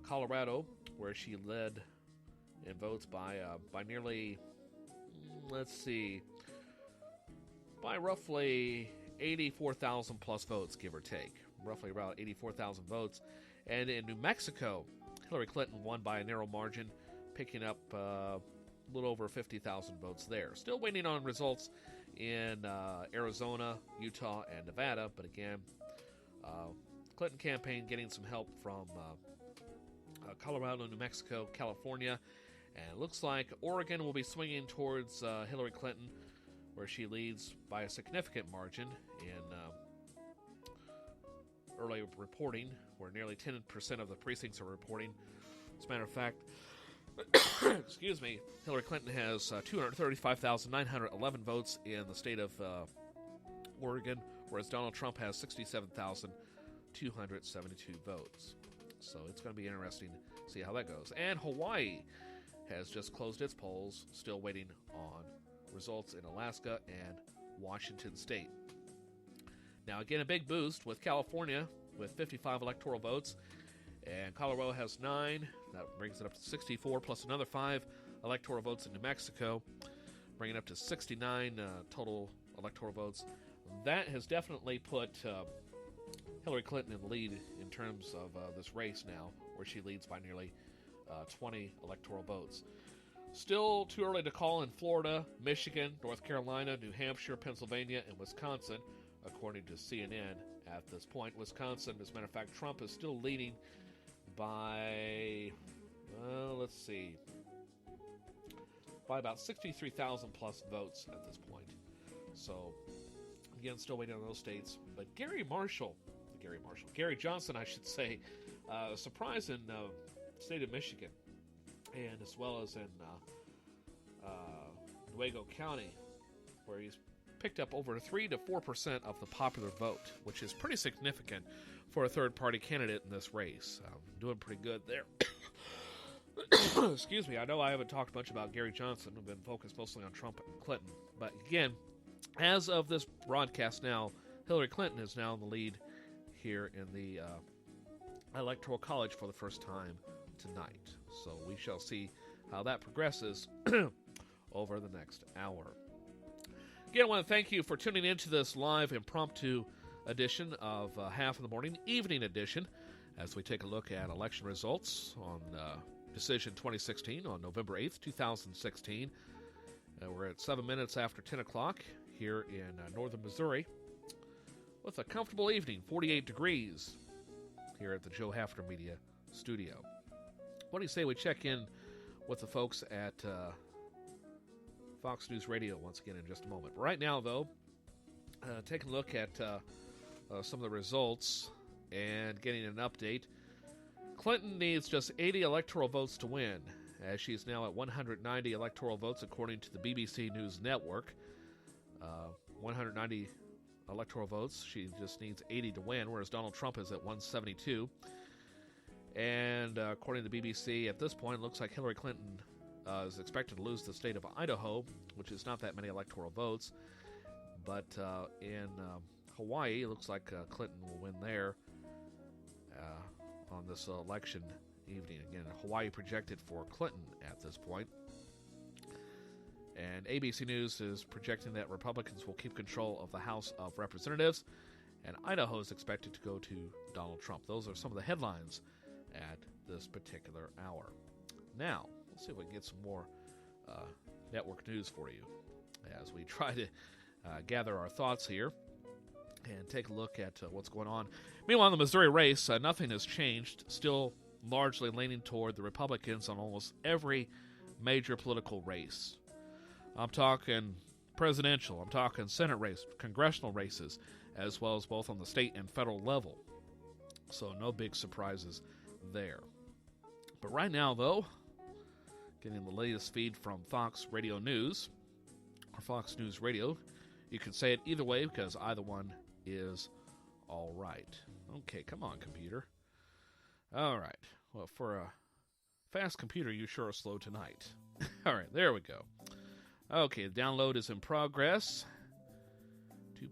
Colorado, where she led in votes by nearly, by roughly 84,000 plus votes, give or take. Roughly about 84,000 votes. And in New Mexico, Hillary Clinton won by a narrow margin, picking up a little over 50,000 votes there. Still waiting on results in Arizona, Utah, and Nevada. But again, Clinton campaign getting some help from Colorado, New Mexico, California. And it looks like Oregon will be swinging towards Hillary Clinton, where she leads by a significant margin in early reporting, where nearly 10% of the precincts are reporting. As a matter of fact, excuse me, Hillary Clinton has 235,911 votes in the state of Oregon, whereas Donald Trump has 67,272 votes. So it's going to be interesting to see how that goes. And Hawaii has just closed its polls, still waiting on results in Alaska and Washington State. Now, again, a big boost with California with 55 electoral votes, and Colorado has 9. That brings it up to 64, plus another 5 electoral votes in New Mexico, bringing it up to 69 total electoral votes. That has definitely put Hillary Clinton in the lead in terms of this race now, where she leads by nearly 20 electoral votes. Still too early to call in Florida, Michigan, North Carolina, New Hampshire, Pennsylvania, and Wisconsin, according to CNN at this point. Wisconsin, as a matter of fact, Trump is still leading by, by about 63,000 plus votes at this point. So, again, still waiting on those states. But Gary Johnson, I should say, surprise in the state of Michigan, and as well as in Nuevo County, where he's picked up over 3 to 4% of the popular vote, which is pretty significant for a third-party candidate in this race. Doing pretty good there. Excuse me, I know I haven't talked much about Gary Johnson. I've been focused mostly on Trump and Clinton. But again, as of this broadcast now, Hillary Clinton is now in the lead here in the Electoral College for the first time tonight. So we shall see how that progresses over the next hour. Again, I want to thank you for tuning into this live impromptu edition of Haff in the Morning, evening edition, as we take a look at election results on Decision 2016 on November 8th, 2016. We're at 7 minutes after 10 o'clock here in northern Missouri with a comfortable evening, 48 degrees here at the Joe Hafner Media Studio. What do you say we check in with the folks at Fox News Radio once again in just a moment. Right now, though, taking a look at some of the results and getting an update. Clinton needs just 80 electoral votes to win, as she's now at 190 electoral votes according to the BBC News Network. 190 electoral votes. She just needs 80 to win, whereas Donald Trump is at 172. And according to the BBC, at this point, it looks like Hillary Clinton is expected to lose the state of Idaho, which is not that many electoral votes. But in Hawaii, it looks like Clinton will win there on this election evening. Again, Hawaii projected for Clinton at this point. And ABC News is projecting that Republicans will keep control of the House of Representatives, and Idaho is expected to go to Donald Trump. Those are some of the headlines at this particular hour. Now, let's see if we can get some more network news for you as we try to gather our thoughts here and take a look at what's going on. Meanwhile, in the Missouri race, nothing has changed. Still largely leaning toward the Republicans on almost every major political race. I'm talking presidential, I'm talking Senate race, congressional races, as well as both on the state and federal level. So no big surprises there. But right now, though, getting the latest feed from Fox Radio News, or Fox News Radio. You can say it either way because either one is all right. Okay, come on, computer. All right. Well, for a fast computer, you sure are slow tonight. All right, there we go. Okay, the download is in progress.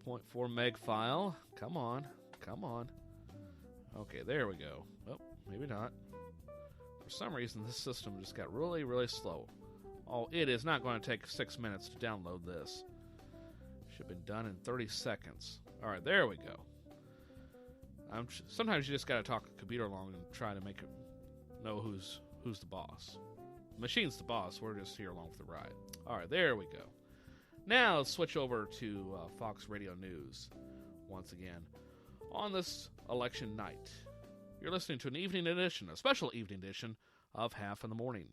2.4 meg file. Come on. Come on. Okay, there we go. Oh, maybe not. For some reason, this system just got really, really slow. Oh, it is not going to take 6 minutes to download this. Should have been done in 30 seconds. All right, there we go. Sometimes you just got to talk the computer along and try to make it know who's the boss. The machine's the boss. We're just here along for the ride. All right, there we go. Now let's switch over to Fox Radio News once again on this election night. You're listening to an evening edition, a special evening edition of Haff in the Morning.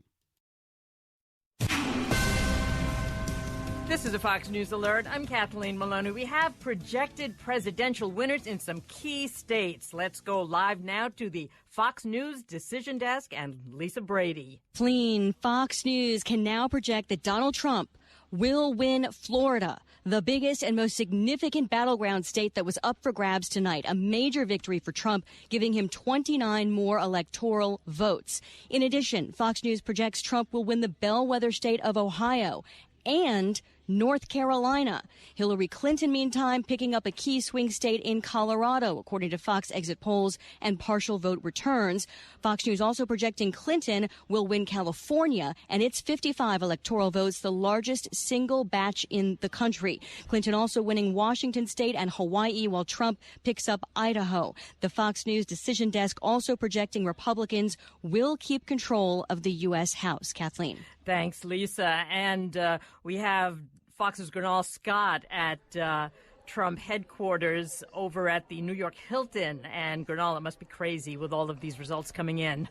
This is a Fox News Alert. I'm Kathleen Maloney. We have projected presidential winners in some key states. Let's go live now to the Fox News Decision Desk and Lisa Brady. Fleeing Fox News can now project that Donald Trump will win Florida, the biggest and most significant battleground state that was up for grabs tonight. A major victory for Trump, giving him 29 more electoral votes. In addition, Fox News projects Trump will win the bellwether state of Ohio and North Carolina. Hillary Clinton, meantime, picking up a key swing state in Colorado, according to Fox exit polls and partial vote returns. Fox News also projecting Clinton will win California and its 55 electoral votes, the largest single batch in the country. Clinton also winning Washington state and Hawaii, while Trump picks up Idaho. The Fox News Decision Desk also projecting Republicans will keep control of the U.S. House. Kathleen. Thanks, Lisa. And we have Fox's Gernal Scott at Trump headquarters over at the New York Hilton. And Gernal, it must be crazy with all of these results coming in.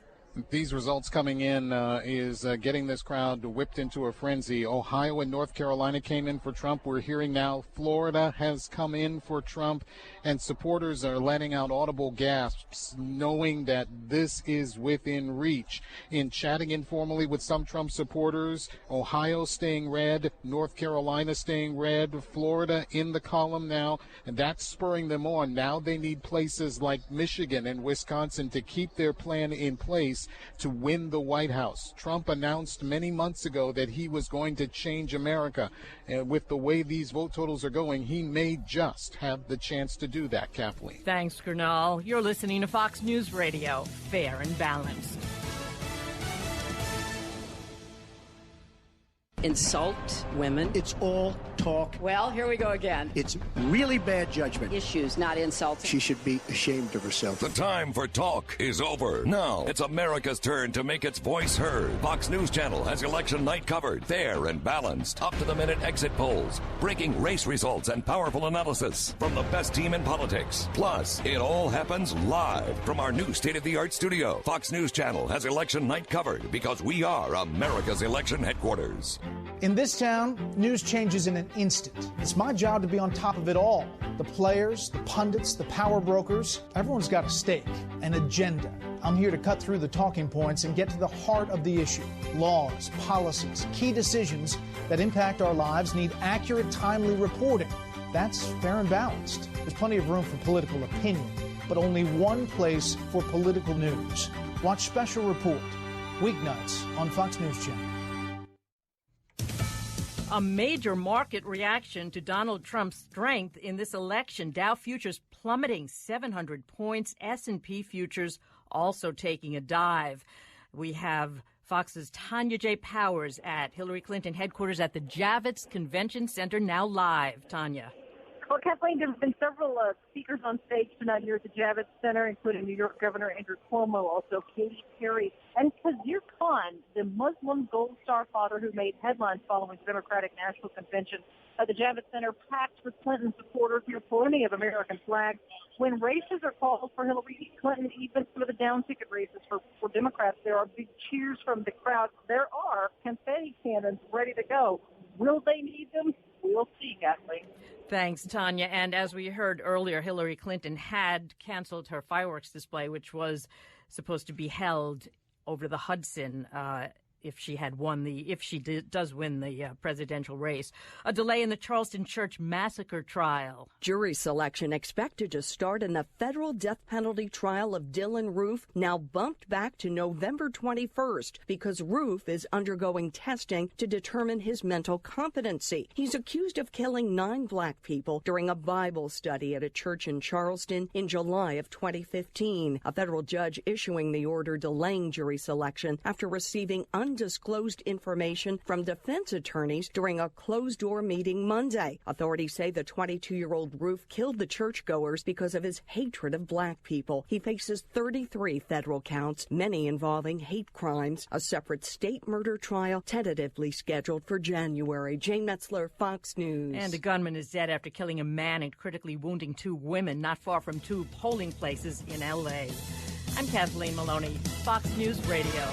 These results coming in is getting this crowd whipped into a frenzy. Ohio and North Carolina came in for Trump. We're hearing now Florida has come in for Trump, and supporters are letting out audible gasps, knowing that this is within reach. In chatting informally with some Trump supporters, Ohio staying red, North Carolina staying red, Florida in the column now, and that's spurring them on. Now they need places like Michigan and Wisconsin to keep their plan in place to win the White House. Trump announced many months ago that he was going to change America. And with the way these vote totals are going, he may just have the chance to do that, Kathleen. Thanks, Gernal. You're listening to Fox News Radio, fair and balanced. Insult women. It's all talk. Well, here we go again. It's really bad judgment. Issues, not insults. She should be ashamed of herself. The time for talk is over. Now it's America's turn to make its voice heard. Fox News Channel has election night covered, fair and balanced, up-to-the-minute exit polls, breaking race results and powerful analysis from the best team in politics. Plus, it all happens live from our new state-of-the-art studio. Fox News Channel has election night covered because we are America's election headquarters. In this town, news changes in an instant. It's my job to be on top of it all. The players, the pundits, the power brokers, everyone's got a stake, an agenda. I'm here to cut through the talking points and get to the heart of the issue. Laws, policies, key decisions that impact our lives need accurate, timely reporting. That's fair and balanced. There's plenty of room for political opinion, but only one place for political news. Watch Special Report, weeknights on Fox News Channel. A major market reaction to Donald Trump's strength in this election. Dow futures plummeting 700 points. S&P futures also taking a dive. We have Fox's Tanya J. Powers at Hillary Clinton headquarters at the Javits Convention Center, now live. Tanya. Well, Kathleen, there have been several speakers on stage tonight here at the Javits Center, including New York Governor Andrew Cuomo, also Katy Perry, and Khizr Khan, the Muslim Gold Star father who made headlines following the Democratic National Convention. The Javits Center packed with Clinton supporters, here plenty of American flags. When races are called for Hillary Clinton, even some of the down-ticket races for Democrats, there are big cheers from the crowd. There are confetti cannons ready to go. Will they need them? We'll see, Kathleen. Thanks, Tanya. And as we heard earlier, Hillary Clinton had canceled her fireworks display, which was supposed to be held over the Hudson if she does win the presidential race. A delay in the Charleston Church massacre trial. Jury selection expected to start in the federal death penalty trial of Dylan Roof, now bumped back to November 21st because Roof is undergoing testing to determine his mental competency. He's accused of killing 9 black people during a Bible study at a church in Charleston in July of 2015. A federal judge issuing the order delaying jury selection after receiving undisclosed information from defense attorneys during a closed-door meeting Monday. Authorities say the 22-year-old Roof killed the churchgoers because of his hatred of black people. He faces 33 federal counts, many involving hate crimes. A separate state murder trial tentatively scheduled for January. Jane Metzler, Fox News. And a gunman is dead after killing a man and critically wounding 2 women not far from 2 polling places in L.A. I'm Kathleen Maloney, Fox News Radio.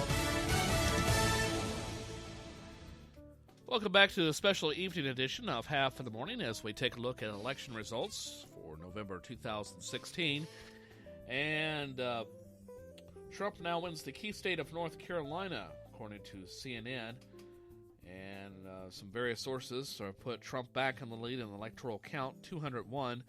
Welcome back to the special evening edition of Haff in the Morning as we take a look at election results for November 2016. And Trump now wins the key state of North Carolina, according to CNN. And some various sources put Trump back in the lead in the electoral count, 201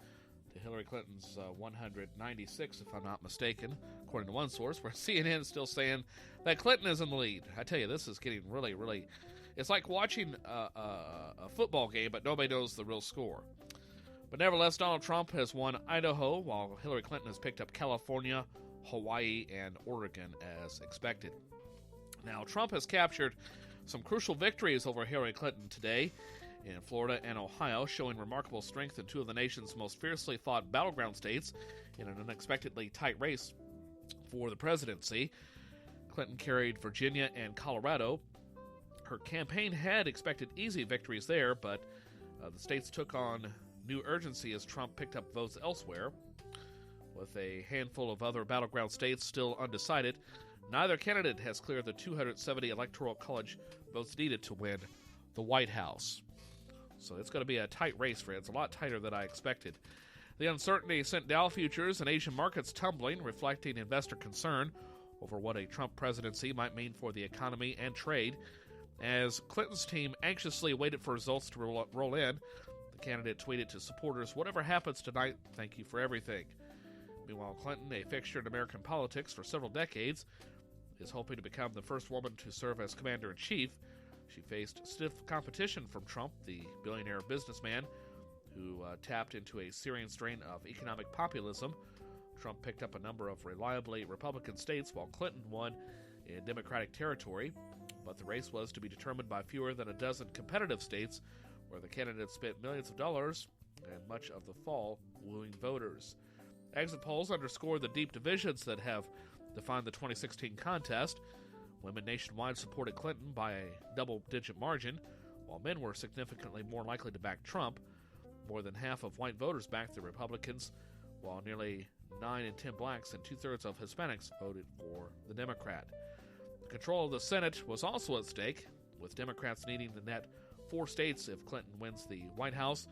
to Hillary Clinton's 196, if I'm not mistaken, according to one source, where CNN is still saying that Clinton is in the lead. I tell you, this is getting really, really... It's like watching a football game, but nobody knows the real score. But nevertheless, Donald Trump has won Idaho, while Hillary Clinton has picked up California, Hawaii, and Oregon as expected. Now, Trump has captured some crucial victories over Hillary Clinton today in Florida and Ohio, showing remarkable strength in two of the nation's most fiercely fought battleground states in an unexpectedly tight race for the presidency. Clinton carried Virginia and Colorado. Her campaign had expected easy victories there, but the states took on new urgency as Trump picked up votes elsewhere. With a handful of other battleground states still undecided, neither candidate has cleared the 270 Electoral College votes needed to win the White House. So it's going to be a tight race, friends, a lot tighter than I expected. The uncertainty sent Dow futures and Asian markets tumbling, reflecting investor concern over what a Trump presidency might mean for the economy and trade. As Clinton's team anxiously waited for results to roll in, the candidate tweeted to supporters, "Whatever happens tonight, thank you for everything." Meanwhile, Clinton, a fixture in American politics for several decades, is hoping to become the first woman to serve as commander-in-chief. She faced stiff competition from Trump, the billionaire businessman who tapped into a Syrian strain of economic populism. Trump picked up a number of reliably Republican states, while Clinton won in Democratic territory. But the race was to be determined by fewer than a dozen competitive states where the candidates spent millions of dollars and much of the fall wooing voters. Exit polls underscore the deep divisions that have defined the 2016 contest. Women nationwide supported Clinton by a double-digit margin, while men were significantly more likely to back Trump. More than half of white voters backed the Republicans, while nearly 9 in 10 blacks and two-thirds of Hispanics voted for the Democrat. Control of the Senate was also at stake, with Democrats needing to net 4 states if Clinton wins the White House.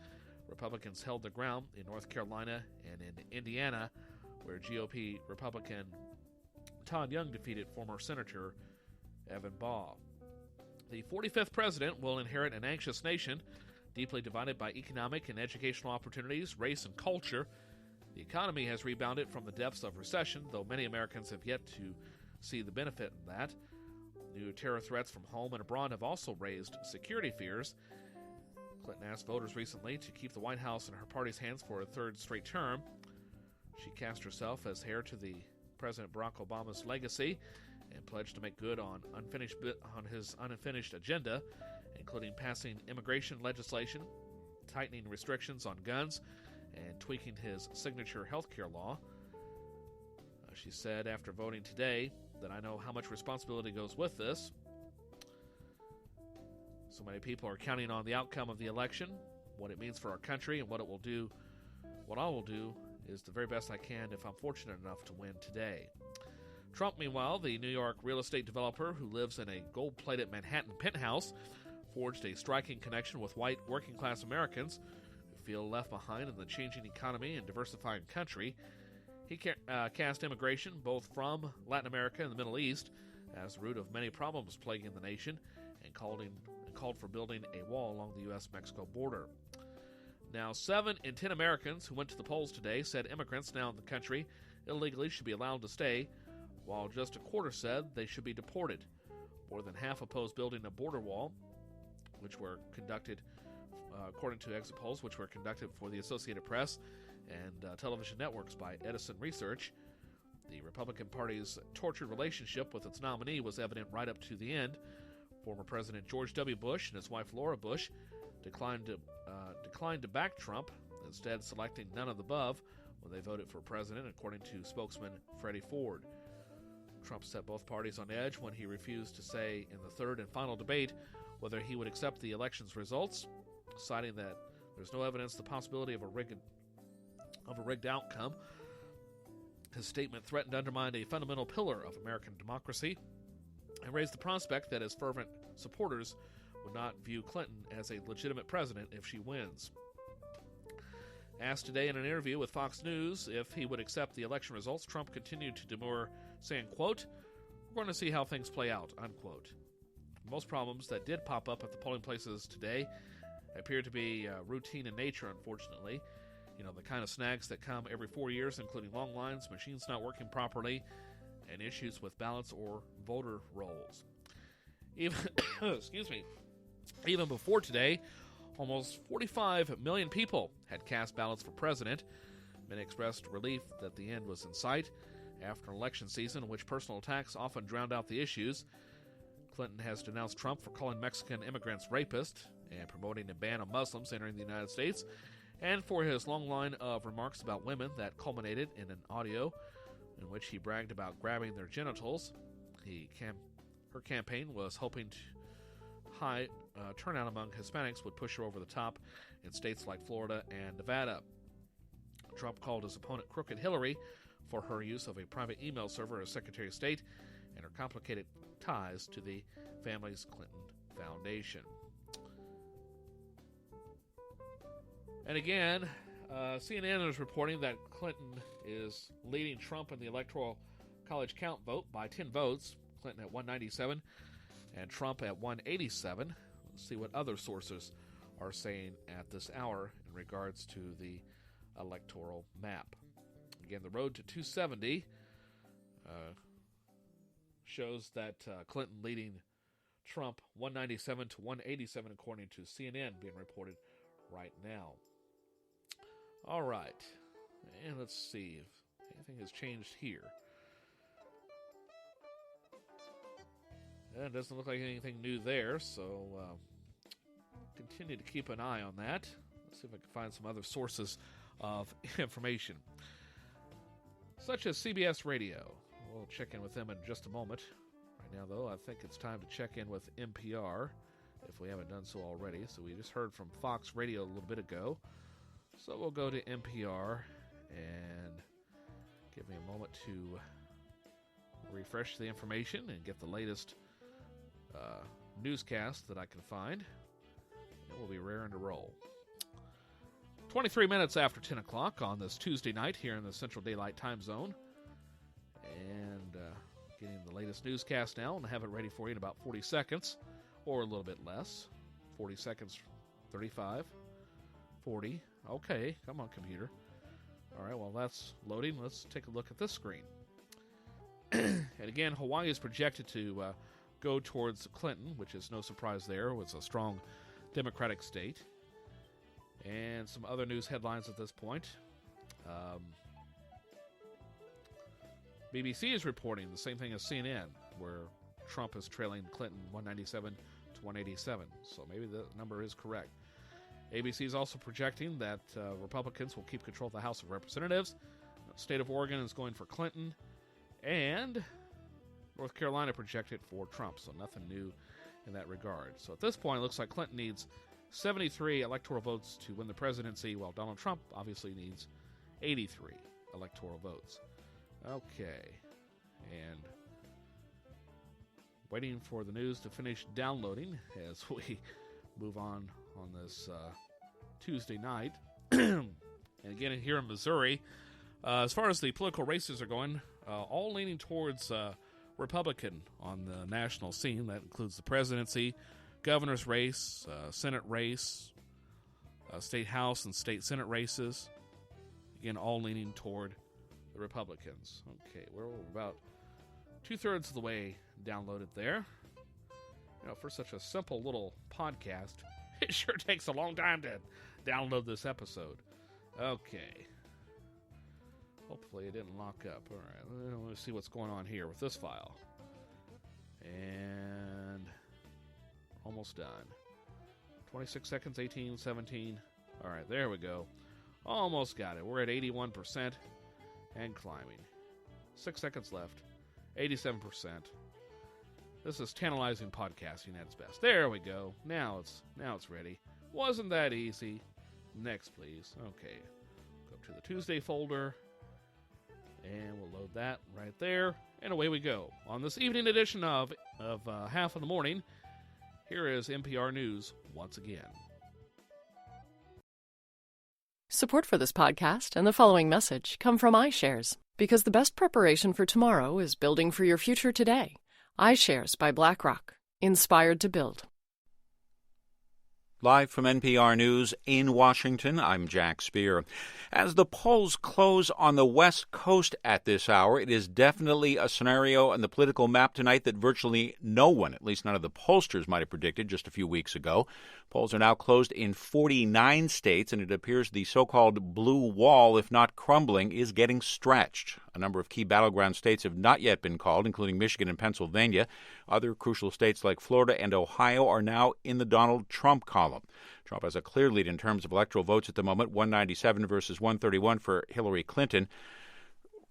Republicans held their ground in North Carolina and in Indiana, where GOP Republican Todd Young defeated former Senator Evan Baugh. The 45th president will inherit an anxious nation, deeply divided by economic and educational opportunities, race, and culture. The economy has rebounded from the depths of recession, though many Americans have yet to see the benefit in that. New terror threats from home and abroad have also raised security fears. Clinton asked voters recently to keep the White House in her party's hands for a third straight term. She cast herself as heir to the President Barack Obama's legacy and pledged to make good on his unfinished agenda, including passing immigration legislation, tightening restrictions on guns, and tweaking his signature health care law. She said after voting today that "I know how much responsibility goes with this. So many people are counting on the outcome of the election, what it means for our country, and what it will do. What I will do is the very best I can if I'm fortunate enough to win today." Trump, meanwhile, the New York real estate developer who lives in a gold-plated Manhattan penthouse, forged a striking connection with white working-class Americans who feel left behind in the changing economy and diversifying country. He cast immigration, both from Latin America and the Middle East, as the root of many problems plaguing the nation, and called for building a wall along the U.S.-Mexico border. Now, 7 in 10 Americans who went to the polls today said immigrants now in the country illegally should be allowed to stay, while just a quarter said they should be deported. More than half opposed building a border wall, which were conducted, according to exit polls, which were conducted for the Associated Press and television networks by Edison Research. The Republican Party's tortured relationship with its nominee was evident right up to the end. Former President George W. Bush and his wife Laura Bush declined to back Trump, instead selecting none of the above when they voted for president, according to spokesman Freddie Ford. Trump set both parties on edge when he refused to say in the third and final debate whether he would accept the election's results, citing that there's no evidence the possibility of a rigged outcome. His statement threatened to undermine a fundamental pillar of American democracy and raised the prospect that his fervent supporters would not view Clinton as a legitimate president if she wins. Asked today in an interview with Fox News if he would accept the election results, Trump continued to demur, saying, quote, "We're going to see how things play out," unquote. Most problems that did pop up at the polling places today appear to be routine in nature, unfortunately. You know, the kind of snags that come every 4 years, including long lines, machines not working properly, and issues with ballots or voter rolls. Even, even before today, almost 45 million people had cast ballots for president. Many expressed relief that the end was in sight. After an election season in which personal attacks often drowned out the issues, Clinton has denounced Trump for calling Mexican immigrants rapists and promoting a ban on Muslims entering the United States, and for his long line of remarks about women that culminated in an audio in which he bragged about grabbing their genitals. Her campaign was hoping to high turnout among Hispanics would push her over the top in states like Florida and Nevada. Trump called his opponent Crooked Hillary for her use of a private email server as Secretary of State and her complicated ties to the family's Clinton Foundation. And again, CNN is reporting that Clinton is leading Trump in the Electoral College count vote by 10 votes. Clinton at 197 and Trump at 187. Let's see what other sources are saying at this hour in regards to the electoral map. Again, the road to 270 shows that Clinton leading Trump 197 to 187 according to CNN being reported right now. All right, and let's see if anything has changed here. It doesn't look like anything new there, so continue to keep an eye on that. Let's see if I can find some other sources of information, such as CBS Radio. We'll check in with them in just a moment. Right now, though, I think it's time to check in with NPR, if we haven't done so already. So we just heard from Fox Radio a little bit ago. So we'll go to NPR and give me a moment to refresh the information and get the latest newscast that I can find. It will be raring to roll. 23 minutes after 10 o'clock on this Tuesday night here in the Central Daylight Time Zone. And getting the latest newscast now and have it ready for you in about 40 seconds or a little bit less. 40 seconds, 35, 40. Okay, come on, computer. All right, well, that's loading. Let's take a look at this screen. And again, Hawaii is projected to go towards Clinton, which is no surprise there. It's a strong Democratic state. And some other news headlines at this point. BBC is reporting the same thing as CNN, where Trump is trailing Clinton 197 to 187. So maybe the number is correct. ABC is also projecting that Republicans will keep control of the House of Representatives. The state of Oregon is going for Clinton. And North Carolina projected for Trump, so nothing new in that regard. So at this point, it looks like Clinton needs 73 electoral votes to win the presidency, while Donald Trump obviously needs 83 electoral votes. Okay. And waiting for the news to finish downloading as we move on this Tuesday night. And again, here in Missouri, as far as the political races are going, all leaning towards Republican on the national scene. That includes the presidency, governor's race, Senate race, state House and state Senate races. Again, all leaning toward the Republicans. Okay, we're about 2/3 of the way downloaded there. You know, for such a simple little podcast, it sure takes a long time to download this episode. Okay. Hopefully it didn't lock up. All right, let me see what's going on here with this file. And almost done. 26 seconds, 18, 17. All right, there we go. Almost got it. We're at 81% and climbing. 6 seconds left. 87%. This is tantalizing podcasting at its best. There we go. Now it's ready. Wasn't that easy? Next, please. Okay. Go to the Tuesday folder. And we'll load that right there. And away we go. On this evening edition of Haff in the Morning. Here is NPR News once again. Support for this podcast and the following message come from iShares, because the best preparation for tomorrow is building for your future today. iShares by BlackRock. Inspired to build. Live from NPR News in Washington, I'm Jack Speer. As the polls close on the West Coast at this hour, it is definitely a scenario on the political map tonight that virtually no one, at least none of the pollsters, might have predicted just a few weeks ago. Polls are now closed in 49 states, and it appears the so-called blue wall, if not crumbling, is getting stretched. A number of key battleground states have not yet been called, including Michigan and Pennsylvania. Other crucial states like Florida and Ohio are now in the Donald Trump column. Trump has a clear lead in terms of electoral votes at the moment, 197 versus 131 for Hillary Clinton.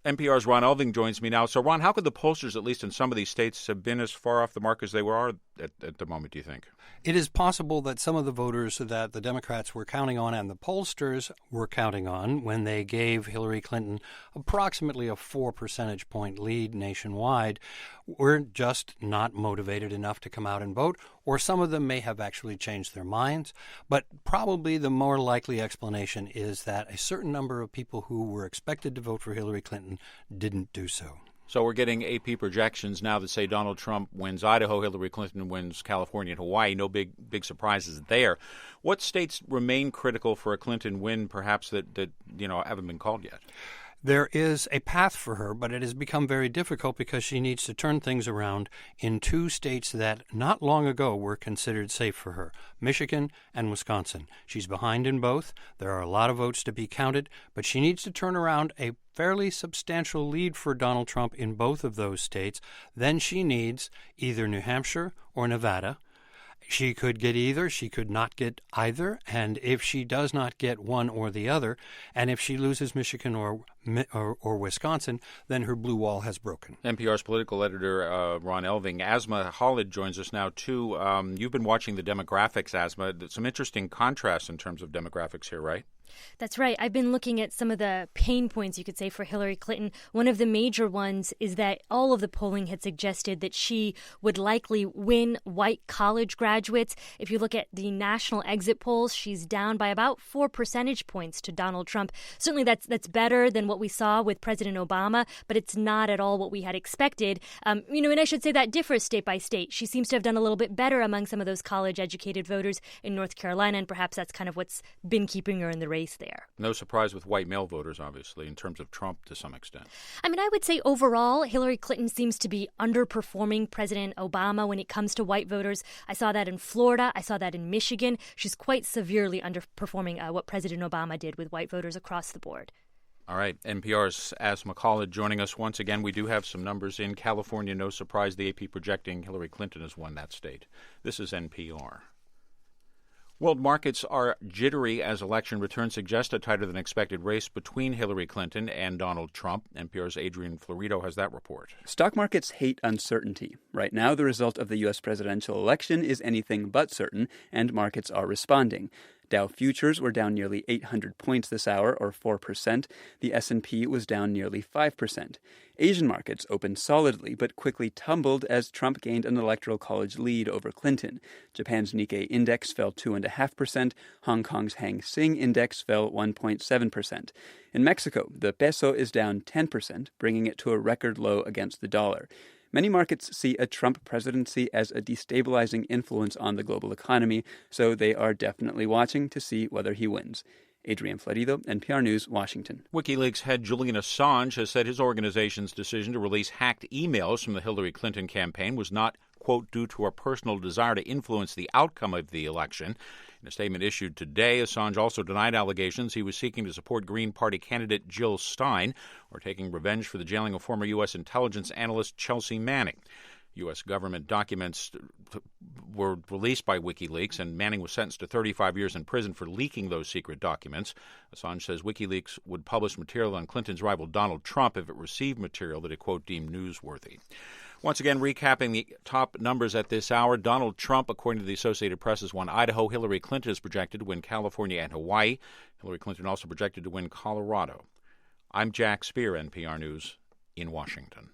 NPR's Ron Elving joins me now. So, Ron, how could the pollsters, at least in some of these states, have been as far off the mark as they are at the moment, do you think? It is possible that some of the voters that the Democrats were counting on and the pollsters were counting on when they gave Hillary Clinton approximately a 4 percentage point lead nationwide were just not motivated enough to come out and vote, or some of them may have actually changed their minds. But probably the more likely explanation is that a certain number of people who were expected to vote for Hillary Clinton didn't do so. So we're getting AP projections now that say Donald Trump wins Idaho, Hillary Clinton wins California and Hawaii. No big surprises there. What states remain critical for a Clinton win, perhaps that haven't been called yet? There is a path for her, but it has become very difficult because she needs to turn things around in two states that not long ago were considered safe for her, Michigan and Wisconsin. She's behind in both. There are a lot of votes to be counted, but she needs to turn around a fairly substantial lead for Donald Trump in both of those states. Then she needs either New Hampshire or Nevada. She could get either, she could not get either, and if she does not get one or the other, and if she loses Michigan or Wisconsin, then her blue wall has broken. NPR's political editor, Ron Elving. Asma Khalid joins us now, too. You've been watching the demographics, Asma. Some interesting contrasts in terms of demographics here, right? That's right. I've been looking at some of the pain points, you could say, for Hillary Clinton. One of the major ones is that all of the polling had suggested that she would likely win white college graduates. If you look at the national exit polls, she's down by about 4 percentage points to Donald Trump. Certainly that's better than what we saw with President Obama, but it's not at all what we had expected. And I should say that differs state by state. She seems to have done a little bit better among some of those college-educated voters in North Carolina, and perhaps that's kind of what's been keeping her in the race there. No surprise with white male voters, obviously, in terms of Trump to some extent. I would say overall, Hillary Clinton seems to be underperforming President Obama when it comes to white voters. I saw that in Florida. I saw that in Michigan. She's quite severely underperforming what President Obama did with white voters across the board. All right. NPR's Asma Khalid joining us once again. We do have some numbers in California. No surprise, the AP projecting Hillary Clinton has won that state. This is NPR. World markets are jittery as election returns suggest a tighter than expected race between Hillary Clinton and Donald Trump. NPR's Adrian Florido has that report. Stock markets hate uncertainty. Right now, the result of the U.S. presidential election is anything but certain, and markets are responding. Dow futures were down nearly 800 points this hour, or 4%. The S&P was down nearly 5%. Asian markets opened solidly, but quickly tumbled as Trump gained an electoral college lead over Clinton. Japan's Nikkei index fell 2.5%. Hong Kong's Hang Seng index fell 1.7%. In Mexico, the peso is down 10%, bringing it to a record low against the dollar. Many markets see a Trump presidency as a destabilizing influence on the global economy, so they are definitely watching to see whether he wins. Adrian Florido, NPR News, Washington. WikiLeaks head Julian Assange has said his organization's decision to release hacked emails from the Hillary Clinton campaign was not, quote, due to a personal desire to influence the outcome of the election. In a statement issued today, Assange also denied allegations he was seeking to support Green Party candidate Jill Stein or taking revenge for the jailing of former U.S. intelligence analyst Chelsea Manning. U.S. government documents were released by WikiLeaks, and Manning was sentenced to 35 years in prison for leaking those secret documents. Assange says WikiLeaks would publish material on Clinton's rival Donald Trump if it received material that it, quote, deemed newsworthy. Once again, recapping the top numbers at this hour, Donald Trump, according to the Associated Press, has won Idaho. Hillary Clinton is projected to win California and Hawaii. Hillary Clinton also projected to win Colorado. I'm Jack Speer, NPR News, in Washington.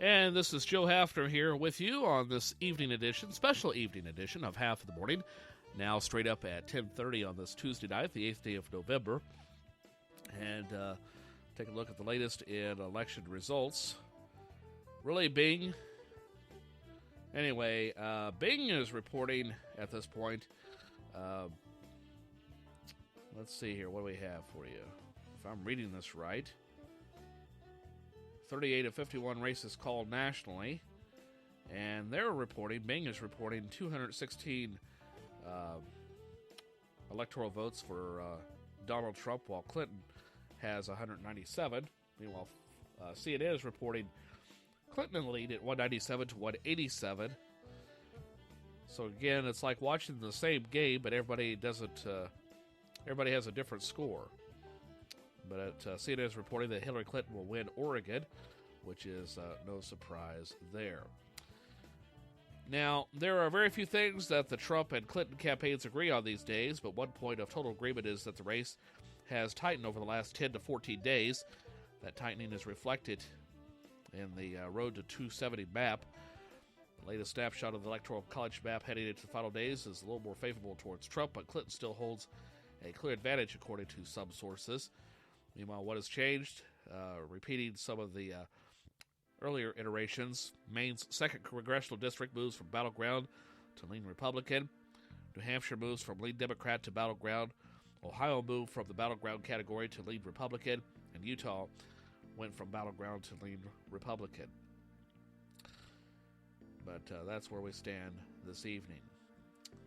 And this is Joe Hafner here with you on this evening edition, special evening edition of Half of the Morning. Now straight up at 10:30 on this Tuesday night, the 8th day of November. And take a look at the latest in election results. Really, Bing. Anyway, Bing is reporting at this point. Let's see here. What do we have for you? If I'm reading this right. 38 of 51 races called nationally. And they're reporting, Bing is reporting 216 electoral votes for Donald Trump, while Clinton has 197. Meanwhile, CNN is reporting Clinton in the lead at 197 to 187. So again, it's like watching the same game, but everybody doesn't. Everybody has a different score. But CNN is reporting that Hillary Clinton will win Oregon, which is no surprise there. Now, there are very few things that the Trump and Clinton campaigns agree on these days, but one point of total agreement is that the race has tightened over the last 10 to 14 days. That tightening is reflected in the Road to 270 map. The latest snapshot of the Electoral College map heading into the final days is a little more favorable towards Trump, but Clinton still holds a clear advantage according to some sources. Meanwhile, what has changed? Repeating some of the earlier iterations, Maine's 2nd Congressional District moves from battleground to lean Republican. New Hampshire moves from lean Democrat to battleground. Ohio moved from the battleground category to lean Republican. And Utah went from battleground to lean Republican. But that's where we stand this evening.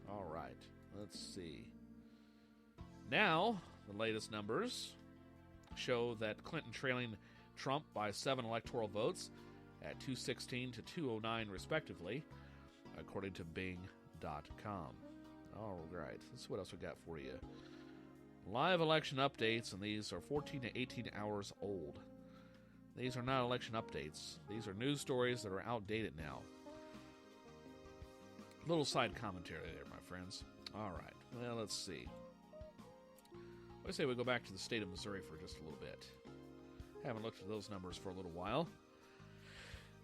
All right, let's see. Now, the latest numbers show that Clinton trailing Trump by 7 electoral votes at 216 to 209 respectively, according to Bing.com. All right, let's see what else we got for you. Live election updates, and these are 14 to 18 hours old. These are not election updates. These are news stories that are outdated now. Little side commentary there, my friends. All right, well, let's see. I say we go back to the state of Missouri for just a little bit. Haven't looked at those numbers for a little while.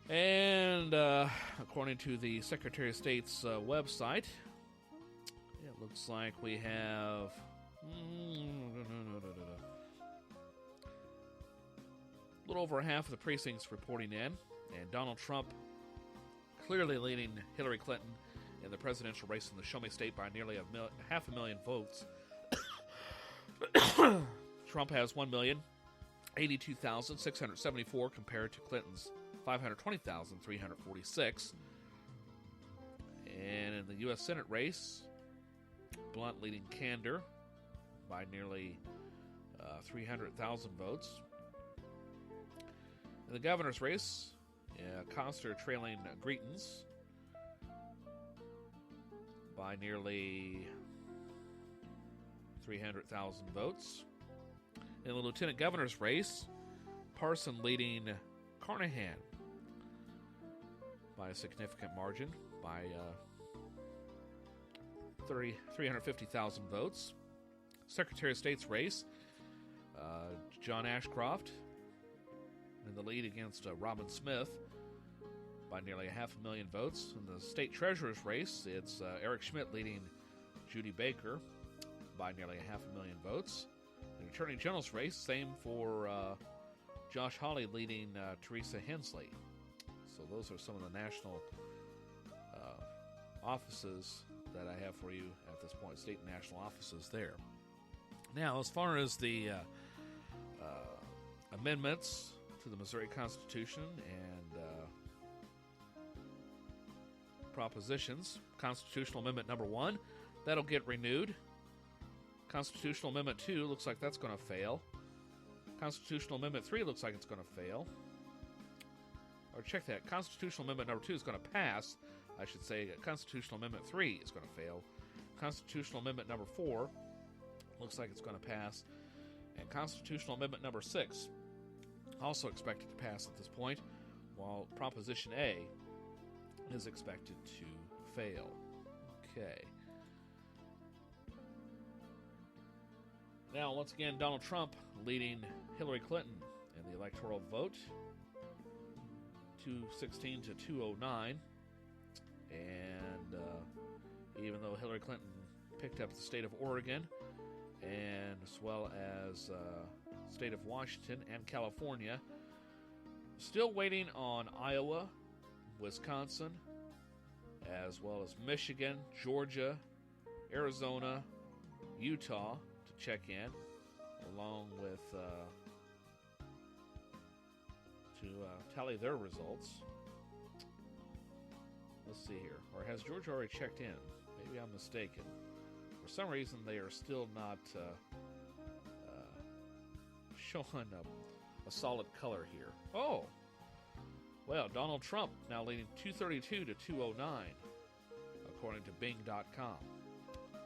And according to the Secretary of State's website, it looks like we have a little over half of the precincts reporting in, and Donald Trump clearly leading Hillary Clinton in the presidential race in the Show Me State by nearly 500,000 votes. Trump has 1,082,674 compared to Clinton's 520,346. And in the U.S. Senate race, Blunt leading Candor by nearly 300,000 votes. In the governor's race, Coster trailing Greetens by nearly 300,000 votes. In the lieutenant governor's race, Parson leading Carnahan by a significant margin by 350,000 votes. Secretary of State's race, John Ashcroft in the lead against Robin Smith by nearly 500,000 votes. In the state treasurer's race, it's Eric Schmidt leading Judy Baker by nearly 500,000 votes. The Attorney General's race, same for Josh Hawley leading Teresa Hensley. So those are some of the national offices that I have for you at this point, state and national offices there. Now, as far as the amendments to the Missouri Constitution and propositions, Constitutional Amendment number 1, that'll get renewed. Constitutional Amendment 2 looks like that's going to fail. Constitutional Amendment 3 looks like it's going to fail. Or check that. Constitutional Amendment number 2 is going to pass. I should say Constitutional Amendment 3 is going to fail. Constitutional Amendment number 4 looks like it's going to pass. And Constitutional Amendment number 6 also expected to pass at this point, while Proposition A is expected to fail. Okay. Now, once again, Donald Trump leading Hillary Clinton in the electoral vote. 216 to 209. And even though Hillary Clinton picked up the state of Oregon, and as well as state of Washington and California, still waiting on Iowa, Wisconsin, as well as Michigan, Georgia, Arizona, Utah to check in, along with to tally their results. Let's see here. Or has Georgia already checked in? Maybe I'm mistaken. For some reason, they are still not showing a solid color here. Oh, well, Donald Trump now leading 232 to 209, according to Bing.com.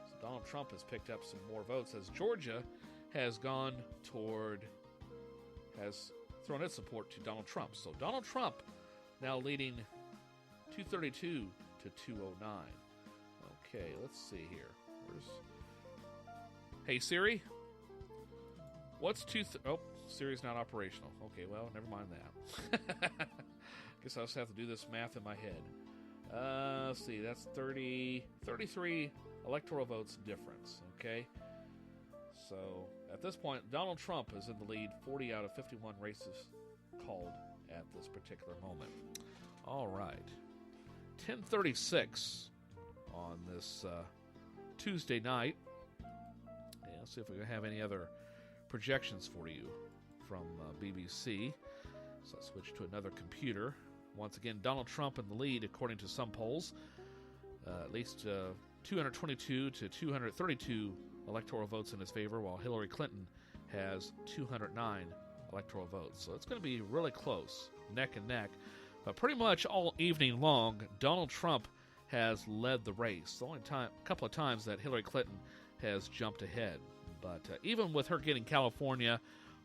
So Donald Trump has picked up some more votes as Georgia has thrown its support to Donald Trump. So Donald Trump now leading 232 to 209. Okay, let's see here. Hey Siri, what's Siri's not operational. Okay, well, never mind that. Guess I'll just have to do this math in my head. Let's see, that's 33 electoral votes difference, okay? So, at this point, Donald Trump is in the lead, 40 out of 51 races called at this particular moment. All right. 10:36 on this Tuesday night. Yeah, let's see if we have any other projections for you from BBC. So I'll switch to another computer. Once again, Donald Trump in the lead, according to some polls. At least 222 to 232 electoral votes in his favor, while Hillary Clinton has 209 electoral votes. So it's going to be really close, neck and neck. But pretty much all evening long, Donald Trump has led the race. The only couple of times that Hillary Clinton has jumped ahead. But even with her getting California,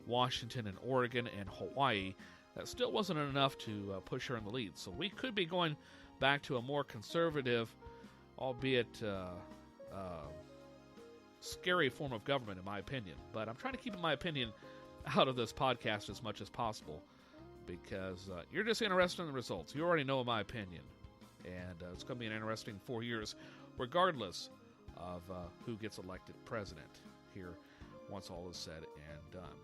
Washington, and Oregon, and Hawaii, that still wasn't enough to push her in the lead. So we could be going back to a more conservative, albeit scary form of government, in my opinion. But I'm trying to keep my opinion out of this podcast as much as possible, because you're just interested in the results. You already know my opinion. And it's going to be an interesting 4 years, regardless of who gets elected president here once all is said and done.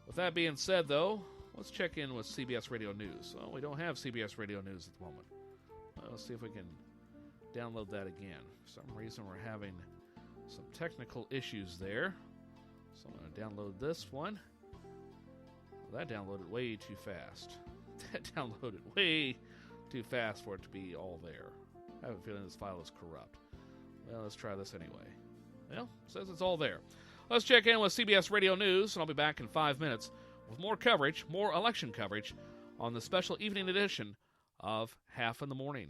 With that being said, though, let's check in with CBS Radio News. Well, we don't have CBS Radio News at the moment. Let's see if we can download that again. For some reason, we're having some technical issues there. So I'm going to download this one. That downloaded way too fast. That downloaded way too fast for it to be all there. I have a feeling this file is corrupt. Well, let's try this anyway. Well, it says it's all there. Let's check in with CBS Radio News, and I'll be back in 5 minutes with more coverage, more election coverage, on the special evening edition of Haff in the Morning.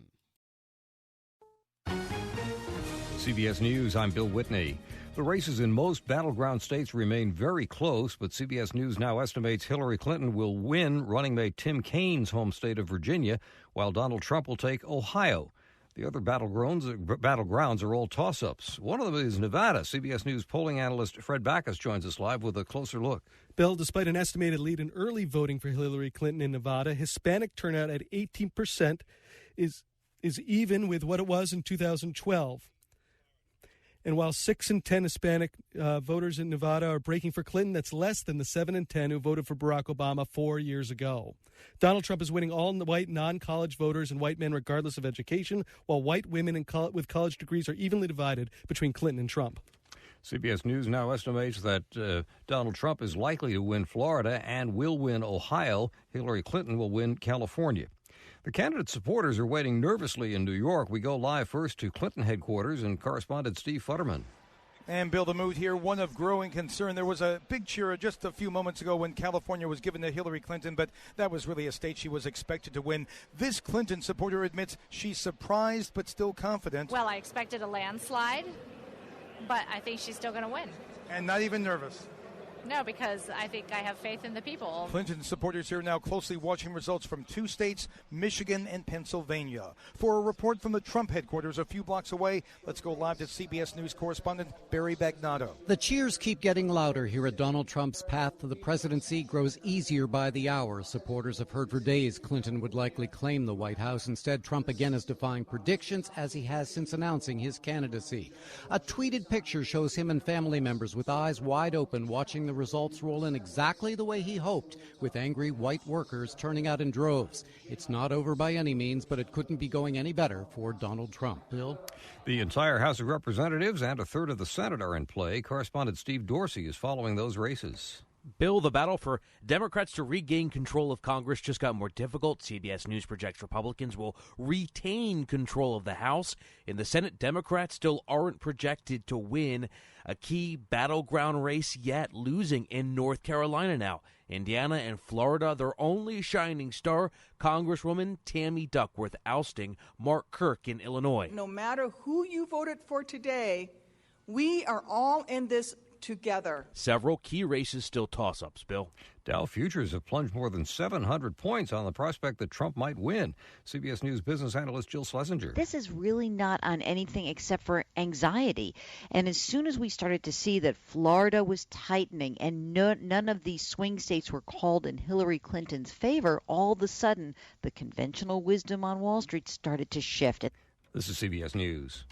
CBS News, I'm Bill Whitney. The races in most battleground states remain very close, but CBS News now estimates Hillary Clinton will win running mate Tim Kaine's home state of Virginia, while Donald Trump will take Ohio. The other battlegrounds are all toss-ups. One of them is Nevada. CBS News polling analyst Fred Backus joins us live with a closer look. Bill, despite an estimated lead in early voting for Hillary Clinton in Nevada, Hispanic turnout at 18% is even with what it was in 2012. And while 6 in 10 Hispanic voters in Nevada are breaking for Clinton, that's less than the 7 in 10 who voted for Barack Obama 4 years ago. Donald Trump is winning all white non-college voters and white men regardless of education, while white women with college degrees are evenly divided between Clinton and Trump. CBS News now estimates that Donald Trump is likely to win Florida and will win Ohio. Hillary Clinton will win California. The candidate's supporters are waiting nervously in New York. We go live first to Clinton headquarters and correspondent Steve Futterman. And Bill, the mood here, one of growing concern. There was a big cheer just a few moments ago when California was given to Hillary Clinton, but that was really a state she was expected to win. This Clinton supporter admits she's surprised but still confident. Well, I expected a landslide, but I think she's still going to win. And not even nervous. No, because I think I have faith in the people. Clinton supporters here now closely watching results from 2 states, Michigan and Pennsylvania. For a report from the Trump headquarters a few blocks away, let's go live to CBS News correspondent Barry Bagnato. The cheers keep getting louder here at Donald Trump's path to the presidency grows easier by the hour. Supporters have heard for days Clinton would likely claim the White House. Instead, Trump again is defying predictions as he has since announcing his candidacy. A tweeted picture shows him and family members with eyes wide open watching the results roll in exactly the way he hoped, with angry white workers turning out in droves. It's not over by any means, but it couldn't be going any better for Donald Trump. Bill? The entire House of Representatives and a third of the Senate are in play. Correspondent Steve Dorsey is following those races. Bill, the battle for Democrats to regain control of Congress just got more difficult. CBS News projects Republicans will retain control of the House. In the Senate, Democrats still aren't projected to win a key battleground race yet, losing in North Carolina now. Indiana and Florida, their only shining star, Congresswoman Tammy Duckworth ousting Mark Kirk in Illinois. No matter who you voted for today, we are all in this together. Several key races still toss-ups, Bill. Dow futures have plunged more than 700 points on the prospect that Trump might win. CBS News business analyst Jill Schlesinger. This is really not on anything except for anxiety. And as soon as we started to see that Florida was tightening and none of these swing states were called in Hillary Clinton's favor, all of a sudden the conventional wisdom on Wall Street started to shift. This is CBS News.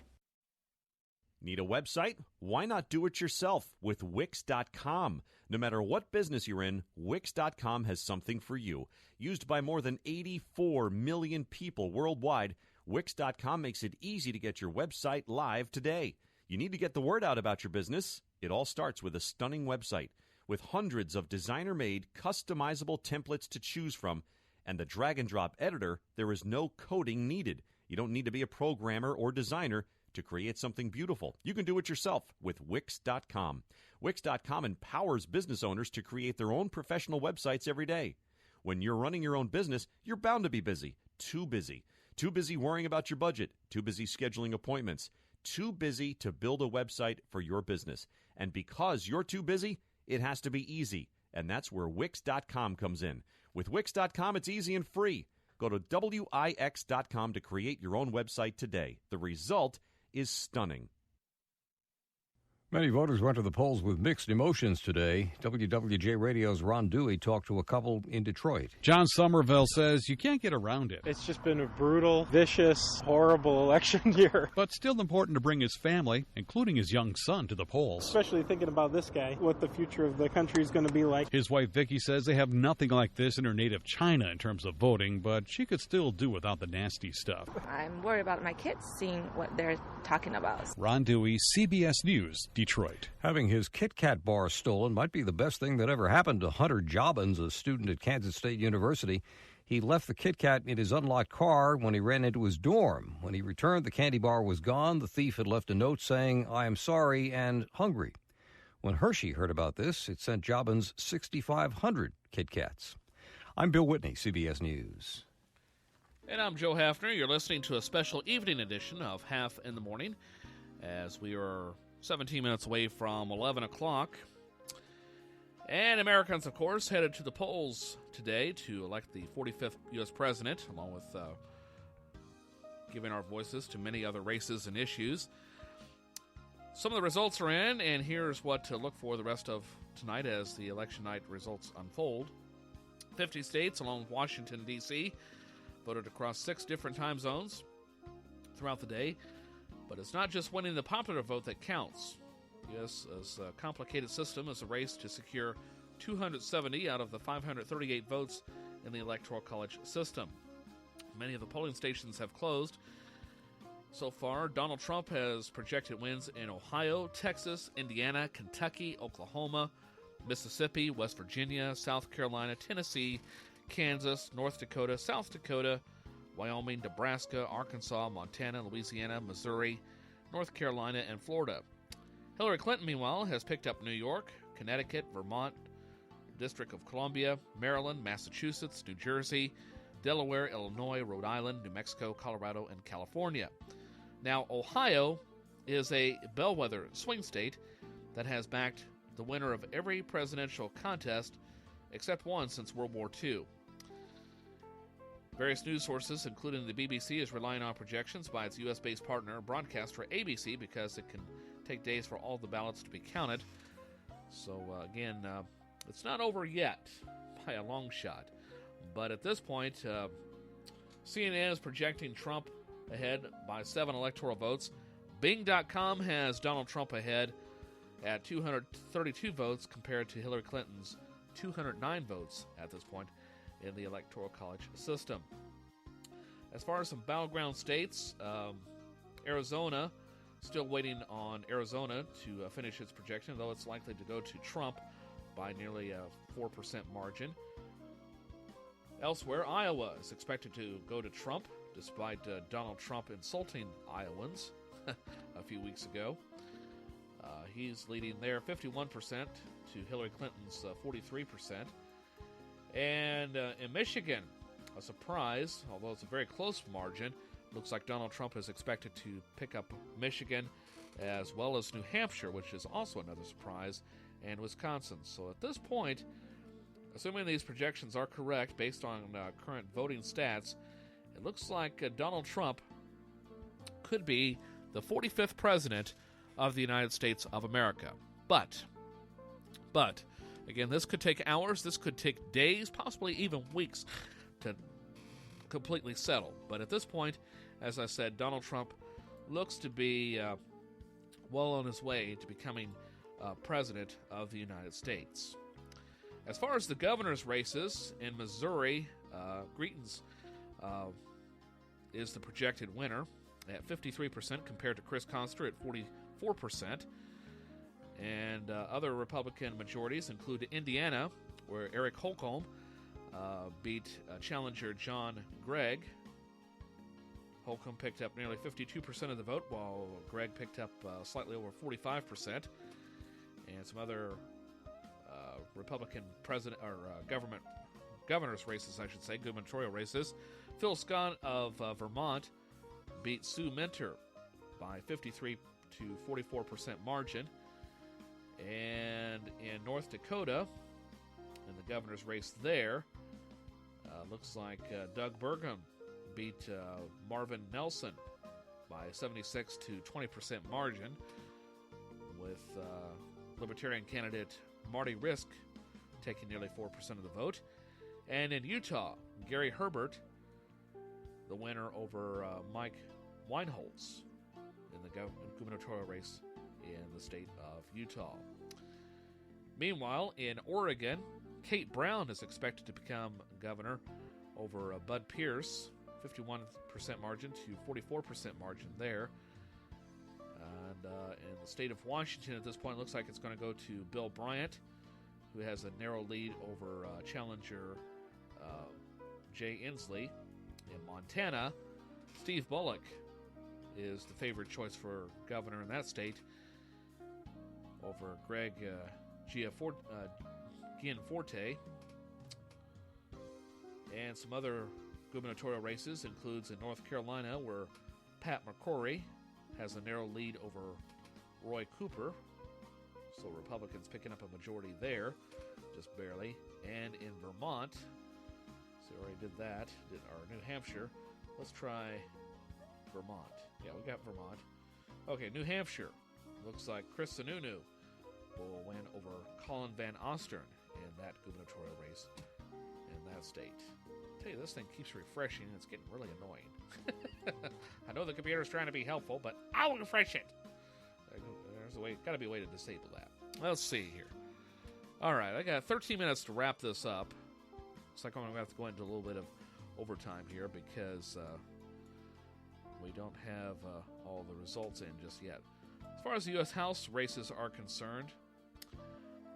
Need a website? Why not do it yourself with Wix.com? No matter what business you're in, Wix.com has something for you. Used by more than 84 million people worldwide, Wix.com makes it easy to get your website live today. You need to get the word out about your business? It all starts with a stunning website. With hundreds of designer-made, customizable templates to choose from, and the drag-and-drop editor, there is no coding needed. You don't need to be a programmer or designer to create something beautiful. You can do it yourself with Wix.com. Wix.com empowers business owners to create their own professional websites every day. When you're running your own business, you're bound to be busy. Too busy. Too busy worrying about your budget. Too busy scheduling appointments. Too busy to build a website for your business. And because you're too busy, it has to be easy. And that's where Wix.com comes in. With Wix.com, it's easy and free. Go to Wix.com to create your own website today. The result is stunning. Many voters went to the polls with mixed emotions today. WWJ Radio's Ron Dewey talked to a couple in Detroit. John Somerville says you can't get around it. It's just been a brutal, vicious, horrible election year. But still important to bring his family, including his young son, to the polls. Especially thinking about this guy, what the future of the country is going to be like. His wife Vicky says they have nothing like this in her native China in terms of voting, but she could still do without the nasty stuff. I'm worried about my kids seeing what they're talking about. Ron Dewey, CBS News, Detroit. Having his Kit Kat bar stolen might be the best thing that ever happened to Hunter Jobbins, a student at Kansas State University. He left the Kit Kat in his unlocked car when he ran into his dorm. When he returned, the candy bar was gone. The thief had left a note saying, "I am sorry and hungry." When Hershey heard about this, it sent Jobbins 6,500 Kit Kats. I'm Bill Whitney, CBS News. And I'm Joe Hafner. You're listening to a special evening edition of Haff in the Morning as we are 17 minutes away from 11 o'clock. And Americans, of course, headed to the polls today to elect the 45th U.S. president, along with giving our voices to many other races and issues. Some of the results are in, and here's what to look for the rest of tonight as the election night results unfold. 50 states, along with Washington, D.C., voted across 6 different time zones throughout the day. But it's not just winning the popular vote that counts. Yes, as a complicated system is a race to secure 270 out of the 538 votes in the Electoral College system. Many of the polling stations have closed. So far, Donald Trump has projected wins in Ohio, Texas, Indiana, Kentucky, Oklahoma, Mississippi, West Virginia, South Carolina, Tennessee, Kansas, North Dakota, South Dakota, Wyoming, Nebraska, Arkansas, Montana, Louisiana, Missouri, North Carolina, and Florida. Hillary Clinton, meanwhile, has picked up New York, Connecticut, Vermont, District of Columbia, Maryland, Massachusetts, New Jersey, Delaware, Illinois, Rhode Island, New Mexico, Colorado, and California. Now, Ohio is a bellwether swing state that has backed the winner of every presidential contest except one since World War II. Various news sources, including the BBC, is relying on projections by its U.S.-based partner broadcaster ABC because it can take days for all the ballots to be counted. So, again, it's not over yet by a long shot. But at this point, CNN is projecting Trump ahead by 7 electoral votes. Bing.com has Donald Trump ahead at 232 votes compared to Hillary Clinton's 209 votes at this point in the Electoral College system. As far as some battleground states, Arizona, still waiting on Arizona to finish its projection, though it's likely to go to Trump by nearly a 4% margin. Elsewhere, Iowa is expected to go to Trump, despite Donald Trump insulting Iowans a few weeks ago. He's leading there 51% to Hillary Clinton's 43%. And in Michigan, a surprise, although it's a very close margin, looks like Donald Trump is expected to pick up Michigan as well as New Hampshire, which is also another surprise, and Wisconsin. So at this point, assuming these projections are correct based on current voting stats, it looks like Donald Trump could be the 45th president of the United States of America. But, again, this could take hours, this could take days, possibly even weeks to completely settle. But at this point, as I said, Donald Trump looks to be well on his way to becoming president of the United States. As far as the governor's races, in Missouri, Greetings is the projected winner at 53% compared to Chris Conster at 44%. And other Republican majorities include Indiana, where Eric Holcomb beat challenger John Gregg. Holcomb picked up nearly 52% of the vote, while Gregg picked up slightly over 45%. And some other Republican president or governor's races, I should say, gubernatorial races. Phil Scott of Vermont beat Sue Minter by 53 to 44% margin. And in North Dakota, in the governor's race there, looks like Doug Burgum beat Marvin Nelson by 76 to 20% margin, with Libertarian candidate Marty Risk taking nearly 4% of the vote. And in Utah, Gary Herbert, the winner over Mike Weinholz in the gubernatorial race in the state of Utah. Meanwhile, in Oregon, Kate Brown is expected to become governor over Bud Pierce, 51% margin to 44% margin there. And in the state of Washington at this point, it looks like it's going to go to Bill Bryant, who has a narrow lead over challenger Jay Inslee. In Montana, Steve Bullock is the favorite choice for governor in that state over Greg Gianforte. And some other gubernatorial races includes in North Carolina, where Pat McCrory has a narrow lead over Roy Cooper. So Republicans picking up a majority there, just barely. And in Vermont, so we already did that, did our New Hampshire. Let's try Vermont. Yeah, we got Vermont. Okay, New Hampshire. Looks like Chris Sununu will win over Colin Van Ostern in that gubernatorial race in that state. I tell you, this thing keeps refreshing, and it's getting really annoying. I know the computer's trying to be helpful, but I'll refresh it. There's a way, got to be a way to disable that. Let's see here. All right, I got 13 minutes to wrap this up. Looks like I'm going to have to go into a little bit of overtime here because we don't have all the results in just yet. As far as the U.S. House races are concerned,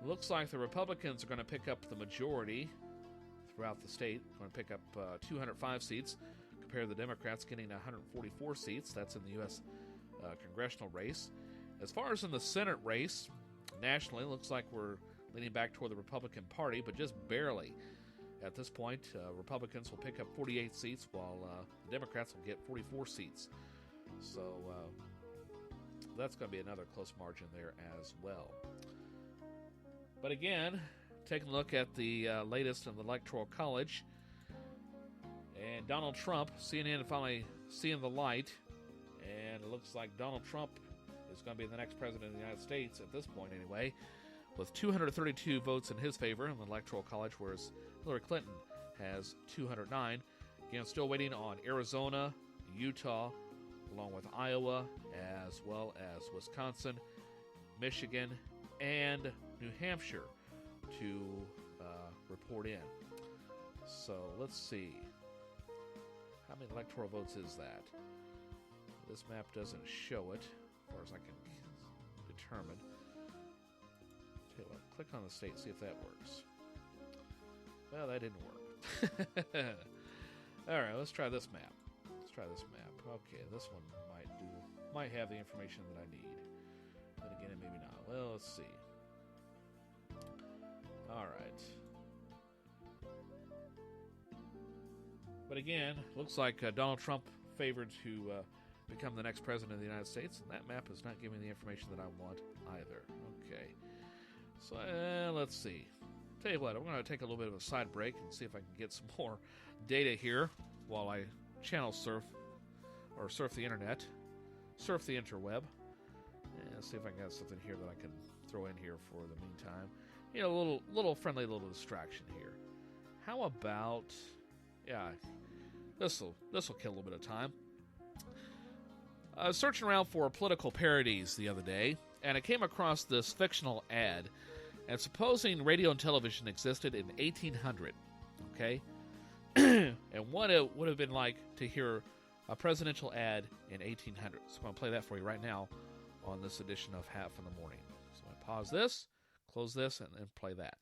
looks like the Republicans are going to pick up the majority throughout the state. Going to pick up 205 seats compared to the Democrats getting 144 seats. That's in the U.S. Congressional race. As far as in the Senate race, nationally, looks like we're leaning back toward the Republican Party, but just barely. At this point, Republicans will pick up 48 seats, while the Democrats will get 44 seats. So that's going to be another close margin there as well. But again, taking a look at the latest in the Electoral College, and Donald Trump, CNN finally seeing the light, and it looks like Donald Trump is going to be the next president of the United States, at this point anyway, with 232 votes in his favor in the Electoral College, whereas Hillary Clinton has 209. Again, still waiting on Arizona, Utah, along with Iowa, as well as Wisconsin, Michigan, and New Hampshire to report in. So let's see. How many electoral votes is that? This map doesn't show it, as far as I can determine. Tell you what, click on the state, see if that works. Well, that didn't work. All right, let's try this map. Okay, this one might have the information that I need. Then again, maybe not. Well, let's see. All right. But again, looks like Donald Trump favored to become the next president of the United States, and that map is not giving the information that I want either. Okay. So let's see. Tell you what, I'm going to take a little bit of a side break and see if I can get some more data here while I channel surf the internet, surf the interweb, and see if I can get something here that I can throw in here for the meantime. You know, a little friendly little distraction here. How about, this will kill a little bit of time. I was searching around for political parodies the other day, and I came across this fictional ad. And supposing radio and television existed in 1800, okay, and what it would have been like to hear a presidential ad in 1800. So I'm going to play that for you right now on this edition of Haff in the Morning. So I'm going to pause this, close this, and then play that.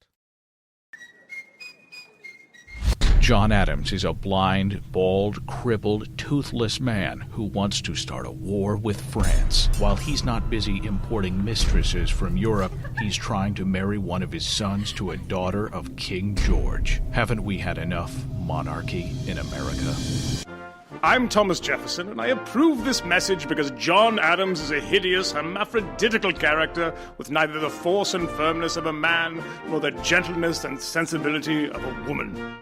John Adams is a blind, bald, crippled, toothless man who wants to start a war with France. While he's not busy importing mistresses from Europe, he's trying to marry one of his sons to a daughter of King George. Haven't we had enough monarchy in America? I'm Thomas Jefferson, and I approve this message because John Adams is a hideous, hermaphroditical character with neither the force and firmness of a man nor the gentleness and sensibility of a woman.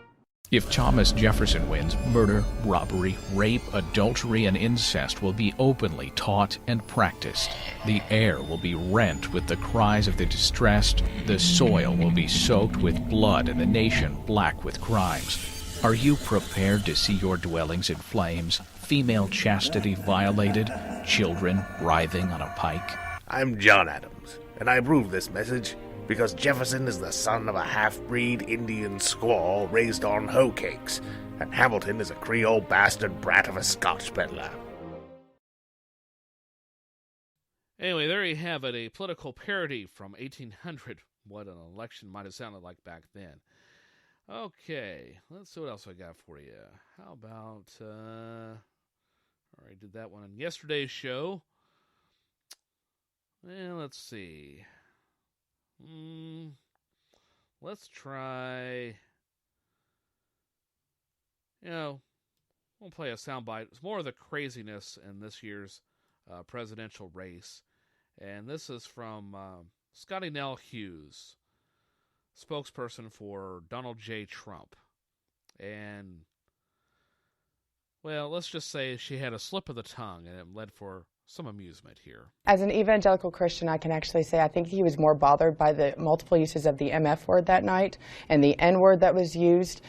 If Thomas Jefferson wins, murder, robbery, rape, adultery, and incest will be openly taught and practiced. The air will be rent with the cries of the distressed. The soil will be soaked with blood and the nation black with crimes. Are you prepared to see your dwellings in flames, female chastity violated, children writhing on a pike? I'm John Adams, and I approve this message because Jefferson is the son of a half-breed Indian squaw raised on hoe cakes, and Hamilton is a Creole bastard brat of a Scotch peddler. Anyway, there you have it, a political parody from 1800. What an election might have sounded like back then. Okay, let's see what else I got for you. How about, already did that one on yesterday's show. And let's see. Let's try, we'll play a soundbite. It's more of the craziness in this year's presidential race. And this is from Scotty Nell Hughes, spokesperson for Donald J. Trump. And, well, let's just say she had a slip of the tongue, and it led for some amusement here. As an evangelical Christian, I can actually say I think he was more bothered by the multiple uses of the MF word that night and the N word that was used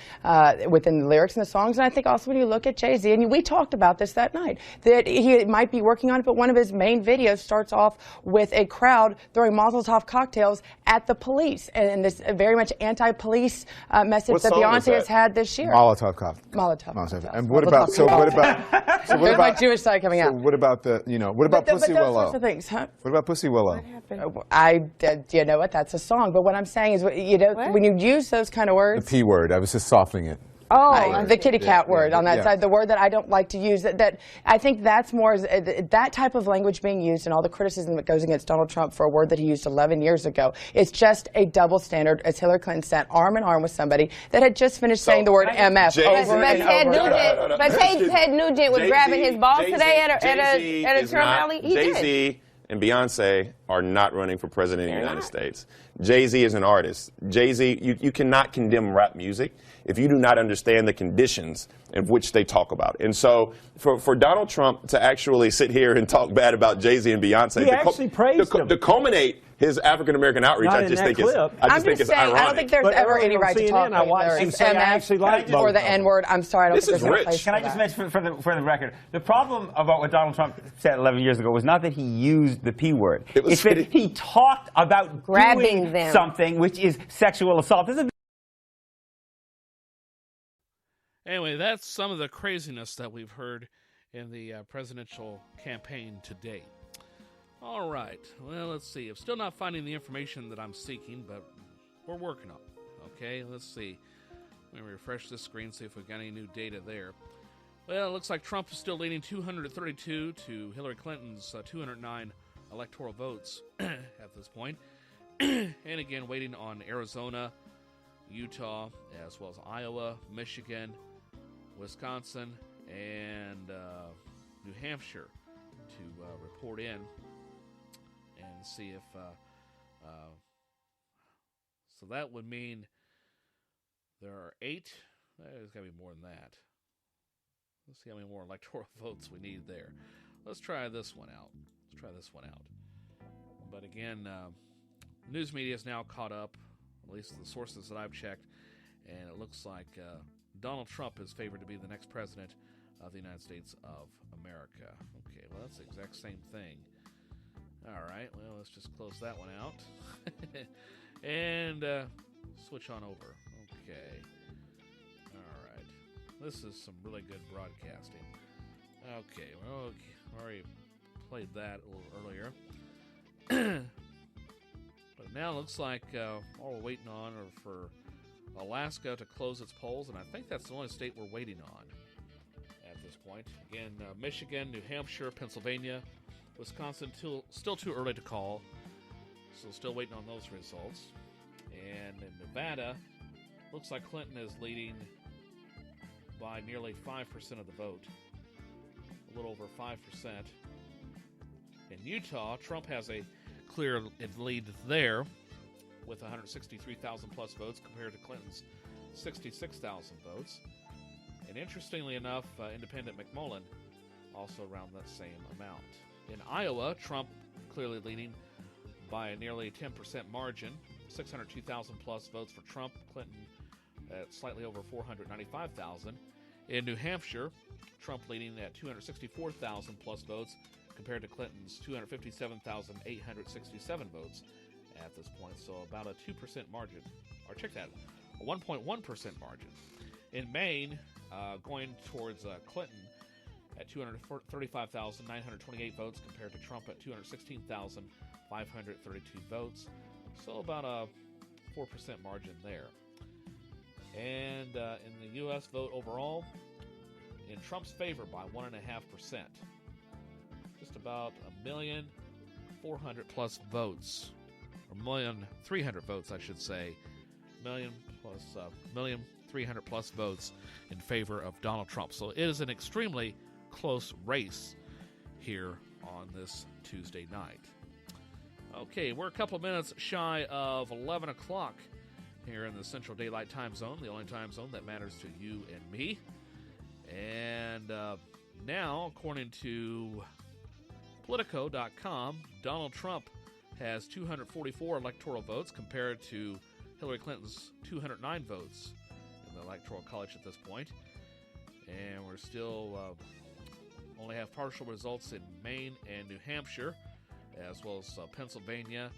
within the lyrics in the songs. And I think also when you look at Jay-Z, and we talked about this that night, that he might be working on it, but one of his main videos starts off with a crowd throwing Molotov cocktails at the police, and this very much anti-police message that Beyonce has had this year. Molotov cocktails. Molotov. And what about There's my Jewish side coming out. So what about what about Pussy Willow? Sorts of things, huh? What about Pussy Willow? You know what? That's a song. But what I'm saying is, when you use those kind of words. The P word. I was just softening it. Oh, the kitty cat word on that side, the word that I don't like to use. That I think that's more that type of language being used, and all the criticism that goes against Donald Trump for a word that he used 11 years ago. It's just a double standard, as Hillary Clinton sat arm in arm with somebody that had just finished saying the word MF over and over. But Ted Nugent was grabbing his balls today at a Trump rally. He did. and Beyonce are not running for president of the United States. Jay-Z is an artist. Jay-Z, you cannot condemn rap music if you do not understand the conditions in which they talk about. And so for Donald Trump to actually sit here and talk bad about Jay-Z and Beyonce, he actually praised them. To culminate his African-American outreach, I just think it's ironic. I don't think there's ever any right to talk about MF or the N-word. I'm sorry, I don't think there's any place Can I just mention for the record, the problem about what Donald Trump said 11 years ago was not that he used the P word. It's that he talked about grabbing doing something which is sexual assault. Anyway, that's some of the craziness that we've heard in the presidential campaign to date. All right. Well, let's see. I'm still not finding the information that I'm seeking, but we're working on it. Okay, let's see. Let me refresh this screen, see if we've got any new data there. Well, it looks like Trump is still leading 232 to Hillary Clinton's 209 electoral votes at this point. And again, waiting on Arizona, Utah, as well as Iowa, Michigan, Wisconsin, and New Hampshire to report in and see if so that would mean there are 8. There's got to be more than that. Let's see how many more electoral votes we need there. Let's try this one out. But again, news media is now caught up, at least the sources that I've checked, and it looks like Donald Trump is favored to be the next president of the United States of America. Okay, well, that's the exact same thing. All right, well, let's just close that one out. And switch on over. Okay. All right. This is some really good broadcasting. Okay, well, I already played that a little earlier. But now it looks like all we're waiting on are for Alaska to close its polls, and I think that's the only state we're waiting on at this point. Again, Michigan, New Hampshire, Pennsylvania, Wisconsin, still too early to call, so still waiting on those results. And in Nevada, looks like Clinton is leading by nearly 5% of the vote, a little over 5%. In Utah, Trump has a clear lead there with 163,000 plus votes compared to Clinton's 66,000 votes. And interestingly enough, independent McMullen also around that same amount. In Iowa, Trump clearly leading by a nearly 10% margin, 602,000 plus votes for Trump, Clinton at slightly over 495,000. In New Hampshire, Trump leading at 264,000 plus votes compared to Clinton's 257,867 votes at this point, so about a 2% margin, or check that, a 1.1% margin. In Maine, going towards Clinton at 235,928 votes compared to Trump at 216,532 votes, so about a 4% margin there. And in the U.S. vote overall, in Trump's favor by 1.5%, just about 1,400,000 plus votes. 1,300,000 votes, I should say. 1,300,000 plus votes in favor of Donald Trump. So it is an extremely close race here on this Tuesday night. Okay, we're a couple of minutes shy of 11 o'clock here in the Central Daylight Time Zone, the only time zone that matters to you and me. And now, according to Politico.com, Donald Trump has 244 electoral votes compared to Hillary Clinton's 209 votes in the Electoral College at this point. And we're still only have partial results in Maine and New Hampshire, as well as Pennsylvania,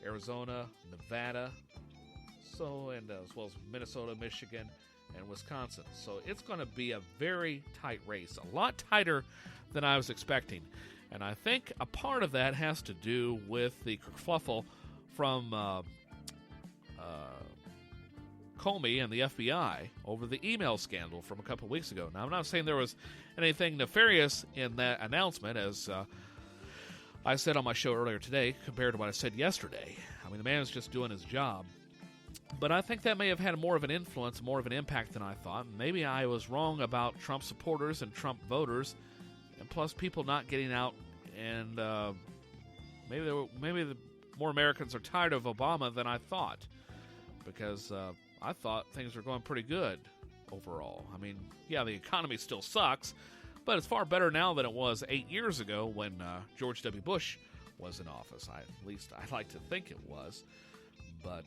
Arizona, Nevada, and as well as Minnesota, Michigan, and Wisconsin. So it's going to be a very tight race, a lot tighter than I was expecting. And I think a part of that has to do with the kerfuffle from Comey and the FBI over the email scandal from a couple of weeks ago. Now, I'm not saying there was anything nefarious in that announcement, as I said on my show earlier today, compared to what I said yesterday. I mean, the man is just doing his job. But I think that may have had more of an influence, more of an impact than I thought. Maybe I was wrong about Trump supporters and Trump voters, and plus people not getting out and maybe the more Americans are tired of Obama than I thought, because I thought things were going pretty good overall. I mean, yeah, the economy still sucks, but it's far better now than it was 8 years ago when George W. Bush was in office. At least I like to think it was. But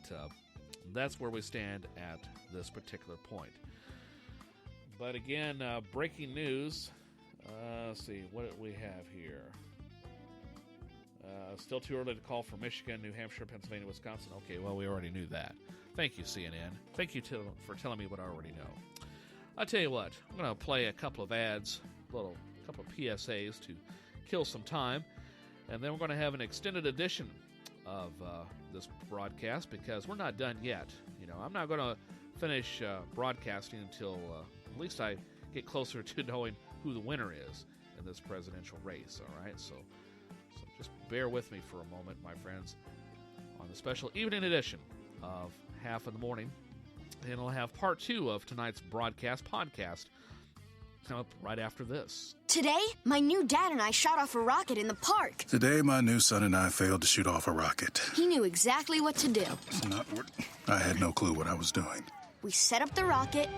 that's where we stand at this particular point. But again, breaking news. Let's see, what do we have here? Still too early to call for Michigan, New Hampshire, Pennsylvania, Wisconsin. Okay, well, we already knew that. Thank you, CNN. Thank you for telling me what I already know. I'll tell you what, I'm going to play a couple of ads, a couple of PSAs to kill some time, and then we're going to have an extended edition of this broadcast, because we're not done yet. You know, I'm not going to finish broadcasting until at least I get closer to knowing who the winner is in this presidential race, all right? So just bear with me for a moment, my friends, on the special evening edition of Haff in the Morning. And I'll have part 2 of tonight's broadcast podcast come up right after this. Today, my new dad and I shot off a rocket in the park. Today, my new son and I failed to shoot off a rocket. He knew exactly what to do. I had no clue what I was doing. We set up the rocket.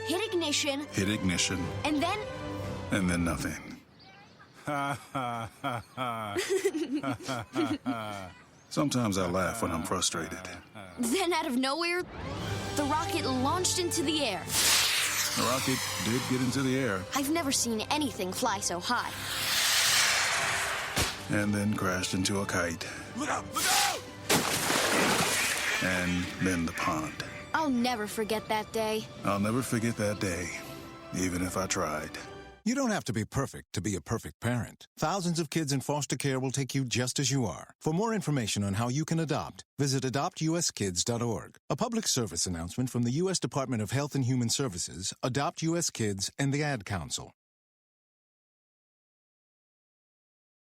Hit ignition. And then... And then nothing. Ha ha ha ha. Sometimes I laugh when I'm frustrated. Then out of nowhere, the rocket launched into the air. The rocket did get into the air. I've never seen anything fly so high. And then crashed into a kite. Look out! Look out! And then the pond. I'll never forget that day. I'll never forget that day, even if I tried. You don't have to be perfect to be a perfect parent. Thousands of kids in foster care will take you just as you are. For more information on how you can adopt, visit adoptuskids.org. A public service announcement from the U.S. Department of Health and Human Services, Adopt U.S. Kids, and the Ad Council.